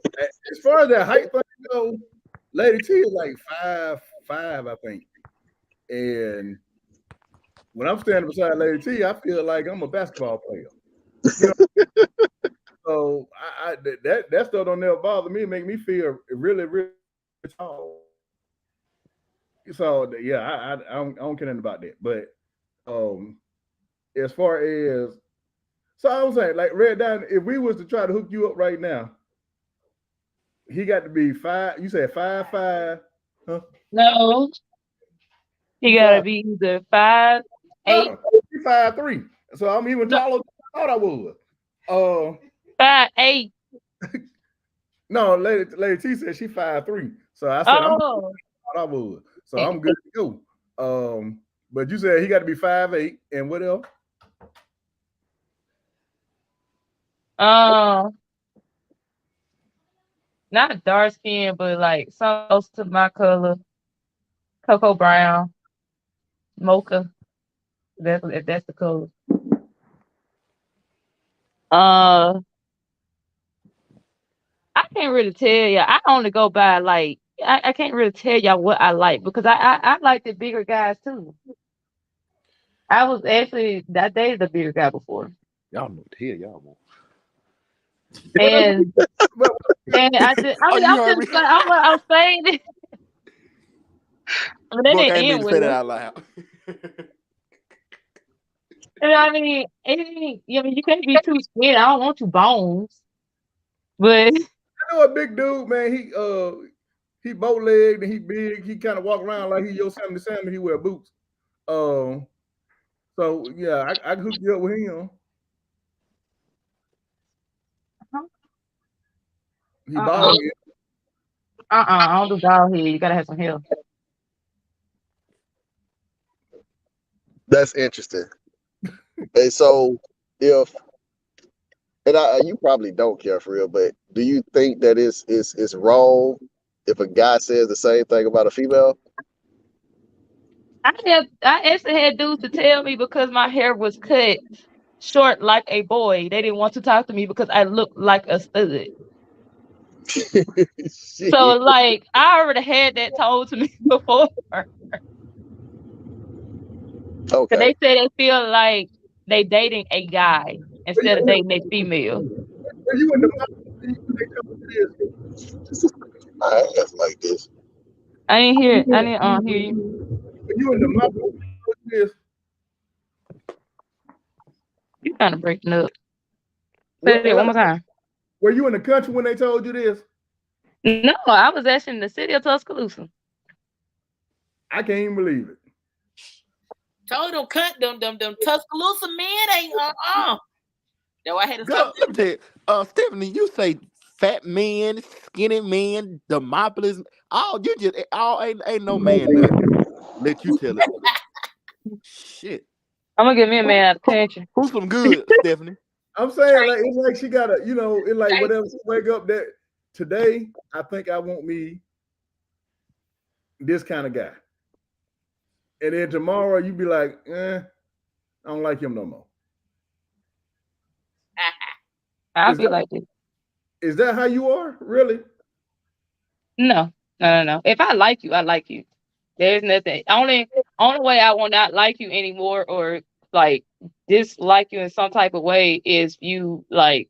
S3: as far as that height thing goes, Lady T is like 5'5", I think. And when I'm standing beside Lady T, I feel like I'm a basketball player. So that stuff don't never bother me. It make me feel really, really tall. So yeah, I don't care nothing about that. But as far as, so I'm saying, like Red Diamond, if we was to try to hook you up right now, he got to be 5. You said 5'5", huh?
S6: No, he gotta be either 5'8".
S3: 5'3". So I'm even taller than I thought I was.
S6: 5'8".
S3: No, Lady T said she 5'3". So I said I thought I was. So I'm good to go. But you said he got to be 5'8", and what else?
S6: Not dark skin, but like some close to my color, cocoa brown, mocha. If that's the color. Uh, I can't really tell you. I only go by like I can't really tell y'all what I like because I like the bigger guys too. I was actually that dated a bigger guy before,
S8: Y'all know what the hell y'all want.
S6: and
S3: But
S6: I just I
S8: Oh,
S6: mean
S8: you
S6: I'm
S8: heard
S6: just
S8: me?
S6: I'm saying it, but that
S8: Buck,
S6: didn't
S8: I ain't mean
S6: end
S8: to say that
S6: well.
S8: out loud.
S6: And I mean, it ain't, I mean, you can't be too skinny. I don't want you bones, but
S3: I know a big dude, man. He bow legged and he big. He kind of walk around like he Yosemite Sam. He wear boots. Um, so yeah, I can hook you up with him. He bald head.
S6: I don't do dog head. You gotta have some hair.
S9: That's interesting. And so, if and you probably don't care for real, but do you think that it's wrong if a guy says the same thing about a female?
S6: I actually had dudes to tell me because my hair was cut short like a boy. They didn't want to talk to me because I looked like a stud.
S9: Shit.
S6: So like I already had that told to me before. Cause
S9: Okay.
S6: they say they feel like they dating a guy
S3: Were
S6: instead of
S3: you,
S6: dating a female.
S3: were you in the when they told you
S9: My ass like this.
S6: I didn't hear
S3: this?
S6: it. I didn't hear you.
S3: Were you in the mouth when they told you this?
S6: You kind of breaking up. Say
S3: What,
S6: it one more time.
S3: were you in the country when they told you this?
S6: No, I was actually in the city of Tuscaloosa.
S3: I can't even believe it.
S7: Told them cut them Tuscaloosa men ain't That's why I had to
S8: Girl,
S7: stop.
S8: let me tell you, Stephanie, you say fat men, skinny men, Demopolis, all you just all ain't no man let you tell it. Shit.
S6: I'm gonna give me a man out of country.
S8: Who's some good, Stephanie?
S3: I'm saying like it's like she got a it's like whatever she wake up that today I think I want me this kind of guy, and then tomorrow you be like, I don't like him no more.
S6: I'll
S3: Is
S6: be
S3: that
S6: like this.
S3: is that how you are really?
S6: No. If I like you, I like you. There's nothing. Only way I will not like you anymore or like dislike you in some type of way is you like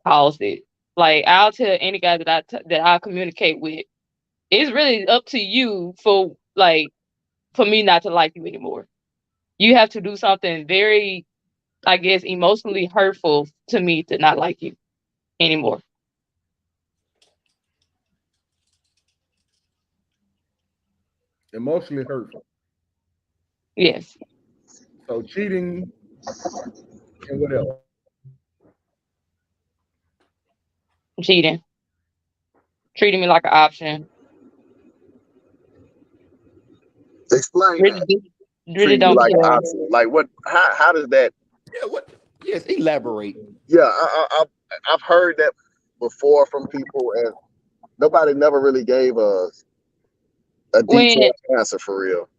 S6: cause it. Like I'll tell any guy that I communicate with. It's really up to you for me not to like you anymore. You have to do something very, I guess, emotionally hurtful to me to not like you anymore.
S3: Emotionally hurtful.
S6: Yes,
S3: So cheating and what else?
S6: cheating, treating me like an option.
S9: Explain
S6: Really,
S9: that.
S6: really
S9: Treating you
S6: don't
S9: like an
S6: care.
S9: option. Like what? How does that?
S8: Yeah, what? Yes, elaborate.
S9: Yeah, I've heard that before from people, and nobody never really gave a
S6: When
S9: detailed answer for real.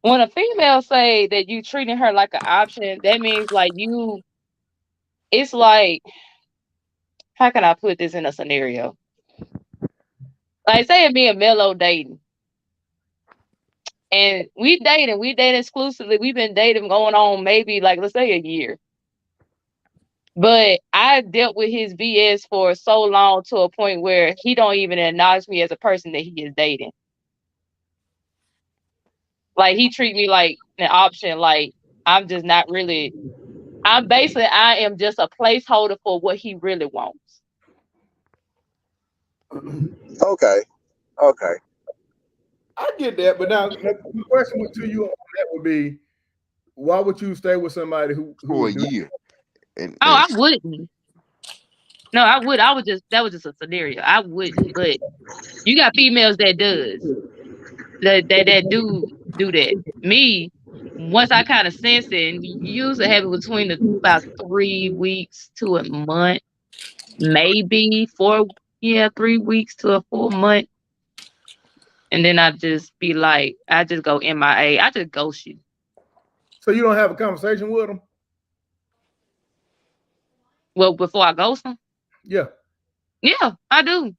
S6: when a female say that you treating her like an option, that means like you. It's like how can I put this in a scenario? Like say it me and Mello dating, and we dating exclusively. We've been dating going on maybe like let's say a year. But I dealt with his BS for so long to a point where he don't even acknowledge me as a person that he is dating. Like he treat me like an option. Like I'm just not really. I am just a placeholder for what he really wants.
S9: Okay, okay.
S3: I get that, but now the question to you on that would be, why would you stay with somebody who
S8: For a
S3: would do?
S8: year. And
S6: Oh, I wouldn't. No, I would. I would just that was just a scenario. I wouldn't. But you got females that does that do that. Me, once I kind of sense it, and you usually have it between about 3 weeks to a month, maybe 4. Yeah, 3 weeks to a full month, and then I just be like, I just go MIA. I just ghost you.
S3: So you don't have a conversation with them?
S6: Well, before I ghost them,
S3: Yeah.
S6: yeah, I do.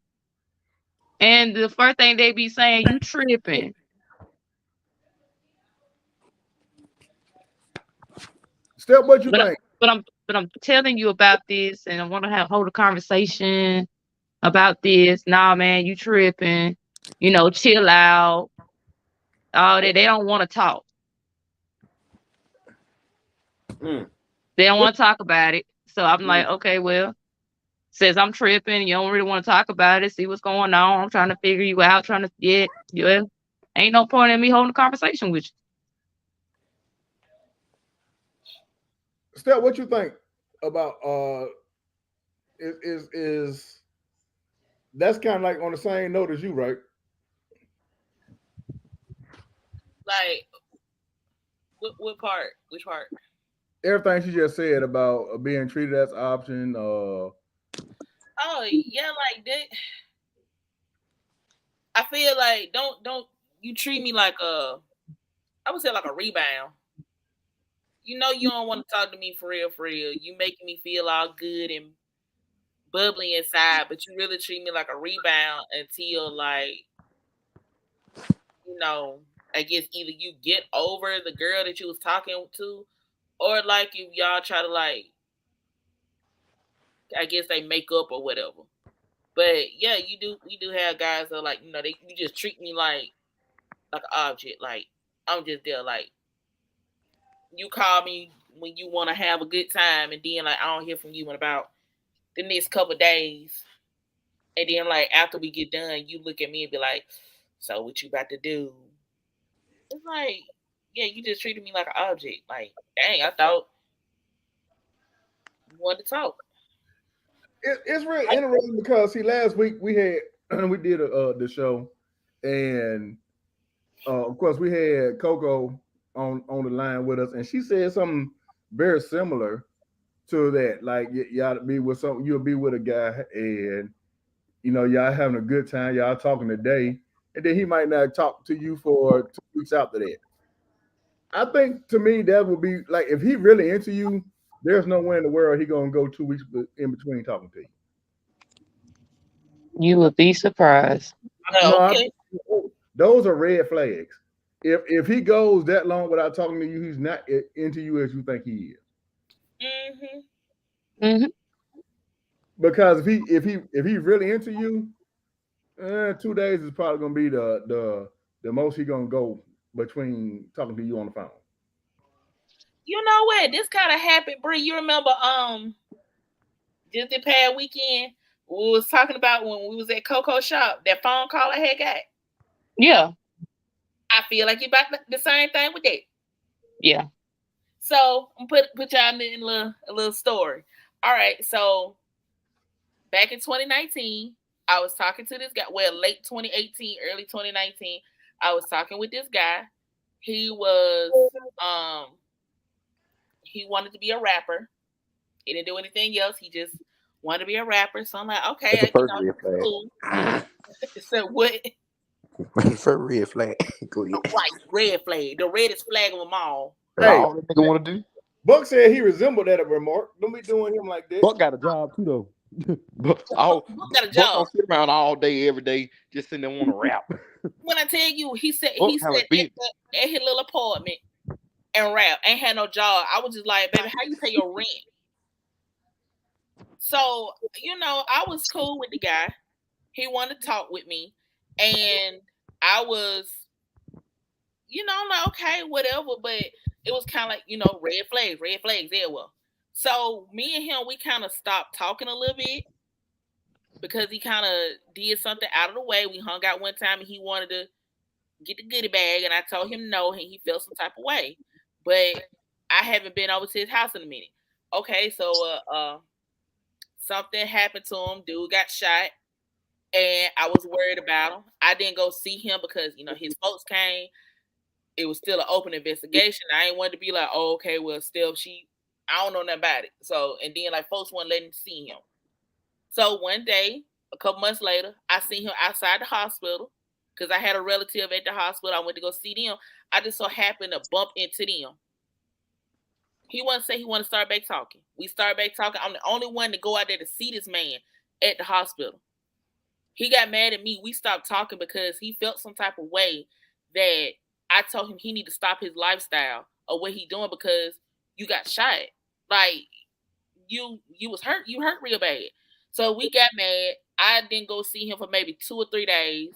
S6: And the first thing they be saying, you tripping.
S3: Step, what you
S6: But
S3: think?
S6: but I'm telling you about this, and I want to hold a conversation about this. Nah, man, you tripping. Chill out. All that. They don't want to talk.
S8: Mm.
S6: They don't want to talk about it. So I'm like,
S8: Mm.
S6: okay, well, says I'm tripping. You don't really want to talk about it. See what's going on. I'm trying to figure you out. Trying to get yeah. Ain't no point in me holding a conversation with
S3: Step, what you think about is that's kind of like on the same note as you, right?
S7: Like, what part? Which part?
S3: Everything she just said about being treated as an option.
S7: Oh yeah, like that. I feel like don't you treat me like I would say like a rebound. You don't want to talk to me for real, for real. You making me feel all good and bubbly inside, but you really treat me like a rebound until like, you know, I guess either you get over the girl that you was talking to, or like if y'all try to like, I guess they make up or whatever. But yeah, we do have guys that are like, you just treat me like an object. Like I'm just there. Like you call me when you want to have a good time, and then like I don't hear from you in about the next couple of days. And then like after we get done, you look at me and be like, "So what you about to do?" It's like, yeah, you just treated me like an object. Like, dang, I thought you wanted to talk.
S3: It's really interesting because see, last week we had we did the show, and of course we had Coco on the line with us, and she said something very similar to that. Like y'all be with some, you'll be with a guy, and y'all having a good time, y'all talking today, and then he might not talk to you for 2 weeks after that. I think to me that would be like if he really into you, there's no way in the world he gonna go 2 weeks in between talking to you.
S6: you. You would be surprised.
S3: No,
S7: Okay.
S3: those are red flags. If he goes that long without talking to you, he's not into you as you think he is.
S7: Mm-hmm.
S6: Hmm.
S3: Because if he's really into you, 2 days is probably gonna be the most he gonna go between talking to you on the phone.
S7: You know what? This kind of happened, Bree. You remember just the past weekend we was talking about when we was at Coco shop, that phone call I had got.
S6: Yeah,
S7: I feel like you about the same thing with that.
S6: yeah.
S7: So I'm put y'all in a little story. All right, so back in 2019, I was talking to this guy. Well, late 2018, early 2019, I was talking with this guy. He was um he wanted to be a rapper. He didn't do anything else. He just wanted to be a rapper. So I'm like,
S8: That's the
S7: okay,
S8: first red flag.
S7: cool. So what?
S8: First red flag. Go ahead.
S7: Right, red flag, the reddest flag of them all.
S8: That's
S3: Hey,
S8: all that nigga want to do.
S3: Buck said he resembled that remark. Don't be doing him like that.
S8: Buck got a job too though.
S7: Buck got a
S8: Buck
S7: job.
S8: don't sit around all day every day just sitting there want to rap.
S7: When I tell you, he said
S8: Buck have a bit.
S7: at his little apartment and rap. Ain't had no job. I was just like, baby, how you pay your rent? So, I was cool with the guy. He wanted to talk with me. And I was, I'm like, okay, whatever. But it was kind of like, red flags everywhere. So me and him, we kind of stopped talking a little bit because he kind of did something out of the way. We hung out one time and he wanted to get the goodie bag, and I told him no, and he felt some type of way. But I haven't been over to his house in a minute. Okay, so something happened to him. Dude got shot, and I was worried about him. I didn't go see him because his folks came. It was still an open investigation. I ain't wanted to be like, oh, okay, well, still I don't know nothing about it. So, and then like folks wouldn't let him see him. So one day, a couple months later, I seen him outside the hospital because I had a relative at the hospital. I went to go see them. I just so happened to bump into them. He want to say he want to start back talking. We start back talking. I'm the only one to go out there to see this man at the hospital. He got mad at me. We stopped talking because he felt some type of way that I told him he need to stop his lifestyle or what he doing because you got shot. Like you was hurt. You hurt real bad. So we got mad. I didn't go see him for maybe 2 or 3 days.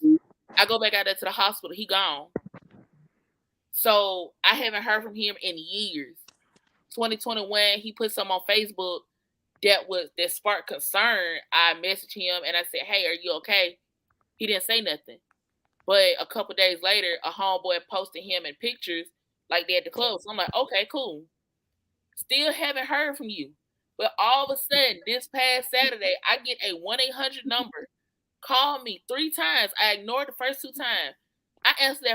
S7: I go back out there to the hospital. He gone. So I haven't heard from him in years. 2021, he put something on Facebook that sparked concern. I messaged him and I said, "Hey, are you okay?" He didn't say nothing. But a couple days later, a homeboy posted him in pictures like they at the club. So I'm like, okay, cool. Still haven't heard from you. But all of a sudden, this past Saturday, I get a 1-800 number. Call me 3 times. I ignored the first 2 times. I answered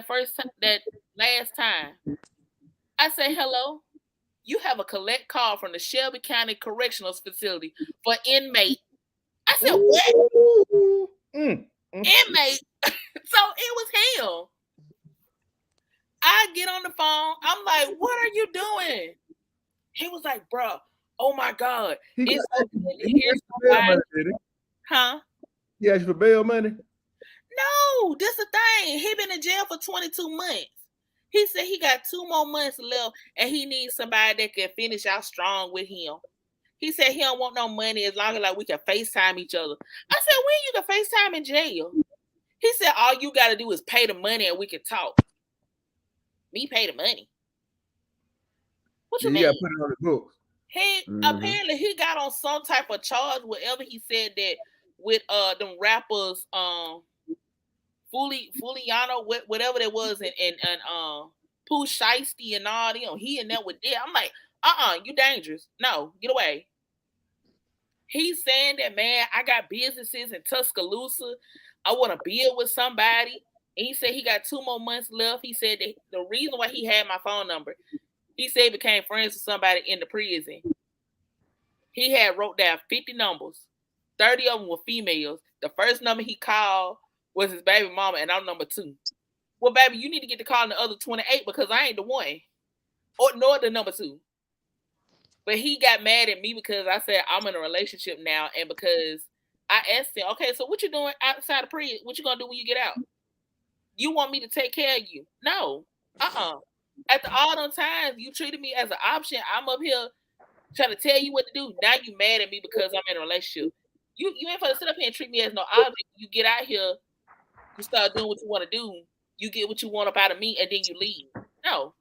S7: that last time. I say, "Hello. You have a collect call from the Shelby County Correctional Facility for inmate." I said, "What?" Inmate. So it was him. I get on the phone. I'm like, "What are you doing?" He was like, "Bro, oh my God. It's so good to hear somebody." Huh?
S3: He asked for bail money?
S7: No, this the thing. He been in jail for 22 months. He said he got 2 more months left and he needs somebody that can finish out strong with him. He said he don't want no money as long as like we can FaceTime each other. I said, when you can FaceTime in jail? He said, all you got to do is pay the money and we can talk. Me pay the money? What you mean?
S3: You got to put it on the books.
S7: Apparently he got on some type of charge, whatever he said that with them rappers, Fuliano, whatever that was, and Pooh Shiesty and all them. He in there with them. I'm like, you dangerous. No, get away. He's saying that, man, I got businesses in Tuscaloosa. I want to build with somebody. And he said he got 2 more months left. He said that the reason why he had my phone number, he said he became friends with somebody in the prison. He had wrote down 50 numbers. 30 of them were females. The first number he called was his baby mama, and I'm number 2. Well, baby, you need to get to calling the other 28 because I ain't the one. Or nor the number 2. But he got mad at me because I said I'm in a relationship now, and because I asked him, okay, so what you doing outside of prison? What you gonna do when you get out? You want me to take care of you? No. After all those times you treated me as an option, I'm up here trying to tell you what to do. Now you mad at me because I'm in a relationship. You ain't supposed to sit up here and treat me as no object. You get out here, you start doing what you want to do. You get what you want up out of me, and then you leave. No,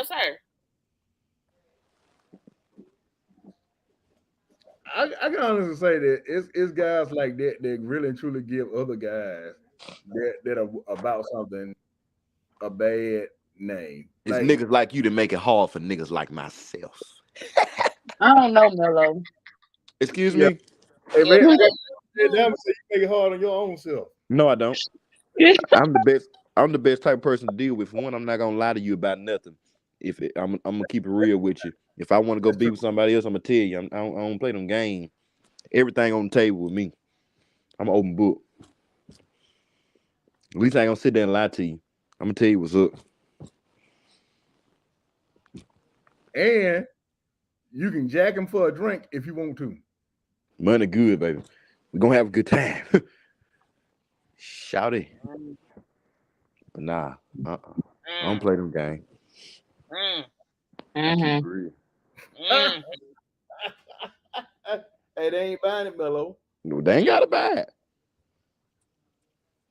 S7: sir.
S3: I can honestly say that it's guys like that really and truly give other guys that are about something a bad name.
S8: It's niggas like you to make it hard for niggas like myself.
S6: I don't know, Mello.
S8: Excuse me?
S3: Hey, man, you make it hard on your own self.
S8: No, I don't. I'm the best type of person to deal with. For one, I'm not gonna lie to you about nothing. I'm gonna keep it real with you. If I want to go be with somebody else, I'm gonna tell you. I don't play them games. Everything on the table with me. I'm an open book. At least I ain't gonna sit there and lie to you. I'm gonna tell you what's up.
S3: And you can jack him for a drink if you want to.
S8: Money good, baby. We're gonna have a good time. Shout it. But nah, I don't play them games.
S3: Hey, they ain't buying it, Mello.
S8: No, they ain't gotta buy it.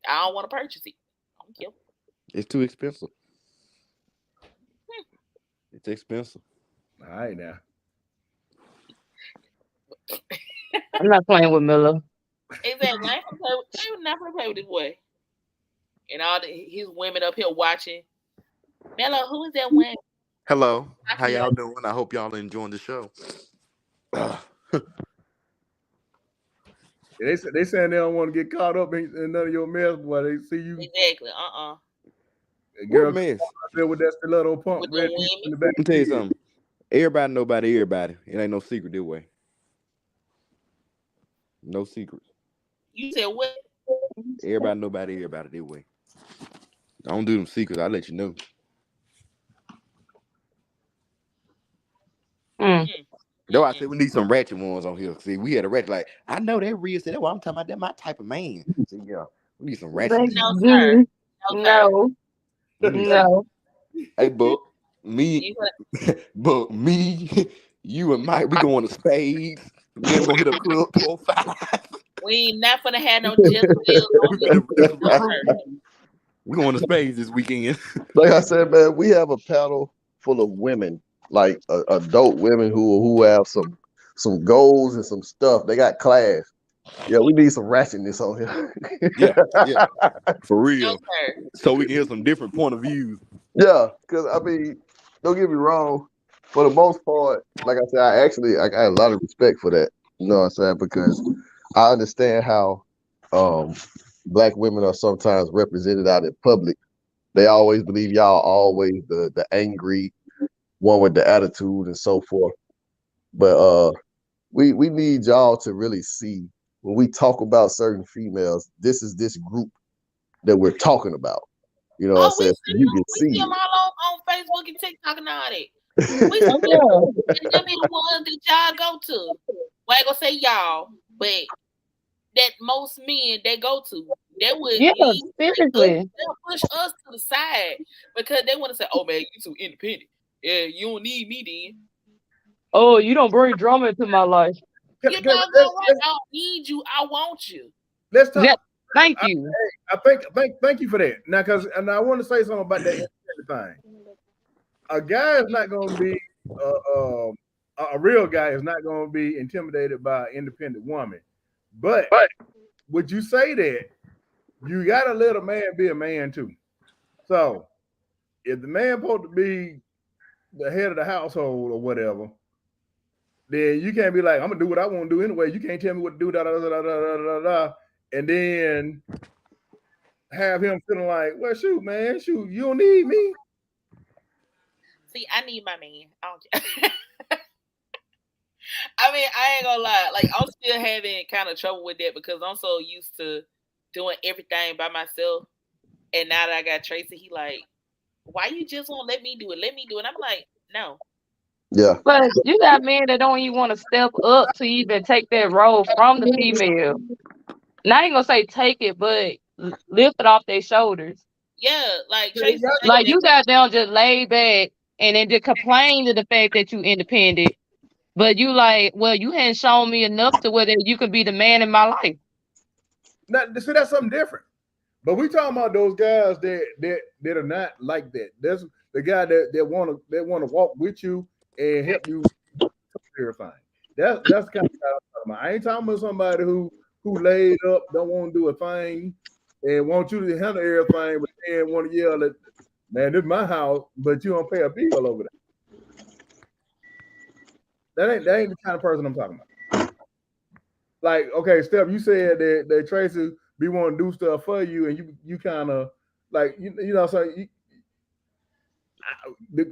S7: I don't want to purchase it. I don't care.
S8: It's too expensive. It's expensive.
S3: All right now.
S6: I'm not playing with Mello.
S7: Exactly. I ain't not gonna play with this boy. And all his women up here watching. Mello, who is that one?
S8: Hello. How y'all doing? I hope y'all are enjoying the show.
S3: They saying they don't want to get caught up in none of your mess, boy. They see you.
S7: Exactly.
S3: Girl,
S8: mess?
S3: There with that stiletto pump.
S7: Let
S8: me tell you something. Everybody know about everybody. It ain't no secret this way. No secrets.
S7: You said what?
S8: Everybody know about everybody this way. I don't do them secrets. I'll let you know. That's why I said we need some ratchet ones on here. See, we had a ratchet like I know that real. Said that's why I'm talking about. That my type of man. See, yeah, we need some ratchet.
S7: No, sir. No, sir.
S6: No,
S8: We need
S6: no.
S8: Hey, Buck,
S7: You put-
S8: Buck, me, you and Mike, we going to spades. Then we gonna hit a club 205.
S7: we ain't not gonna have no Jezebels on
S8: We
S7: here.
S8: finna do some
S7: No,
S8: recruiting.
S7: sir.
S8: We going to spades this weekend.
S9: Like I said, man, we have a panel full of women, like adult women who have some goals and some stuff. They got class. Yeah, we need some ratchetness on here.
S8: Yeah, for
S7: No,
S8: real.
S7: sir.
S8: So we can hear some different point of views.
S9: Yeah, because I mean, don't get me wrong. For the most part, like I said, I got a lot of respect for that. You know what I'm saying? Because I understand how black women are sometimes represented out in public. They always believe y'all always the angry one with the attitude and so forth. But we need y'all to really see when we talk about certain females, this is this group that we're talking about. You know what I'm
S7: Oh, we
S9: saying?
S7: see
S9: You
S7: them.
S9: can
S7: We see
S9: see
S7: them all on Facebook and TikTok and all that. We see
S9: it.
S7: them.
S6: Oh,
S7: And them be the ones that y'all go to. Well, I ain't gonna say y'all, but that most men they go to. They would
S6: yeah.
S7: leave
S6: Yeah,
S7: us,
S6: seriously.
S7: they'll push us to the side because they want to say, "Oh man, you too independent. Yeah, you don't need me then."
S6: Oh, you don't bring drama into my life.
S7: You
S3: Can,
S7: doggone right. I don't need you. I want you.
S3: let's
S6: Yeah.
S3: talk.
S6: Thank
S3: I,
S6: you.
S3: I thank you for that. Now, and I want to say something about that independent thing. A guy is not going to be a real guy is not going to be intimidated by an independent woman. But would you say that you got to let a man be a man too? So if the man supposed to be the head of the household or whatever, then you can't be like, I'm gonna do what I want to do anyway. You can't tell me what to do, da da da da da da da, and then have him feeling like, well, shoot, man, shoot, you don't need me.
S7: See, I need my man. I don't. I mean, I ain't gonna lie. Like, I'm still having kind of trouble with that because I'm so used to doing everything by myself. And now that I got Tracy, he like, why you just won't let me do it? Let me do it. I'm like, no.
S9: Yeah.
S6: But you got men that don't even want to step up to even take that role from the female. And I ain't gonna say take it, but lift it off their shoulders.
S7: Yeah, like Tracy
S6: Like
S7: saying
S6: you got them just lay back and then just complain to the fact that you independent. But you like, well, you hadn't shown me enough to whether you could be the man in my life.
S3: Now, see, that's something different. But we talking about those guys that are not like that. That's the guy that want to walk with you and help you everything. That's the kind of guy I'm talking about. I ain't talking about somebody who laid up, don't want to do a thing, and want you to handle everything, but then want to yell at, man, this is my house, but you don't pay a bill over there. That ain't the kind of person I'm talking about. Like, okay, Steph, you said that Tracy be wanting to do stuff for you, and you kind of like you know. So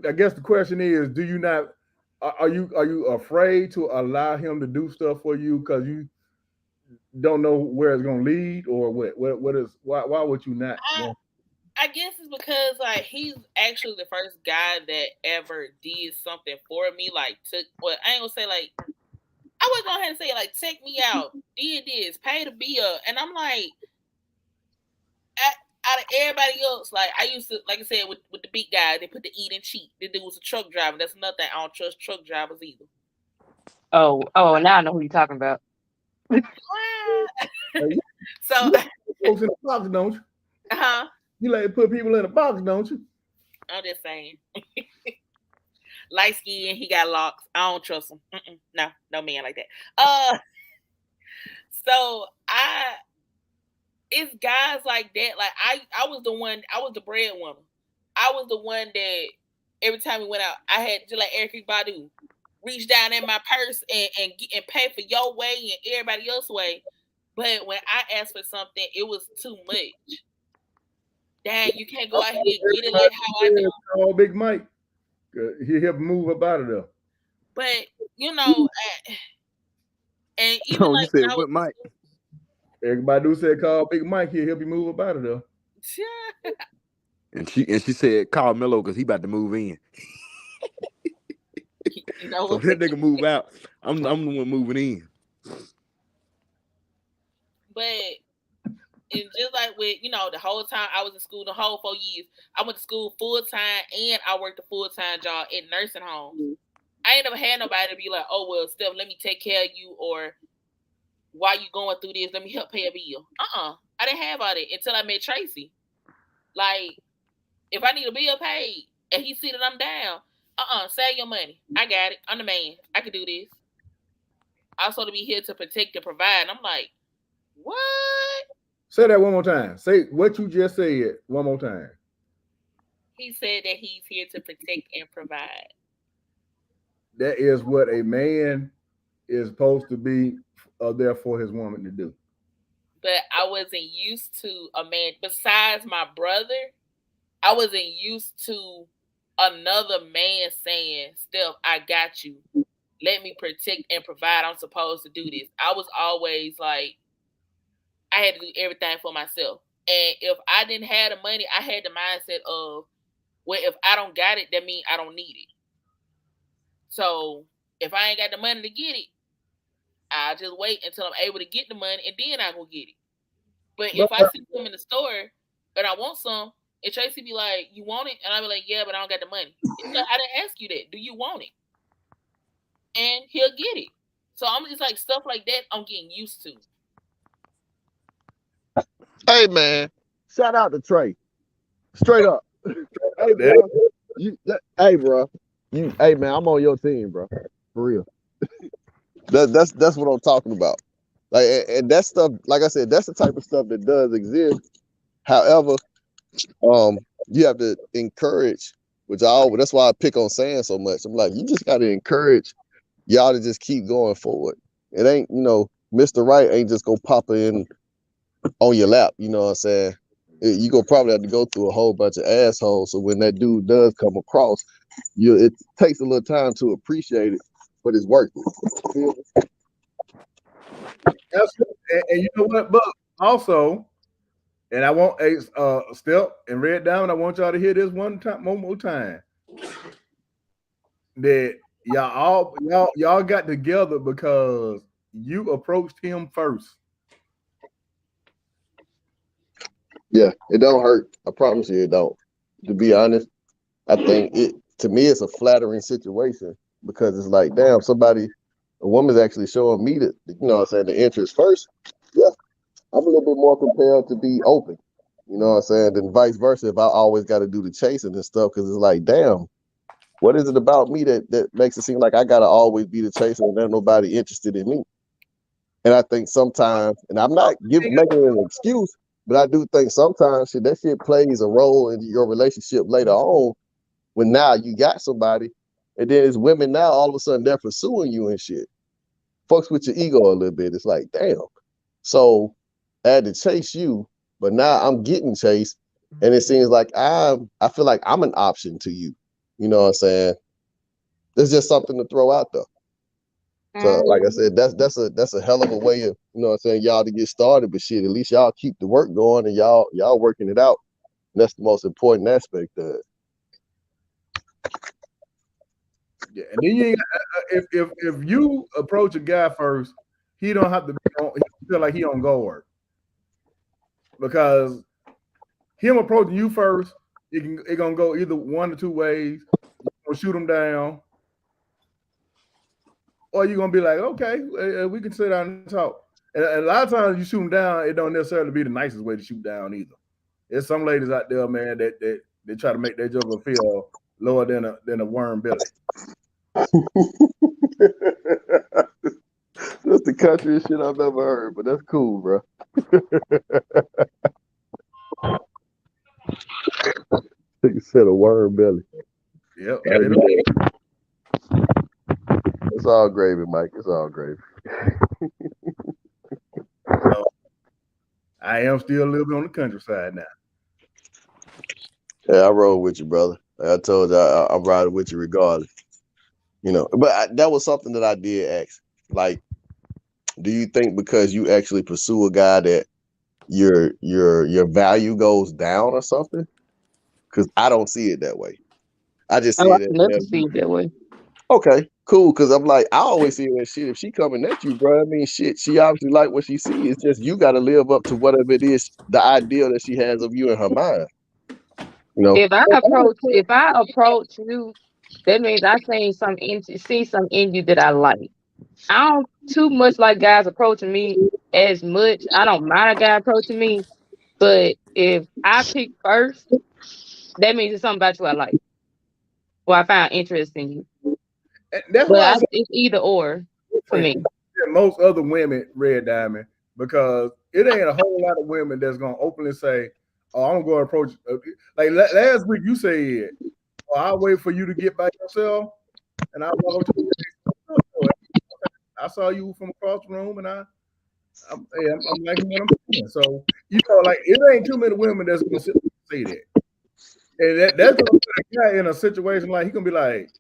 S3: I guess the question is, do you not? Are you afraid to allow him to do stuff for you because you don't know where it's going to lead, or what is why would you not want?
S7: I guess it's because like he's actually the first guy that ever did something for me. Like took, well, I ain't gonna say like I was going ahead and say like take me out, did this, pay the bill, and I'm like, out of everybody else, like I used to, like I said, with the big guy, they put the eat and cheat. The dude was a truck driver. That's another thing. I don't trust truck drivers either.
S6: Oh, now I know who you're talking about.
S7: So,
S3: You like folks in the box, don't you? You like to put people in a box, don't you?
S7: I'm just saying. Light skin, he got locks. I don't trust him. No man like that. So it's guys like that. Like I was the one. I was the breadwinner. I was the one that every time we went out, I had just like Eric Badu, reach down in my purse and pay for your way and everybody else's way. But when I asked for something, it was too much. Dang, you can't go out here and get it like how I do.
S3: Call Big Mike. He help move up out of there.
S7: But you know, and even
S8: Oh, you
S7: like
S8: said
S7: when I was,
S8: what, Mike?
S3: Everybody do say call Big Mike. He'll help you move up out of there.
S8: And she said call Mello because he about to move in.
S7: No,
S8: So that nigga move out. I'm the one moving in.
S7: but it's just like with the whole time I was in school, the whole 4 years, I went to school full time and I worked a full time job in nursing homes. I ain't never had nobody to be like, oh well, Steph, let me take care of you, or why you going through this? Let me help pay a bill. I didn't have all that until I met Tracy. Like, if I need a bill paid and he see that I'm down, save your money. I got it. I'm the man. I can do this. I'm supposed to be here to protect and provide. And I'm like, what?
S3: Say that one more time. Say what you just said one more time.
S7: He said that he's here to protect and provide.
S3: That is what a man is supposed to be there for his woman to do.
S7: But I wasn't used to a man, besides my brother, I wasn't used to another man saying, Steph, I got you. Let me protect and provide. I'm supposed to do this. I was always like, I had to do everything for myself. And if I didn't have the money, I had the mindset of, well, if I don't got it, that means I don't need it. So if I ain't got the money to get it, I'll just wait until I'm able to get the money and then I go get it. But if I see them in the store and I want some, and Tracy be like, you want it? And I'll be like, yeah, but I don't got the money. Like, I didn't ask you that. Do you want it? And he'll get it. So I'm just like, stuff like that I'm getting used to.
S9: Hey man, shout out to Trey. Straight up. Hey bro. Hey man, I'm on your team, bro. For real. That's what I'm talking about. Like, and that stuff, like I said, that's the type of stuff that does exist. However, you have to encourage, that's why I pick on Sam so much. I'm like, you just got to encourage y'all to just keep going forward. It ain't, Mr. Right ain't just gonna pop in on your lap. You know what I'm saying? You gonna probably have to go through a whole bunch of assholes. So when that dude does come across, it takes a little time to appreciate it, but it's worth it.
S3: And you know what? But also, and I want a Step and Red Diamond. I want y'all to hear this one more time. That y'all got together because you approached him first.
S9: Yeah, it don't hurt. I promise you, it don't. To be honest, I think to me it's a flattering situation because it's like, damn, a woman's actually showing me that, the interest first. Yeah, I'm a little bit more compelled to be open, than vice versa if I always got to do the chasing and stuff, because it's like, damn, what is it about me that makes it seem like I got to always be the chaser and there's nobody interested in me? And I think sometimes, and I'm not making it an excuse, but I do think sometimes that shit plays a role in your relationship later on when now you got somebody, and then it's women now all of a sudden they're pursuing you and shit. Fucks with your ego a little bit. It's like, damn. So I had to chase you, but now I'm getting chased, and it seems like I feel like I'm an option to you. You know what I'm saying? There's just something to throw out there. So, like I said, that's a hell of a way of, y'all to get started. But shit, at least y'all keep the work going and y'all working it out. And that's the most important aspect of it.
S3: Yeah, and then you if you approach a guy first, he don't have to feel like he on guard, because him approaching you first, it gonna go either one or two ways. You're gonna shoot him down, or you're gonna be like, okay, we can sit down and talk. And a lot of times you shoot them down, it don't necessarily be the nicest way to shoot down either. There's some ladies out there, man, that they try to make their joker feel lower than a worm belly.
S9: That's the countryest shit I've ever heard, but that's cool, bro. You said a worm belly.
S3: Yep.
S9: It's all gravy, Mike. It's all gravy.
S3: So, I am still living on the countryside now.
S9: Yeah, I roll with you, brother. Like I told you, I'm riding with you regardless. But that was something that I did ask. Like, do you think because you actually pursue a guy that your value goes down or something? Because I don't see it that way. I just see
S6: I
S9: it
S6: never see it that way.
S9: Okay, cool, because I'm like, I always see that shit. If she coming at you, bro, I mean, shit, she obviously like what she sees. It's just you got to live up to whatever it is, the ideal that she has of you in her mind. You know,
S6: If I approach you, that means I see some in you that I like. I don't too much like guys approaching me as much. I don't mind a guy approaching me, but if I pick first, that means it's something about you I like. Or I find interest in you.
S3: And that's
S6: But
S3: why I say
S6: it's either or for me.
S3: most other women, Red Diamond, because it ain't a whole lot of women that's gonna openly say, "Oh, I'm gonna approach." Like last week, you said, "Oh, I'll wait for you to get by yourself, and I'll walk up to you." I saw you from across the room, and I'm liking what I'm seeing. So like it ain't too many women that's gonna say that, and that's gonna put a guy in a situation like he gonna be like,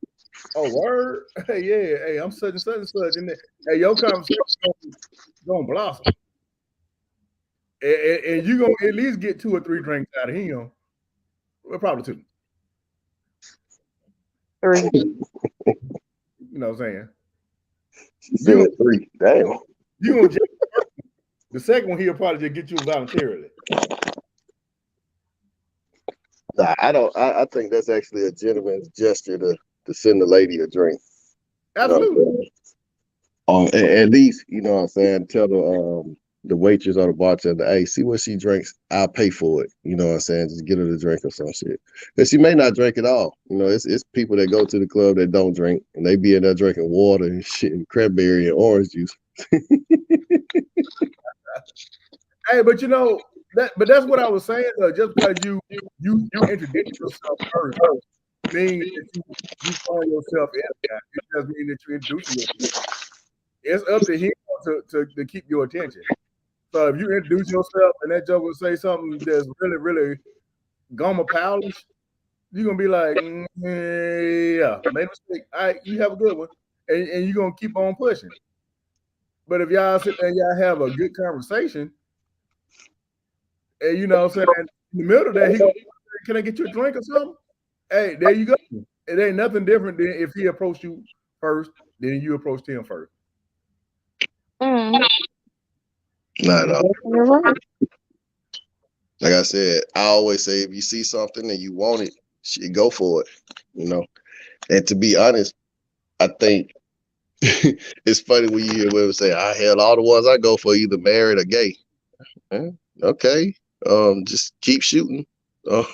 S3: "Oh, word, hey, yeah, hey, I'm such and such," and then, hey, your conversation gonna blossom, and you gonna at least get 2 or 3 drinks out of him. Well, probably 2.
S6: 3.
S3: You know what I'm saying?
S9: she said 3. Damn.
S3: You gonna just, the second one he'll probably just get you voluntarily.
S9: Nah, I don't. I think that's actually a gentleman's gesture to send the lady a drink.
S3: Absolutely.
S9: At least, you know what I'm saying, tell the waitress or the bartender, hey, see what she drinks, I'll pay for it. You know what I'm saying? Just get her to drink or some shit. Because she may not drink at all. You know, it's people that go to the club that don't drink, and they be in there drinking water and shit and cranberry and orange juice.
S3: Hey, but that's what I was saying. Just because you introduce yourself first means that you find yourself in that. It doesn't mean that you're introducing yourself. It's up to him to keep your attention. So if you introduce yourself and that joke will say something that's really, really gumma powlish, you're gonna be like, yeah, made a mistake. All right, you have a good one. And you're gonna keep on pushing. But if y'all sit there and y'all have a good conversation, and you know what I'm saying, in the middle of that, he goes, can I get you a drink or something? Hey, there you go. It ain't nothing different than if he approached you first, then you approached him first.
S6: Mm.
S9: Not at all.
S6: You're right.
S9: Like I said, I always say if you see something and you want it, shit, go for it. You know. And to be honest, I think it's funny when you hear women say, "I hell, all the ones I go for either married or gay." Okay, just keep shooting.
S3: I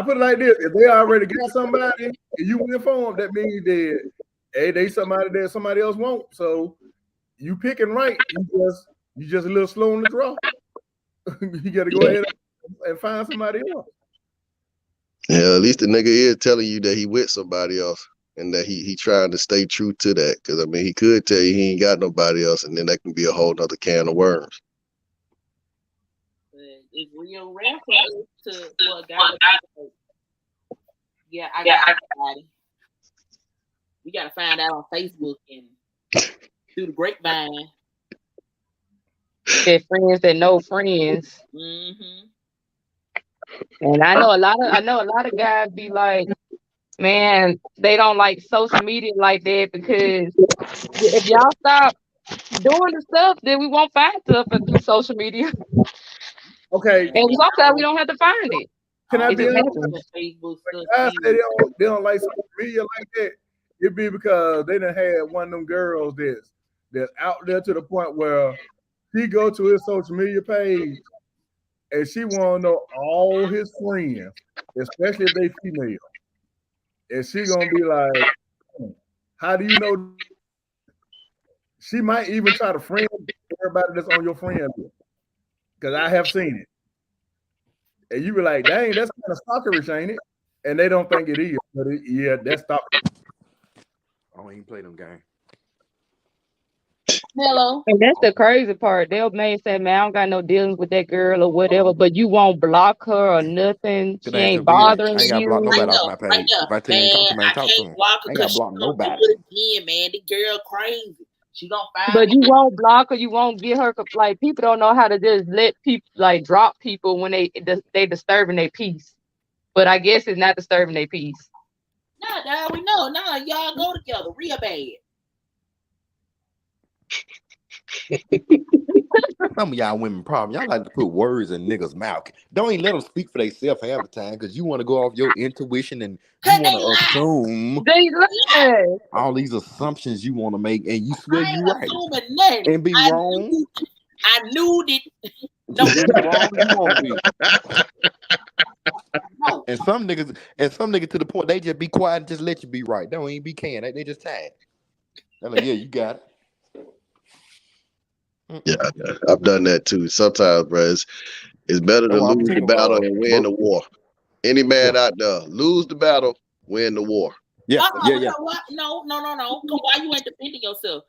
S3: put it like this: if they already got somebody and you went for them, that means that hey, they somebody that somebody else won't. So you picking right. You just a little slow on the draw. You got to go ahead and find somebody else.
S9: Yeah, at least the nigga is telling you that he with somebody else and that he trying to stay true to that. Because I mean, he could tell you he ain't got nobody else, and then that can be a whole nother can of worms.
S7: It's real rare for a guy to say, yeah, I got somebody. We gotta find out on Facebook and through the grapevine.
S6: That friends that know friends.
S7: Mm-hmm.
S6: And I know a lot of guys be like, man, they don't like social media like that because if y'all stop doing the stuff, then we won't find stuff through social media.
S3: Okay.
S6: And sometimes we don't have to find it.
S3: Can I
S6: It
S3: be
S6: just
S3: honest?
S6: happens.
S7: Facebook
S3: When guys say they don't like social media like that, it be because they done had one of them girls that's out there to the point where she go to his social media page and she want to know all his friends, especially if they female. And she gonna be like, how do you know? She might even try to friend everybody that's on your friend list. Because I have seen it. And you be like, dang, that's kind of stalkerish, ain't it? And they don't think it is. But yeah, that's stalkerish.
S8: I don't even play them games.
S7: Hello.
S6: And that's the crazy part. They'll may say, man, I don't got no dealings with that girl or whatever, but you won't block her or nothing.
S8: It
S6: She
S8: ain't
S6: ain't
S8: too weird. I
S6: bothering
S8: ain't got to block
S6: you.
S7: Right
S8: nobody off my
S7: there, right
S8: page.
S7: there.
S8: If I tell you ain't talk to me, I
S7: I
S8: ain't talk to
S7: can't
S8: him.
S7: block
S8: I
S7: her
S8: ain't got
S7: because
S8: to
S7: she
S8: block
S7: gonna do
S8: nobody.
S7: it again, man. The girl crazy. She gonna find
S6: But you won't block her. You won't get her. Like, people don't know how to just let people, like, drop people when they disturbing their peace. But I guess it's not disturbing their peace.
S7: No, Nah, dog, we know. Nah, y'all go together real bad.
S8: Some of y'all women problem. Y'all like to put words in niggas' mouth. Don't even let them speak for themselves half the time because you want to go off your intuition and you
S7: Cause
S8: want
S7: they
S8: to
S7: lie.
S8: assume
S6: They lie.
S8: all these assumptions you want to make, and you swear
S7: I
S8: you
S7: ain't
S8: right
S7: assuming nothing.
S8: and be wrong.
S7: I knew that. No,
S8: And be wrong you want to be.
S7: no.
S8: And some niggas to the point they just be quiet and just let you be right. They don't even be can. They just tired. They're like, yeah, you got it.
S9: Yeah, I've done that too. Sometimes, bro, it's better
S8: That's
S9: to
S8: why I'm
S9: lose the
S8: team
S9: battle and win the war. Any man
S8: Yeah.
S9: out there, lose the battle, win the war.
S8: Yeah, yeah.
S7: No. Why you ain't defending yourself?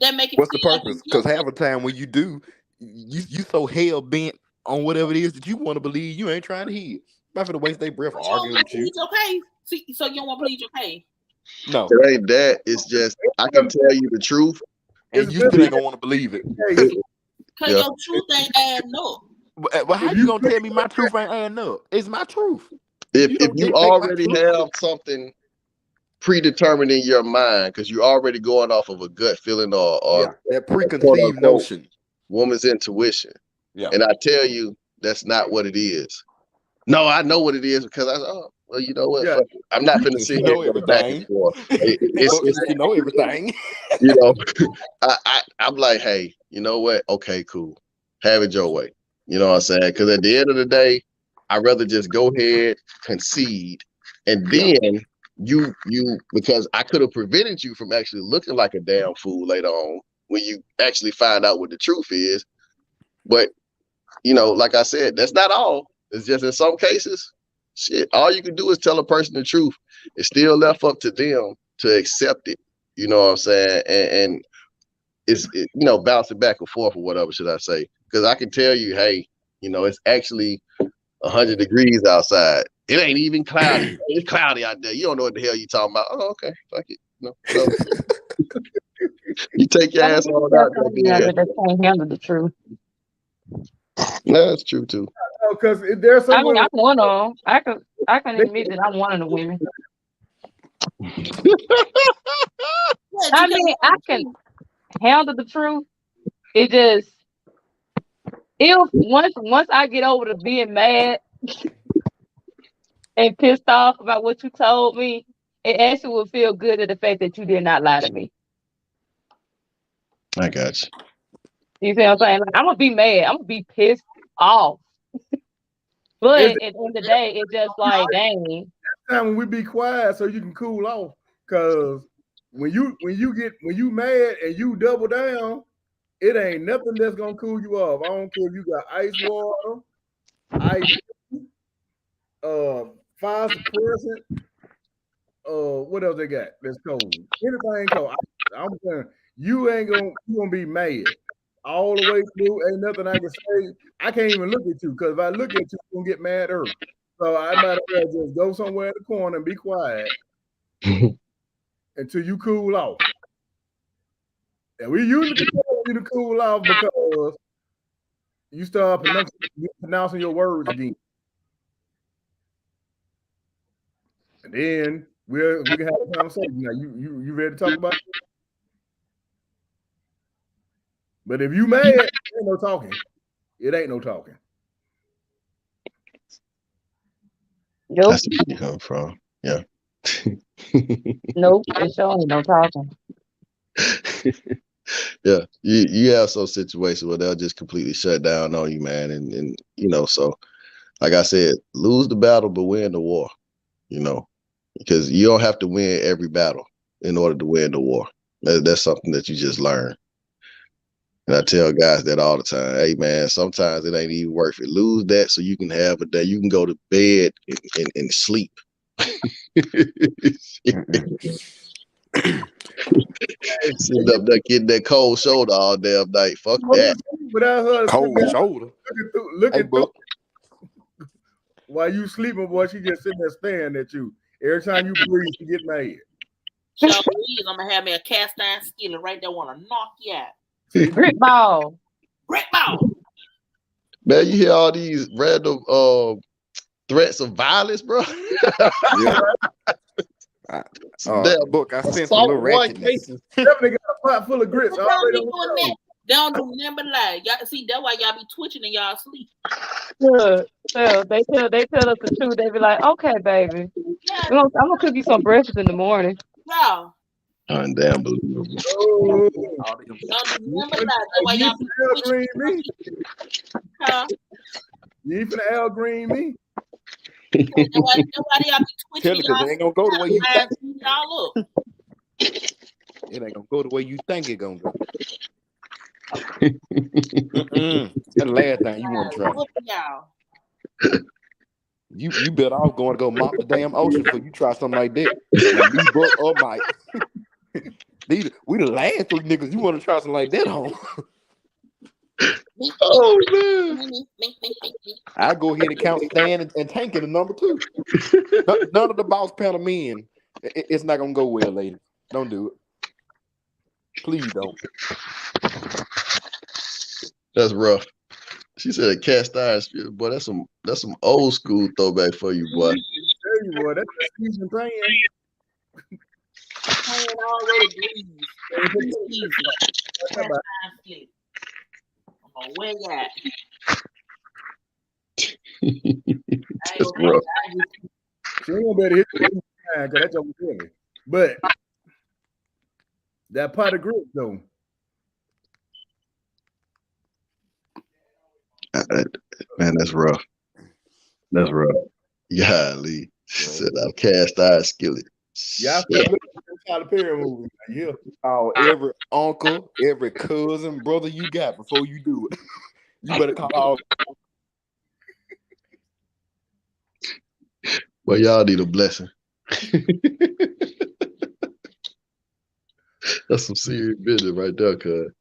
S7: That make it
S8: What's the
S7: feel like
S8: purpose?
S7: you
S8: Because half the time when you do, you so hell bent on whatever it is that you want to believe, you ain't trying to hear. Not for to waste their breath arguing with you.
S7: your case. See, so you don't want to plead your case.
S8: No.
S9: It ain't that. It's just I can tell you the truth,
S8: and you still ain't gonna want to believe it.
S7: Cause your truth ain't adding up.
S8: But how you gonna tell me my truth ain't adding up? It's my truth.
S9: If
S8: You don't
S9: you
S8: dictate my
S9: already
S8: truth.
S9: have something predetermined in your mind, because you're already going off of a gut feeling or
S8: that preconceived notion,
S9: woman's intuition.
S8: Yeah.
S9: And I tell you, that's not what it is. No, I know what it is because well, you know what?
S3: Yeah.
S9: Fuck it. I'm not finna sit here and go back and forth. It's
S8: you know everything.
S9: You know, I'm like, hey, you know what? Okay, cool. Have it your way. You know what I'm saying? Because at the end of the day, I'd rather just go ahead, concede, and then you because I could have prevented you from actually looking like a damn fool later on when you actually find out what the truth is. But you know, like I said, that's not all. It's just in some cases, shit, all you can do is tell a person the truth. It's still left up to them to accept it. You know what I'm saying? And it's bouncing back and forth or whatever should I say? Because I can tell you, hey, it's actually 100 degrees outside. It ain't even cloudy. It's cloudy out there. You don't know what the hell you talking about. Oh, okay, fuck it. So you take your ass on out there.
S6: That can't handle the truth.
S9: No, that's true too.
S3: Because there's some women.
S6: I'm one of them. I can admit that I'm one of the women. I mean, I can handle the truth. It just if once I get over to being mad and pissed off about what you told me, it actually will feel good at the fact that you did not lie to me.
S9: I got you.
S6: You see what I'm saying? Like, I'm gonna be mad. I'm gonna be pissed off. But at the end of the day, it's just like, dang.
S3: Time when we be quiet so you can cool off. Cause when you mad and you double down, it ain't nothing that's gonna cool you off. I don't care if you got ice water, ice, fire suppressant, what else they got that's cold? Anything cold. I'm saying you gonna be mad all the way through. Ain't nothing I can say. I can't even look at you because if I look at you, I'm gonna get mad early. So I might as well just go somewhere in the corner and be quiet until you cool off. And we usually can tell you to cool off because you start pronouncing your words again. And then we can have a conversation. Now you ready to talk about it? But if you mad, ain't no talking. It ain't no talking.
S6: Nope.
S9: That's where you come from. Yeah.
S6: Nope. It sure ain't no talking.
S9: Yeah, you have some situations where they'll just completely shut down on you, man, and so like I said, lose the battle but win the war, because you don't have to win every battle in order to win the war. That's something that you just learn. And I tell guys that all the time. Hey, man, sometimes it ain't even worth it. Lose that so you can have a day. You can go to bed and sleep. Sitting up there getting that cold shoulder all damn night. Fuck that.
S3: Without her
S8: cold shoulder.
S3: Looking through. While you sleeping, boy, she just sitting there staring at you. Every time you breathe, she get mad.
S7: So please, I'm gonna have me a cast iron skillet right there. Want to knock you out.
S6: Grit ball.
S7: Grit ball.
S9: Man, you hear all these random threats of violence, bro.
S8: Yeah.
S9: Damn,
S8: Book, I sense a
S9: assault
S8: little
S9: one
S8: ratchetness.
S9: cases.
S3: Definitely got a pot full of grits
S7: Don't be
S3: already
S7: doing
S3: on the
S7: that.
S3: stove.
S7: Don't do never lie. Y'all see that's why y'all be twitching in y'all sleep.
S6: Look, so they tell us the truth. They be like, okay, baby,
S7: Yeah,
S6: I'm gonna cook you some breakfast in the morning.
S7: y'all.
S9: Unbelievable.
S3: Oh,
S8: All them-
S7: Don't do
S3: you
S7: never lie. That's why
S3: you
S7: y'all be
S3: finna Al
S7: twitching.
S3: Green me?
S7: Huh?
S3: You ain't finna Al Green me?
S7: That's why y'all be twitching
S8: Tell
S7: in
S8: it, 'cause
S7: y'all
S8: it ain't gonna go the way you think.
S7: sleep. Y'all up.
S8: It ain't gonna go the way you think it gonna go. That's the last thing you want to try.
S7: Whoop y'all.
S8: You better off going to go mop the damn ocean before you try something like that. With me, Buck, or Mike. We the last three niggas you want to try something like that on.
S9: Oh man.
S8: I go ahead and count Stan and Tank in the number 2. None of the boss panel men. It's not gonna go well, ladies. Don't do it. Please don't.
S9: That's rough. She said a cast iron spirit. Boy, that's some old school throwback for you, boy.
S3: I tell you what, that's a season thing.
S7: Playing already bleeds. Easy. Cast iron split. I'm gonna wear that.
S9: That's rough.
S3: She ain't gonna better hit you because that's over heavy. But that pot of grits though.
S9: Man, that's rough. That's rough. Golly. She said I cast iron skillet.
S3: Y'all start looking at the Tyler Perry movie. Yeah.
S8: Oh, every uncle, every cousin, brother you got before you do it. You better call all.
S9: Well, y'all need a blessing. That's some serious business right there, cuz.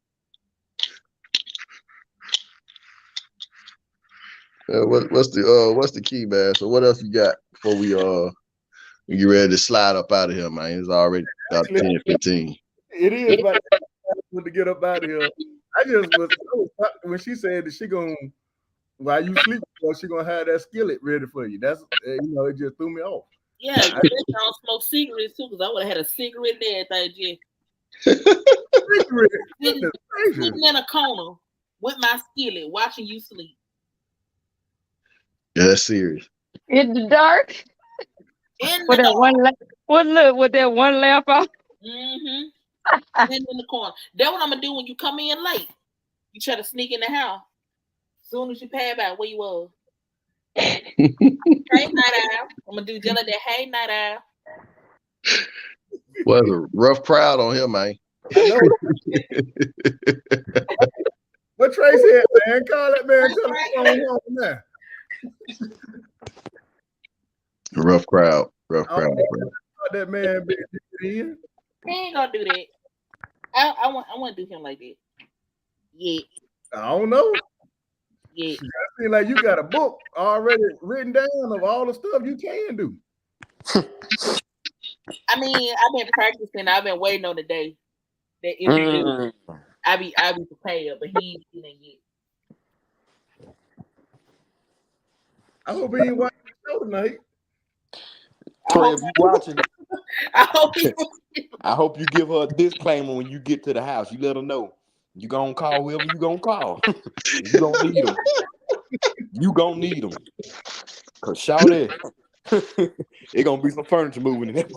S9: What's the key, man? So what else you got before we get ready to slide up out of here, man? It's already about 10:15.
S3: It is about to get up out of here. I was when she said that she gonna while you sleep, she gonna have that skillet ready for you. That's it just threw me off.
S7: Yeah, you bet I don't smoke cigarettes too, because I would have had a cigarette and everything, sitting in a corner with my skillet, watching you sleep.
S9: Yeah, that's serious.
S6: In the dark. With that one lamp off.
S7: Sitting in the corner. That's what I'm gonna do when you come in late. You try to sneak in the house. As soon as you pass by where you was. Hey, night owl. I'm gonna do just like that. Hey, night owl.
S9: Well, it's a rough crowd on here, man.
S3: I know. What Trey said, man? Call that man. Tell him home now.
S9: Rough crowd. Rough crowd.
S3: That man in.
S7: He ain't gonna do that. I want to do him like that. Yeah.
S3: I don't know.
S7: Yeah.
S3: I feel like you got a book already written down of all the stuff you can do.
S7: I mean, I've been practicing. I've been waiting on the day that if I be prepared, but he ain't yet.
S3: I hope he ain't watching the show tonight.
S8: Trey, if you watching,
S7: I
S8: hope you give her a disclaimer when you get to the house. You let her know you gonna call whoever you gonna call. You gonna need them. You gonna need them. Cause shout it, it gonna be some furniture moving in there.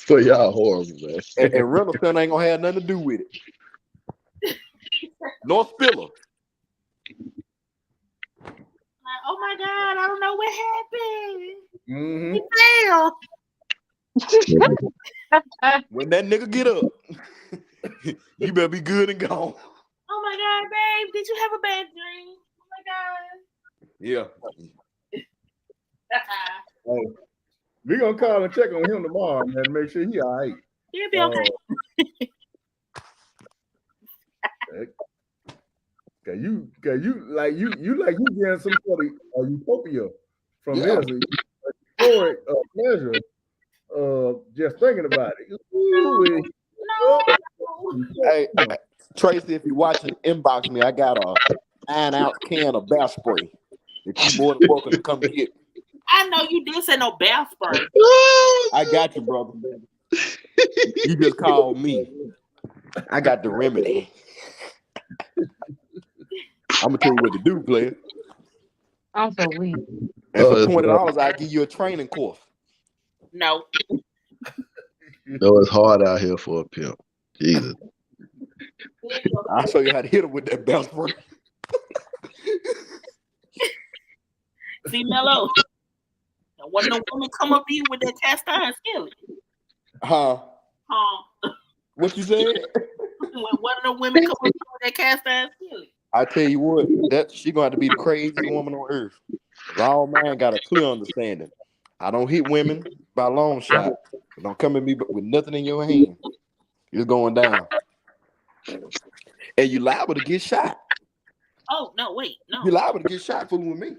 S9: So y'all horrible, man.
S8: And Reynolds ain't gonna have nothing to do with it. Nor Spiller.
S7: Oh my God, I don't know what happened.
S3: Mm-hmm.
S7: He fell.
S8: When that nigga get up, you better be good and gone.
S7: Oh my God, babe, did you have a bad dream? Oh my
S8: Yeah.
S3: Hey, we're gonna call and check on him tomorrow, man, to make sure he all right.
S7: He'll be okay.
S3: Cause you getting some sort of utopia from this euphoric pleasure just thinking about it.
S8: Hey, Tracy, if you're watching, inbox me. I got a 9-ounce can of bath spray that you more than welcome to come get.
S7: I know you didn't say no bath spray.
S8: I got you, brother. You just called me. I got the remedy. I'm gonna tell you what to do, player.
S6: I'm so weak.
S8: And for
S9: it's
S8: $20, I give you a training course.
S7: No.
S9: no, it's hard out here for a pimp. Jesus.
S8: I'll show you how to hit him with that bounce spray.
S7: See, Mello. Now, one of the women come up to you with that cast iron skillet.
S8: Huh? What you said?
S7: When one of the women come up to you with that cast iron skillet.
S8: I tell you what, that she gonna have to be the craziest woman on earth. All man got a clear understanding. I don't hit women by long shot. Don't come at me with nothing in your hand. It's going down. And you liable to get shot.
S7: Oh, no, wait. No.
S8: You liable to get shot fooling with me.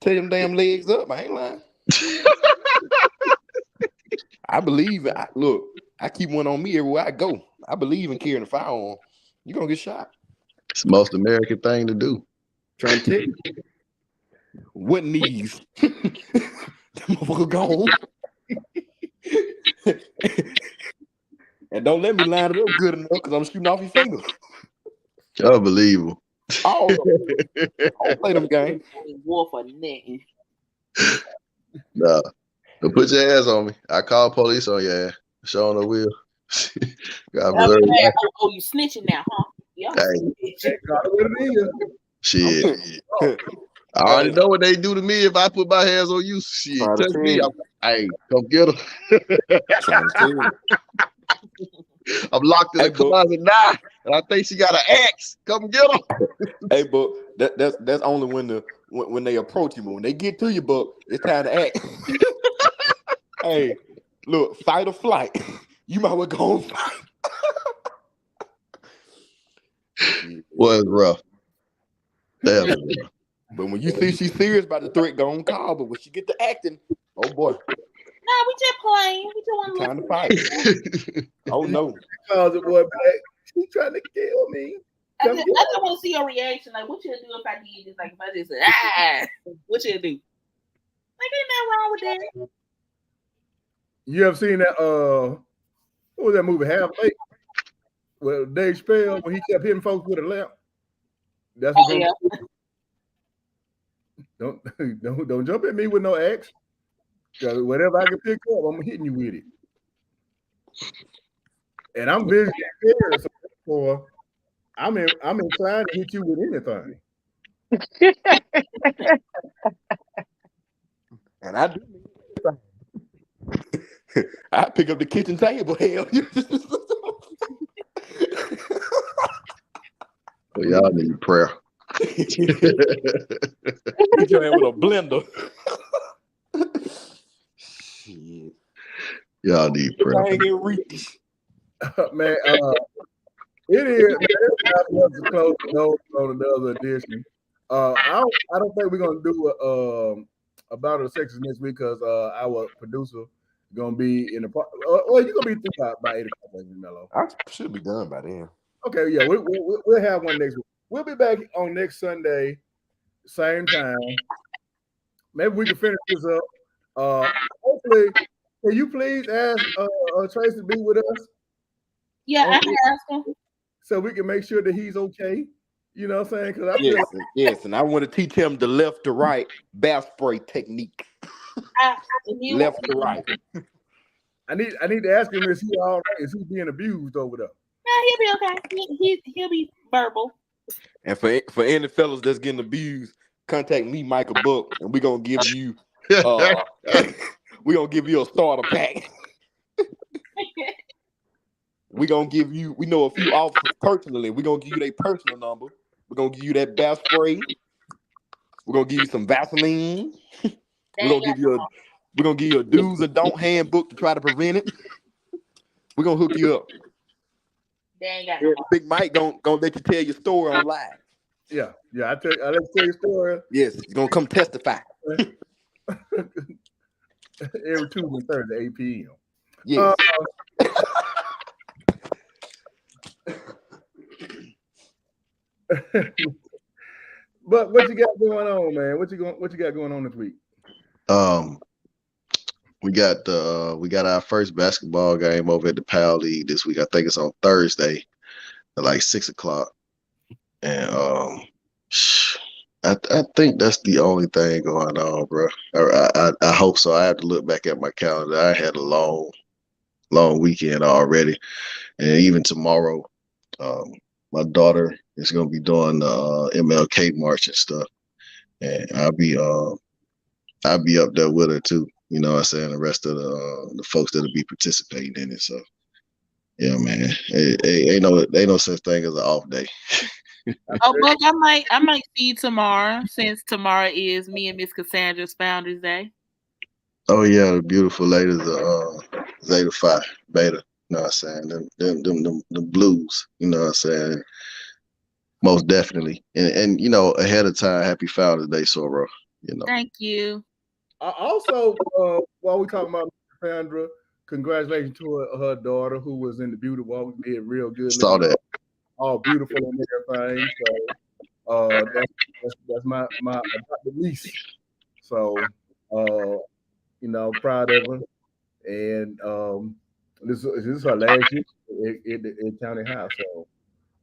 S8: Take them damn legs up. I ain't lying. I believe it. Look, I keep one on me everywhere I go. I believe in carrying a firearm. You're going to get shot.
S9: It's the most American thing to do.
S8: Trying to tell you. What knees? That motherfucker gone. And don't let me line it up good enough because I'm shooting off your fingers.
S9: Unbelievable.
S8: Oh, don't play them games.
S7: War for nothing.
S9: Nah. Don't put your ass on me. I call police on your ass. Show no will. God preserve you.
S7: Oh, you snitching now, huh? Yeah.
S9: Shit. I already know what they do to me if I put my hands on you. Shit. Touch me. Hey, come get them. I'm locked in the closet now, and I think she got an axe. Come get her.
S8: Hey, but that's only when they approach you. But when they get to you, but it's time to act. Hey, look, fight or flight. You might well go and fight.
S9: Was rough. Damn.
S8: But when you see she's serious about the threat, go on call. But when she get to acting, oh boy.
S7: No, we just playing. We just want
S8: time to fight. Oh no.
S3: Calls it boy back. She's trying to kill me.
S7: I just want to see your reaction. Like, what you do if I did this? Like, if I just said, what you do? Like, ain't nothing wrong with that.
S3: You ever seen that? What was that movie? Half Baked. Well, Dave Chappelle when he kept hitting folks with a lamp. That's what.
S7: Yeah.
S3: Don't jump at me with no axe. Because whatever I can pick up, I'm hitting you with it. And I'm visually impaired, so therefore I'm inclined to hit you with anything.
S8: And I do. I pick up the kitchen table. Hell,
S9: well, y'all need prayer.
S8: Hit your hand with a blender. Shit.
S9: Y'all need prayer.
S3: Man, it is. It's not to close the door on another edition. I don't think we're gonna do about the sections next week because our producer gonna be in the well, you're gonna be through by 8 o'clock, Mello.
S8: I should be done by then.
S3: Okay, yeah, we'll have one next week. We'll be back on next Sunday, same time. Maybe we can finish this up. Hopefully, can you please ask Tracy to be with us?
S7: Yeah, I can ask him.
S3: So we can make sure that he's okay. You know what I'm saying? Because I
S8: yes, and I want to teach him the left to right bath spray technique. Left to right.
S3: I need to ask him, is he all right? Is he being abused over there?
S7: No, he'll be okay. He'll be verbal.
S8: And for any fellas that's getting abused, contact me, Michael Buck, and we're gonna give you a starter pack. We're gonna give you, we know a few officers personally. We're gonna give you their personal number. We're gonna give you that bath spray. We're gonna give you some Vaseline. We're gonna give you a do's and don't handbook to try to prevent it. We're gonna hook you up. Big Mike gonna let you tell your story on live.
S3: Yeah. I let you tell your story.
S8: Yes, he's gonna come testify.
S3: Every Tuesday and Thursday, 8 p.m.
S8: Yes.
S3: But what you got going on, man? What you got going on this week?
S9: We got our first basketball game over at the PAL League this week. I think it's on Thursday at like 6:00. And I think that's the only thing going on, bro. I hope so. I have to look back at my calendar. I had a long weekend already, and even tomorrow, my daughter is gonna be doing the MLK march and stuff, and I'll be up there with her too. You know what I'm saying? The rest of the folks that'll be participating in it. So yeah, man. Ain't no such thing as an off day.
S7: Oh, Buck, I might see you tomorrow, since tomorrow is me and Miss Cassandra's Founders Day.
S9: Oh yeah, the beautiful ladies of Zeta Phi Beta. You know what I'm saying? Them blues. You know what I'm saying? Most definitely. And you know, ahead of time, happy Founders Day, Soro. You know.
S7: Thank you.
S3: Also, while we talking about Cassandra, congratulations to her daughter who was in the beauty walk. Did real good.
S9: Saw that.
S3: All beautiful and everything. So that's my adopted niece. So you know, proud of her. And this is her last year in County High.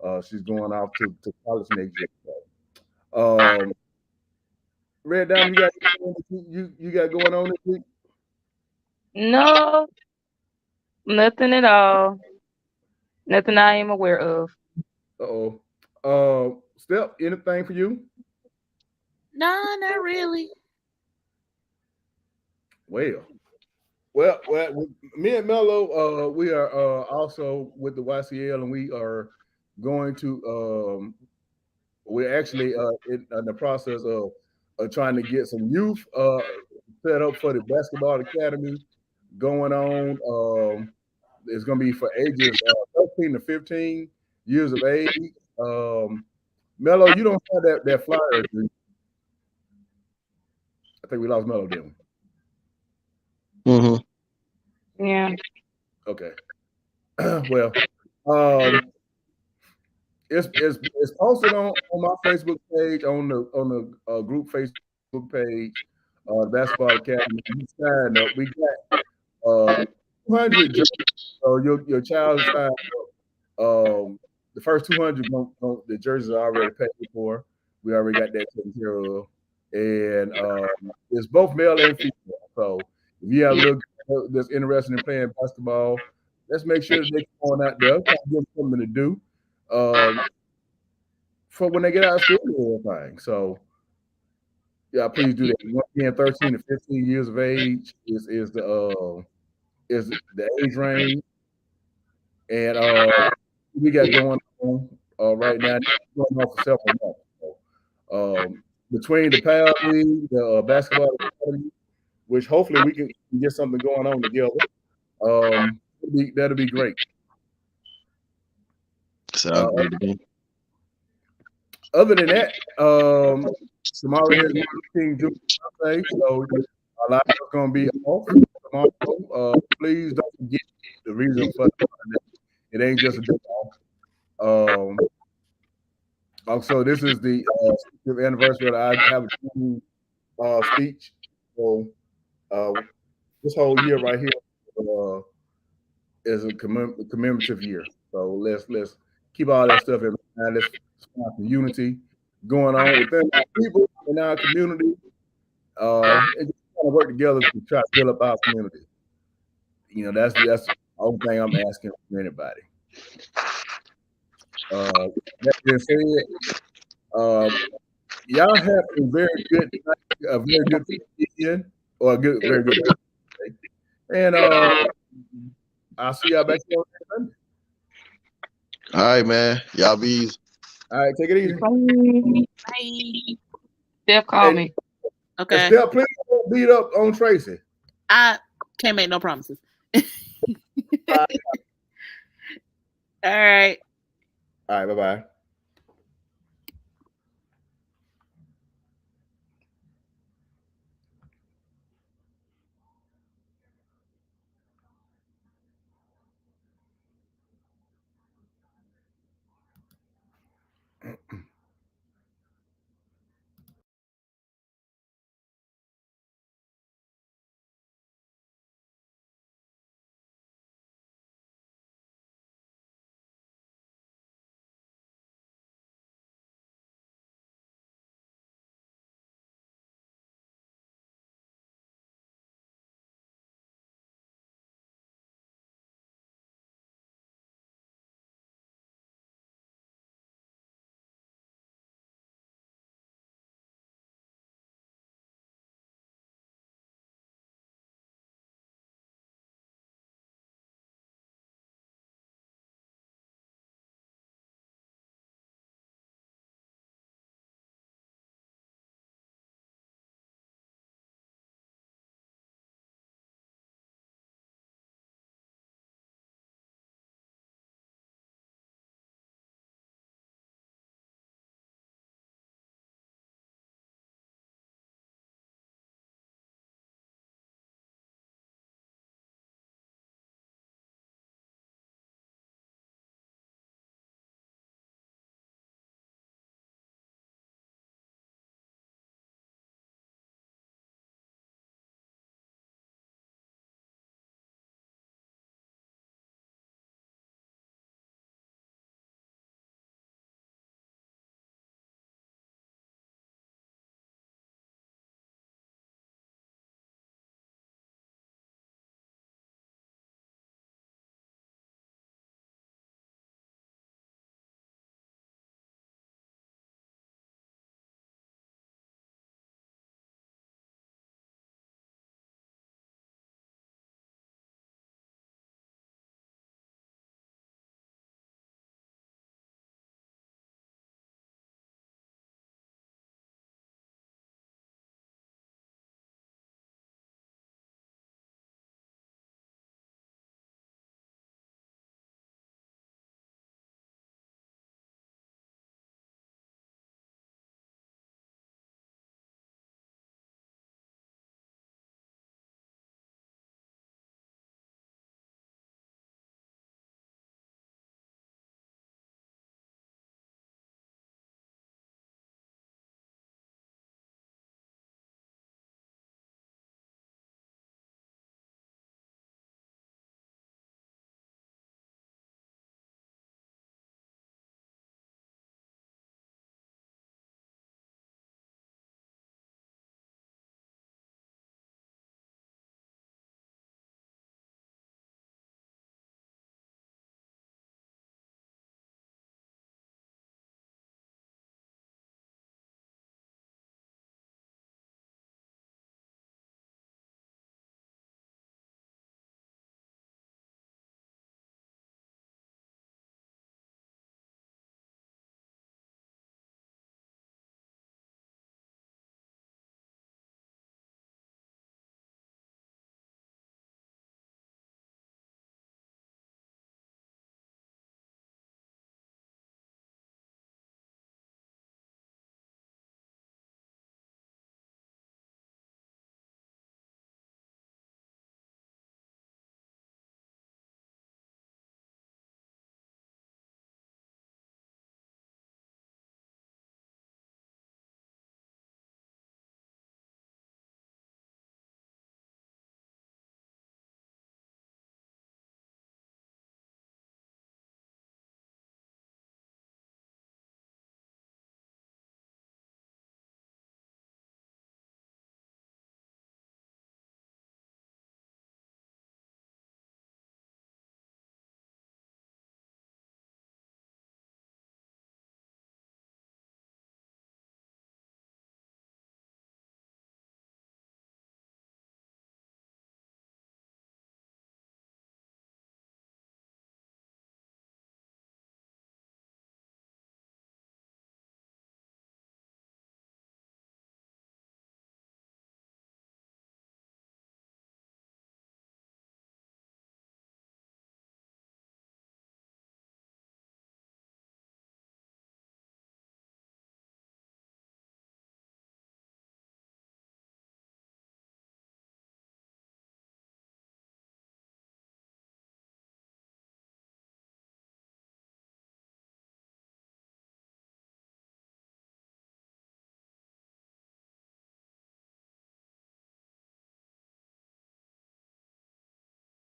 S3: So she's going off to college next year. So, Red Diamond, you got going on this week?
S6: No, nothing at all. Nothing I am aware of.
S3: Step, anything for you?
S7: No, not really.
S3: Well, me and Mello, we are also with the YCL, and we are going to. We're actually in the process of trying to get some youth set up for the basketball academy going on. It's going to be for ages 13 to 15 years of age. Mello, you don't have that flyer, do you? I think we lost Mello, didn't we?
S9: Mm-hmm.
S6: Yeah.
S3: Okay. Well, it's posted on my Facebook page, on the group Facebook page, Basketball Academy. You sign up. We got 200 jerseys. So your child is signed up. The first 200 the jerseys are already paid for. We already got that taken care of, and it's both male and female. So if you have a little girl that's interested in playing basketball, let's make sure that they come on out there, give them something to do for when they get out of school and everything. So yeah, please do that. Once again, 13 to 15 years of age is the age range, and we got going on right now. Going on for several months. So, between the PAL League, the basketball academy, which hopefully we can get something going on together. That'll be great.
S9: Sounds good to me.
S3: Other than that, tomorrow is King Junior's birthday, so a lot of it's going to be off tomorrow. Please don't forget the reason for it ain't just a day off. Also, this is the 60th anniversary that I have a speech. So this whole year right here is a commemorative year. So let's keep all that stuff in mind. Let's find some unity going on within our people in our community, and just kind of work together to try to build up our community. You know, that's the only thing I'm asking from anybody. That being said, y'all have a very good weekend, or a very good day. And I'll see y'all back here on Sunday.
S9: All right, man. Y'all be easy.
S3: All right, take it easy.
S7: Bye.
S6: Steph called me.
S7: Okay.
S3: Steph, please don't beat up on Tracy.
S7: I can't make no promises. All right.
S3: All right, bye-bye.